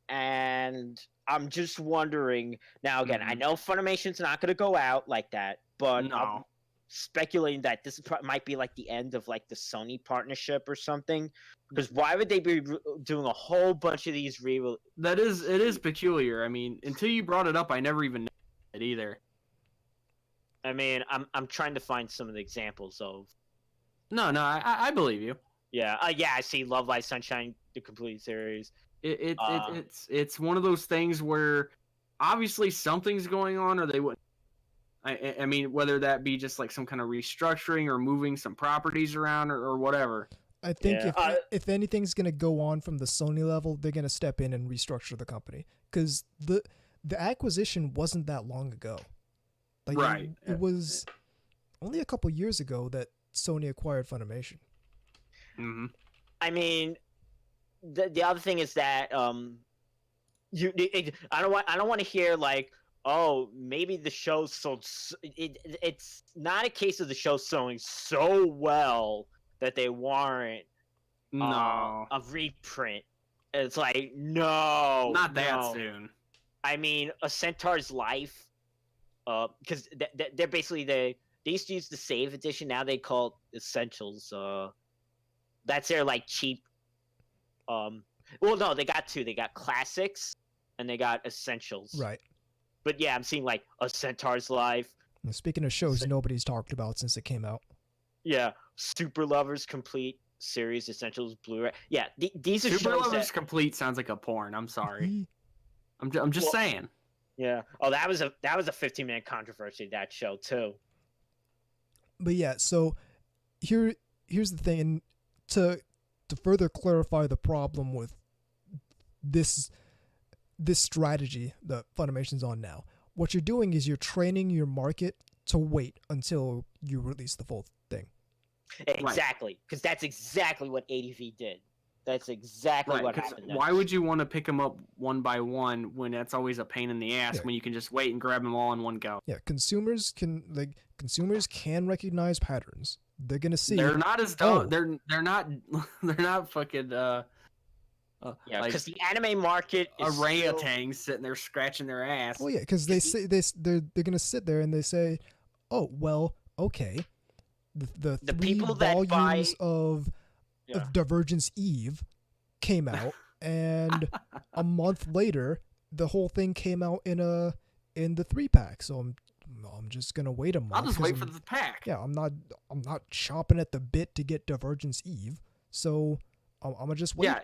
and I'm just wondering now. Again, I Mhm. know Funimation's not going to go out like that, but I'm No. speculating that this might be like the end of like the Sony partnership or something. Because why would they be doing a whole bunch of these It is peculiar. I mean, until you brought it up, I never even knew it either. I mean, I'm trying to find some of the examples of. No, I believe you. Yeah, I see Love Live Sunshine, the complete series. It's one of those things where obviously something's going on, or they wouldn't. I mean, whether that be just like some kind of restructuring or moving some properties around or whatever. I think Yeah, if anything's gonna go on from the Sony level, they're gonna step in and restructure the company because the acquisition wasn't that long ago. Like Right. it was only a couple years ago that Sony acquired Funimation. Mm-hmm. I mean, the other thing is that I don't want to hear like, oh, maybe the show sold. It's not a case of the show selling so well that they warrant No, a reprint. It's like, no, not that no. soon. I mean, A Centaur's Life, because they're basically they used to use the Save Edition. Now they call it Essentials. That's their like cheap. Well, no, they got two. They got Classics, and they got Essentials. Right. But yeah, I'm seeing like A Centaur's Life. And speaking of shows nobody's talked about since it came out. Yeah, Super Lovers Complete Series Essentials Blu-ray. Yeah, these are Super shows Lovers that. Complete sounds like a porn. I'm sorry. I'm just saying. Yeah. Oh, that was a 15-minute controversy, that show too. But yeah, so here's the thing, and to further clarify the problem with this strategy that Funimation's on now, what you're doing is you're training your market to wait until you release the full thing. Exactly, because that's exactly what ADV did. That's exactly what happened. Why would you want to pick them up one by one when that's always a pain in the ass when you can just wait and grab them all in one go? Yeah, consumers can recognize patterns. They're gonna see. They're not as dumb. They're not fucking. Yeah, because the anime market is orangutans sitting there scratching their ass. Well, yeah, because they're gonna sit there and they say, "Oh, well, okay, the three people that volumes buy of Divergence Eve came out, and a month later, the whole thing came out in the 3-pack. So I'm just gonna wait a month. I'll just wait for the pack. Yeah, I'm not chomping at the bit to get Divergence Eve. So I'm gonna just wait. Yeah,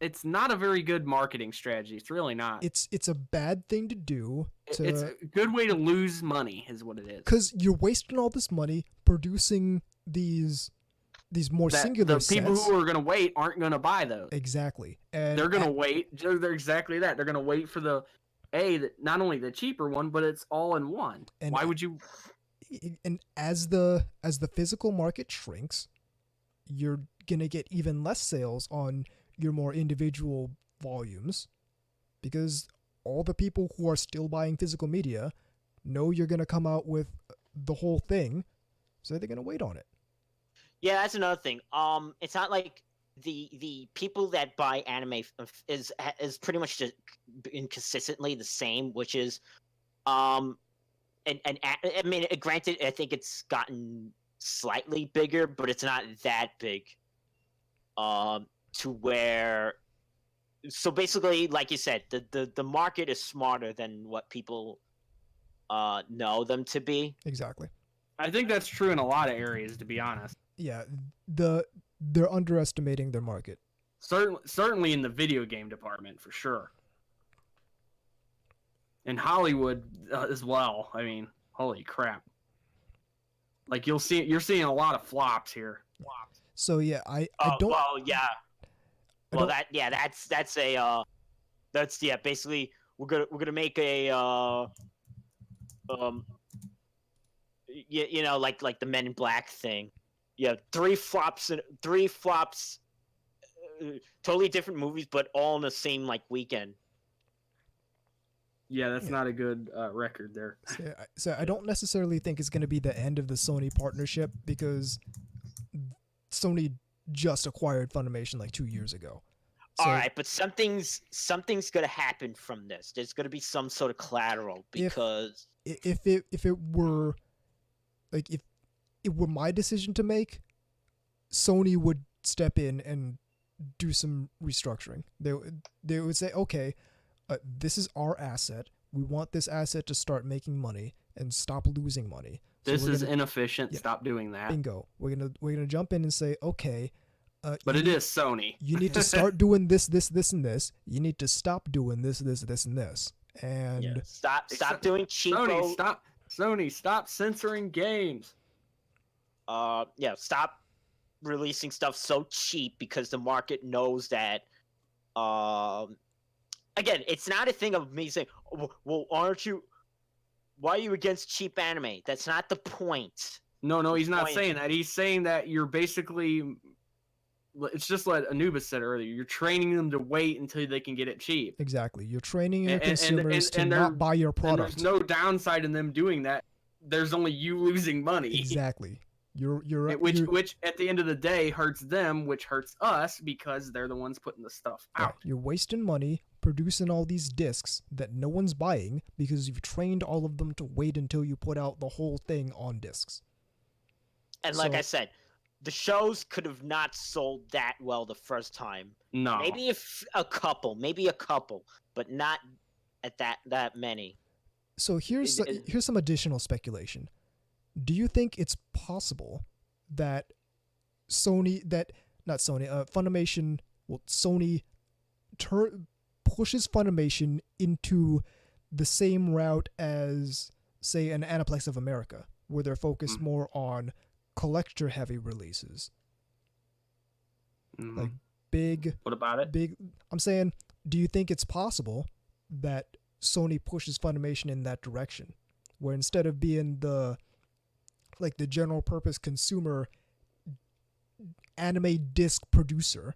it's not a very good marketing strategy. It's really not. It's a bad thing to do. It's a good way to lose money, is what it is. Because you're wasting all this money producing these more singular sets. The people who are going to wait aren't going to buy those. Exactly. And they're going to wait. They're exactly that. They're going to wait for not only the cheaper one, but it's all in one. Why would you? And as the physical market shrinks, you're going to get even less sales on your more individual volumes, because all the people who are still buying physical media know you're going to come out with the whole thing, so they're going to wait on it. Yeah, that's another thing. It's not like the people that buy anime is pretty much just inconsistently the same, which is, and I mean, granted, I think it's gotten slightly bigger, but it's not that big. To where, so basically, like you said, the market is smarter than what people know them to be. Exactly. I think that's true in a lot of areas, to be honest. Yeah, they're underestimating their market. Certainly in the video game department, for sure. In Hollywood as well. I mean, holy crap! Like you're seeing a lot of flops here. So yeah, I don't. Well, yeah. Well, that's basically we're gonna make a you know, like the Men in Black thing. Yeah, three flops, totally different movies, but all in the same like weekend. Yeah, that's not a good record there. So I don't necessarily think it's going to be the end of the Sony partnership, because Sony just acquired Funimation like 2 years ago. So, all right, but something's going to happen from this. There's going to be some sort of collateral, because if it were like if it were my decision to make, Sony would step in and do some restructuring. They would say, okay, this is our asset. We want this asset to start making money and stop losing money. This is inefficient. Yeah, stop doing that. Bingo. We're gonna jump in and say, okay. But it is Sony. You need to start doing this, and this. You need to stop doing this, and this. And yeah. Stop doing cheapo. Sony, stop censoring games. Yeah, stop releasing stuff so cheap, because the market knows that. Again, it's not a thing of me saying, well, why are you against cheap anime? That's not the point. No, he's not saying that. He's saying that you're basically, it's just like Anubis said earlier, you're training them to wait until they can get it cheap. Exactly. You're training your consumers to not buy your product. There's no downside in them doing that. There's only you losing money. Exactly. You're Which at the end of the day hurts them, which hurts us because they're the ones putting the stuff yeah, out. you're wasting money producing all these discs that no one's buying because you've trained all of them to wait until you put out the whole thing on discs. And like I said, the shows could have not sold that well the first time. No. Maybe a couple, but not at that many. So here's some additional speculation. Do you think it's possible that Funimation, Sony pushes Funimation into the same route as, say, an Aniplex of America, where they're focused more on collector-heavy releases? Like big... What about it? Big. I'm saying, do you think it's possible that Sony pushes Funimation in that direction, where instead of being the general purpose consumer anime disc producer,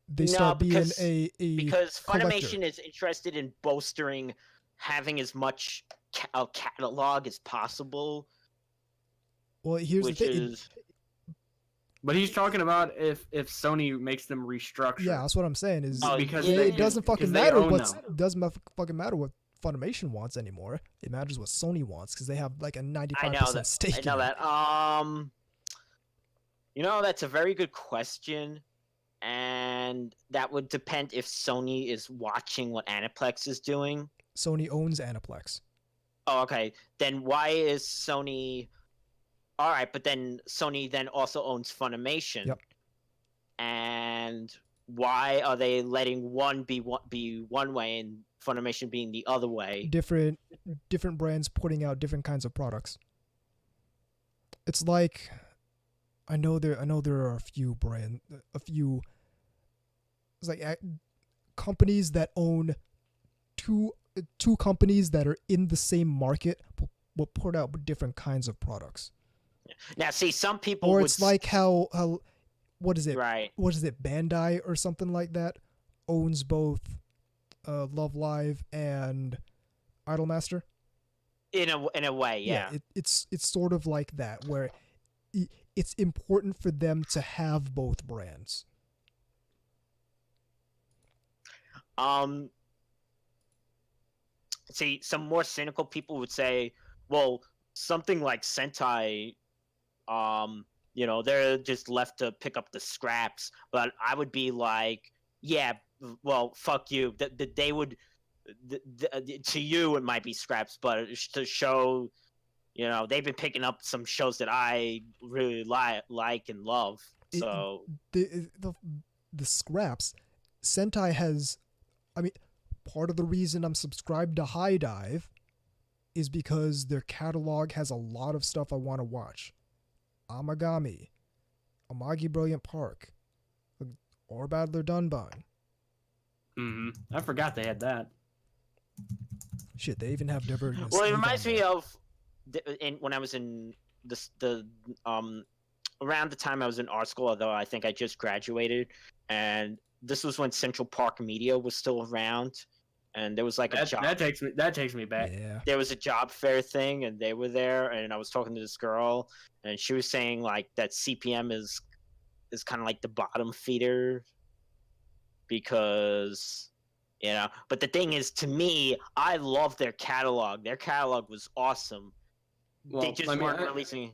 they start being a because collector. Funimation is interested in bolstering having as much catalog as possible. Well, here's the thing. But he's talking about if Sony makes them restructure. Yeah, that's what I'm saying. Is because it doesn't fucking matter doesn't fucking matter what Funimation wants anymore. It matters what Sony wants because they have like a 95% stake. I know that. That's a very good question, and that would depend if Sony is watching what Aniplex is doing. Sony owns Aniplex. Oh, okay. Then why is Sony? All right, but then Sony then also owns Funimation. Yep. And why are they letting one be one way and Funimation being the other way? Different brands putting out different kinds of products. It's like I know there are a few it's like companies that own two companies that are in the same market will put out different kinds of products. Now, see, some people or it's like how what is it? Right. What is it? Bandai or something like that owns both Love Live and Idolmaster. In a way, yeah. It's sort of like that where it's important for them to have both brands. See, some more cynical people would say, well, something like Sentai, they're just left to pick up the scraps. But I would be like, yeah, well, fuck you. They would, to you, it might be scraps, but to show, they've been picking up some shows that I really like and love. So the scraps, Sentai has, part of the reason I'm subscribed to High Dive is because their catalog has a lot of stuff I want to watch. Amagami, Amagi Brilliant Park, or Battler Dunbine. I forgot they had that. Shit, they even have Divergence. Well, it reminds me of when I was in around the time I was in art school, although I think I just graduated, and this was when Central Park Media was still around. And there was like a job. That takes me back. Yeah. There was a job fair thing, and they were there, and I was talking to this girl, and she was saying like that CPM is kind of like the bottom feeder, because But the thing is, to me, I love their catalog. Their catalog was awesome. Well, they just weren't releasing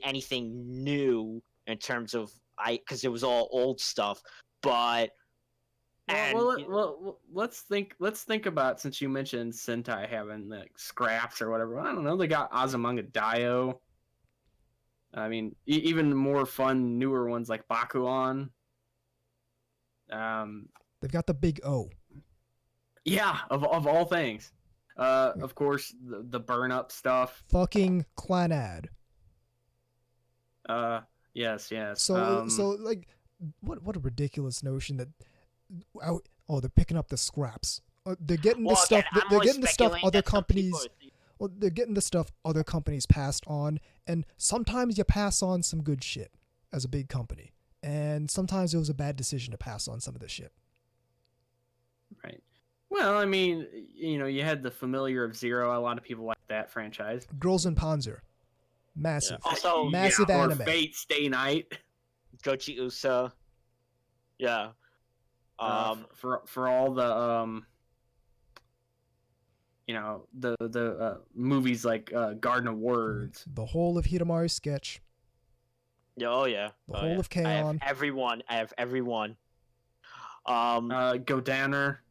anything new in terms of because it was all old stuff, but. Let's think about, since you mentioned Sentai having like scraps or whatever. I don't know. They got Azumanga Daioh. Even more fun, newer ones like Bakuon. They've got the Big O. Yeah, of all things. Of course, the burn up stuff. Fucking Clanad. Yes. So like, what a ridiculous notion that. They're picking up the scraps. They're getting the stuff. They're getting the stuff other companies. Well, they're getting the stuff other companies passed on, and sometimes you pass on some good shit as a big company, and sometimes it was a bad decision to pass on some of this shit. Right. Well, you had the familiar of Zero. A lot of people like that franchise. Girls in Panzer. Massive. Also, Massive or anime. Fate Stay Night. Gochi Usa. Yeah. For all the the movies like Garden of Words. The whole of Hitomari's sketch. Oh yeah. The whole of I have K-On. everyone. Go Danner.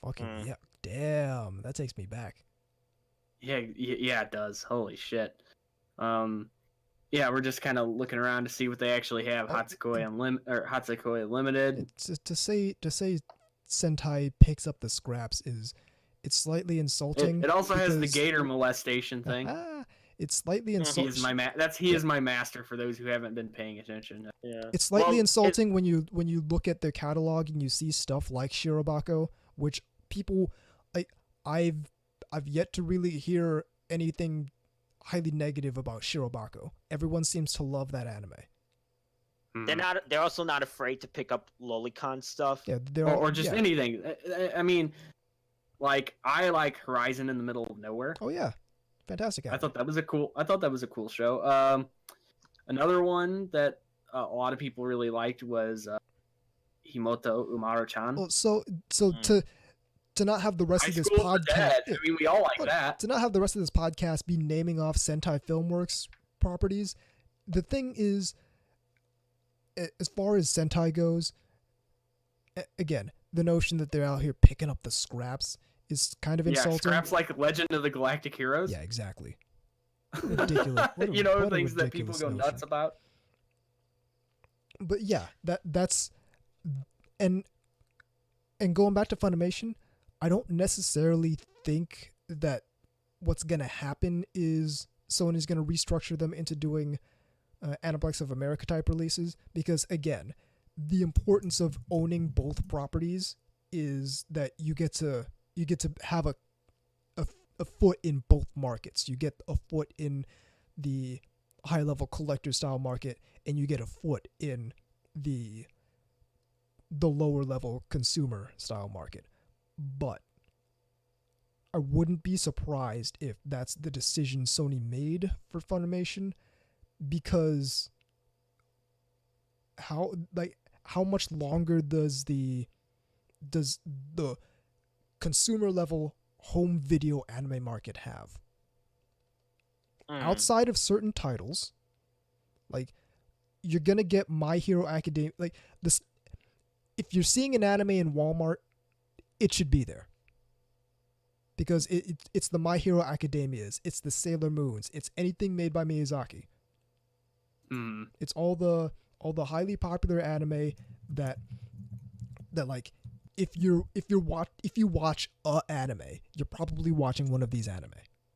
Fucking yeah. Damn. That takes me back. Yeah, it does. Holy shit. Yeah, we're just kind of looking around to see what they actually have. Hatsukoi Limited. To say Sentai picks up the scraps it's slightly insulting. It also has the because- gator molestation thing. It's slightly He insulting. is my master for those who haven't been paying attention. Yeah. It's slightly insulting when you look at their catalog and you see stuff like Shirobako, which people I've yet to really hear anything highly negative about Shirobako. Everyone seems to love that anime. They're also not afraid to pick up lolicon stuff. Yeah, or just anything. I mean, like I like Horizon in the Middle of Nowhere. Oh yeah, fantastic anime. I thought that was a cool show. Another one that a lot of people really liked was Himoto Umaru-chan. Well, so to not have the rest High of this School of the Dead. podcast, I mean, we all like that. to not have the rest of this podcast be naming off Sentai Filmworks properties, the thing is, as far as Sentai goes, again, the notion that they're out here picking up the scraps is kind of insulting. Yeah, scraps like Legend of the Galactic Heroes. Yeah, exactly. Ridiculous. Things that people go nuts about. But yeah, that's and going back to Funimation, I don't necessarily think that what's gonna happen is Sony's gonna restructure them into doing Aniplex of America type releases, because again, the importance of owning both properties is that you get to have a foot in both markets. You get a foot in the high level collector style market, and you get a foot in the lower level consumer style market. But I wouldn't be surprised if that's the decision Sony made for Funimation, because how much longer does the consumer level home video anime market have? Outside of certain titles, like you're gonna get My Hero Academia, like this. If you're seeing an anime in Walmart, it should be there, because it's the My Hero Academias, it's the Sailor Moons, it's anything made by Miyazaki. It's all the highly popular anime that like if you watch a anime, you're probably watching one of these anime.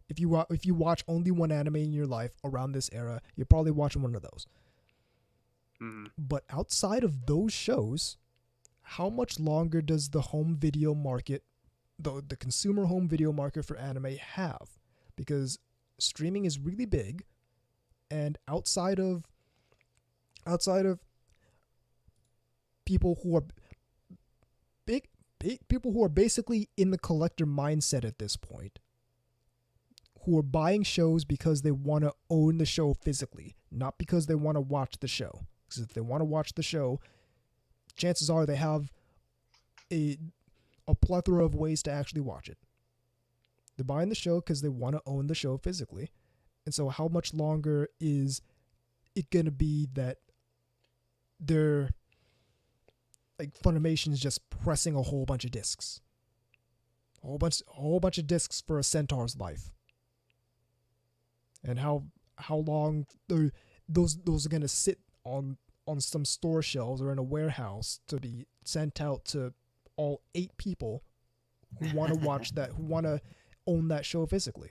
If you watch only one anime in your life around this era, you're probably watching one of those. But outside of those shows, how much longer does the home video market, the consumer home video market for anime have? Because streaming is really big, and outside of people who are big people who are basically in the collector mindset at this point, who are buying shows because they want to own the show physically, not because they want to watch the show. Because if they want to watch the show, chances are they have a plethora of ways to actually watch it. They're buying the show because they want to own the show physically. And so how much longer is it going to be that they're like Funimation's just pressing a whole bunch of discs? A whole bunch of discs for a Centaur's life. And how long those are going to sit on some store shelves or in a warehouse to be sent out to all 8 people who want to watch that, who want to own that show physically.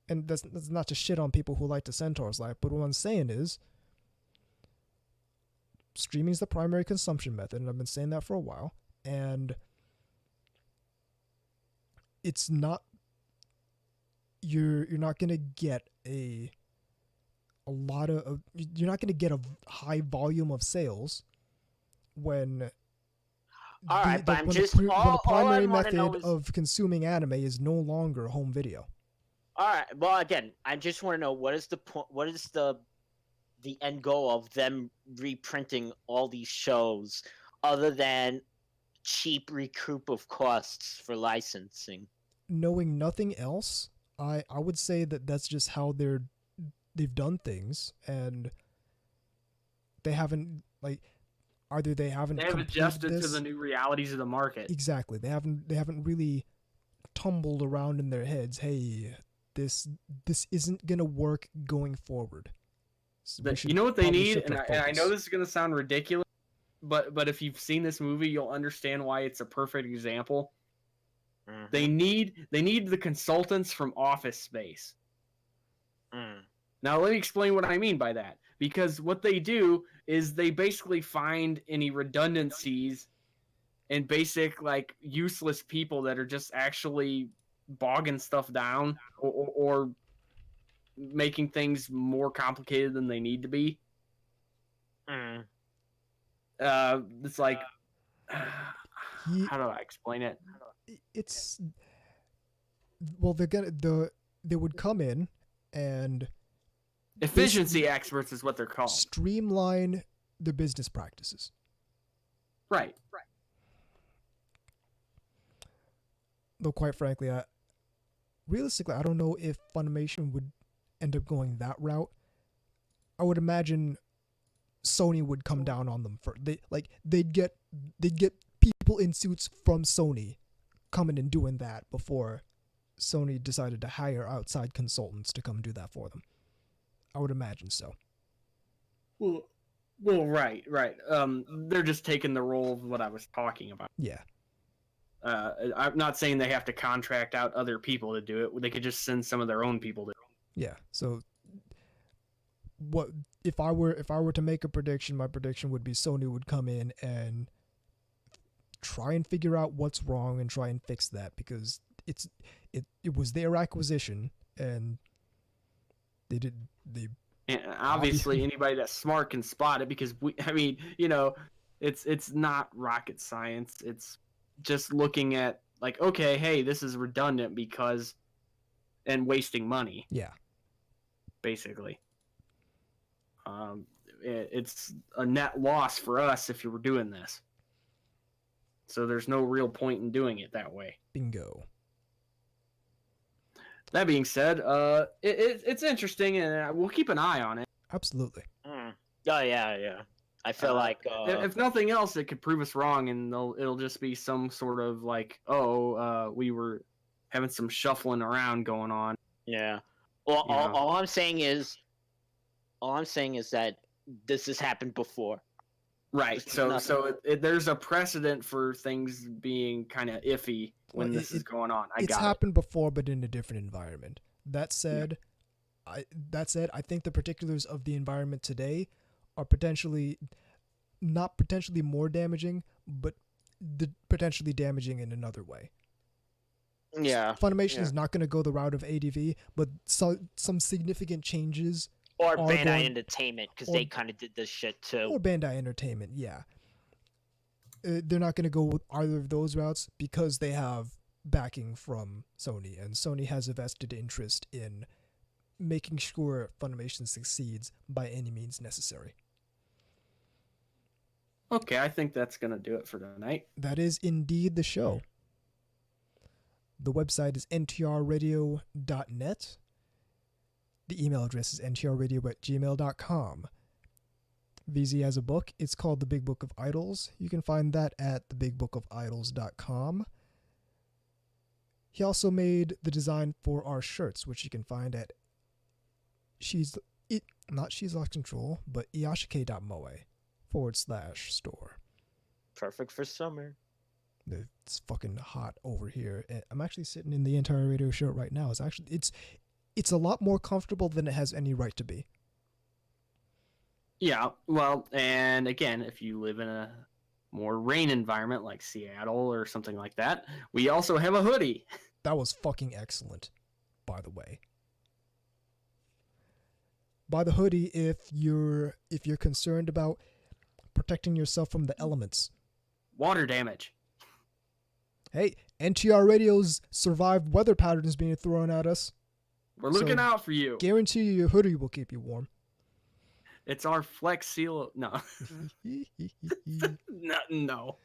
And that's not to shit on people who like the Centaur's life, but what I'm saying is streaming is the primary consumption method, and I've been saying that for a while, and it's not, you're not going to get you're not going to get a high volume of sales when the primary method of consuming anime is no longer home video. All right. Well, again, I just want to know what is the point? What is the end goal of them reprinting all these shows, other than cheap recoup of costs for licensing? Knowing nothing else, I would say that that's just how they've done things, and they haven't either they haven't They have completed adjusted to this. the new realities of the market. Exactly. They haven't really tumbled around in their heads. Hey, this isn't gonna work going forward. So we You know what they probably need, shift and our I know focus. this is gonna sound ridiculous, but if you've seen this movie, you'll understand why it's a perfect example. Mhm. They need the consultants from Office Space. Mm. Now let me explain what I mean by that. Because what they do is they basically find any redundancies and basic useless people that are just actually bogging stuff down or making things more complicated than they need to be. Mm. It's like He- how do I explain it? It's well, they would come in and Efficiency experts is what they're called. streamline the business practices. Right. Though, quite frankly, realistically, I don't know if Funimation would end up going that route. I would imagine Sony would come down on them for they'd get people in suits from Sony coming and doing that before Sony decided to hire outside consultants to come do that for them. I would imagine so. Well, right. They're just taking the role of what I was talking about. Yeah. I'm not saying they have to contract out other people to do it. They could just send some of their own people to. Yeah. So, what if I were to make a prediction? My prediction would be Sony would come in and try and figure out what's wrong and try and fix that, because it was their acquisition and they And obviously, anybody that's smart can spot it because it's not rocket science. It's just looking at okay, hey, this is redundant and wasting money. Yeah. Basically. It's a net loss for us if you were doing this. So there's no real point in doing it that way. Bingo. That being said, it's interesting, and we'll keep an eye on it. Absolutely. Mm. Oh yeah. I feel like if nothing else, it could prove us wrong, and it'll just be some sort of we were having some shuffling around going on. yeah. Well, all I'm saying is that this has happened before. Right. Just So nothing. there's a precedent for things being kind of iffy when Well, this is going on. It's happened before, but in a different environment. That said, I think the particulars of the environment today are not potentially more damaging, but potentially damaging in another way. Yeah. Funimation is not going to go the route of ADV, but some significant changes. Or are Bandai going- Entertainment, because they kind of did this shit too. Or Bandai Entertainment, yeah. They're not going to go with either of those routes because they have backing from Sony, and Sony has a vested interest in making sure Funimation succeeds by any means necessary. Okay, I think that's going to do it for tonight. That is indeed the show. The website is ntrradio.net. The email address is ntrradio@gmail.com. VZ has a book. It's called The Big Book of Idols. You can find that at thebigbookofIdols.com. He also made the design for our shirts, which you can find at not She's Lost Control, but iyashike.moe/store. Perfect for summer. It's fucking hot over here. And I'm actually sitting in the NTR Radio shirt right now. It's a lot more comfortable than it has any right to be. Yeah, well, and again, if you live in a more rain environment like Seattle or something like that, we also have a hoodie. That was fucking excellent, by the way. Buy the hoodie if you're concerned about protecting yourself from the elements. Water damage. Hey, NTR Radio's survived weather patterns being thrown at us. We're looking So, out for you. Guarantee you your hoodie will keep you warm. It's our Flex Seal. No. No.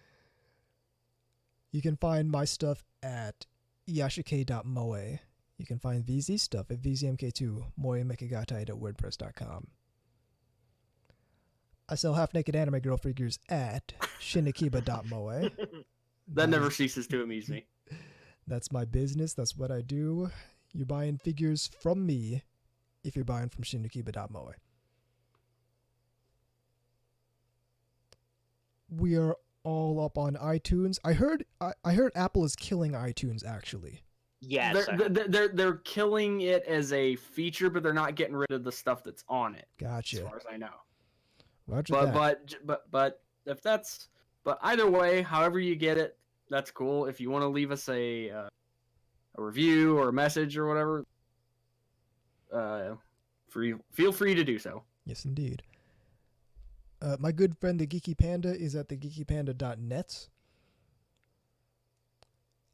You can find my stuff at yashike.moe. You can find VZ stuff at vzmk2, moemekigatai.wordpress.com. I sell half-naked anime girl figures at shinikiba.moe. That never ceases to amuse me. That's my business. That's what I do. You're buying figures from me if you're buying from shinikiba.moe. We are all up on iTunes. I heard Apple is killing iTunes actually. Yes. They're killing it as a feature, but they're not getting rid of the stuff that's on it. Gotcha. As far as I know. Roger that. But if that's either way, however you get it, that's cool. If you want to leave us a review or a message or whatever, feel free to do so. Yes, indeed. My good friend the Geeky Panda is at thegeekypanda.net.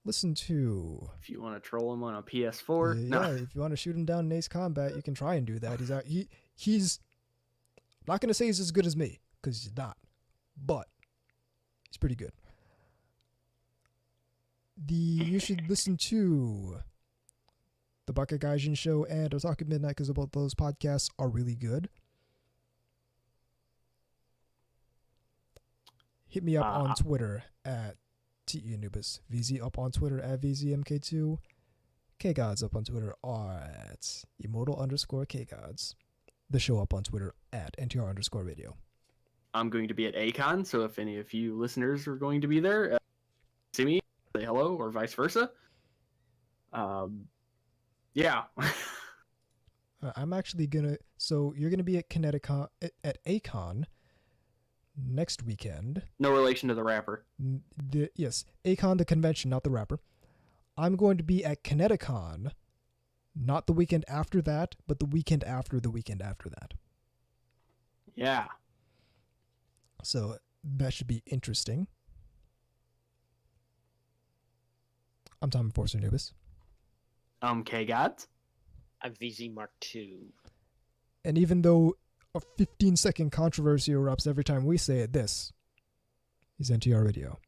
Listen to. If you want to troll him on a PS4, Yeah, if you want to shoot him down in Ace Combat, you can try and do that. He's not gonna say he's as good as me because he's not, but he's pretty good. You should listen to the Baka Gaijin Show and Otaku Midnight because both those podcasts are really good. Hit me up on Twitter at TEAnubis. VZ up on Twitter at VZMK2. KGods up on Twitter at Immortal_KGods. The show up on Twitter at NTR Radio. I'm going to be at A-Con, so if any of you listeners are going to be there, see me, say hello, or vice versa. Yeah. I'm actually gonna. So you're gonna be at Kineticon at A-Con next weekend. No relation to the rapper. Yes, A-Con the convention, not the rapper. I'm going to be at Kineticon, not the weekend after that, but the weekend after the weekend after that. Yeah. So that should be interesting. I'm Tom Enforcer Nubis. I'm KGods. I'm VZ Mark II. And even though a 15-second controversy erupts every time we say it, this is NTR Radio.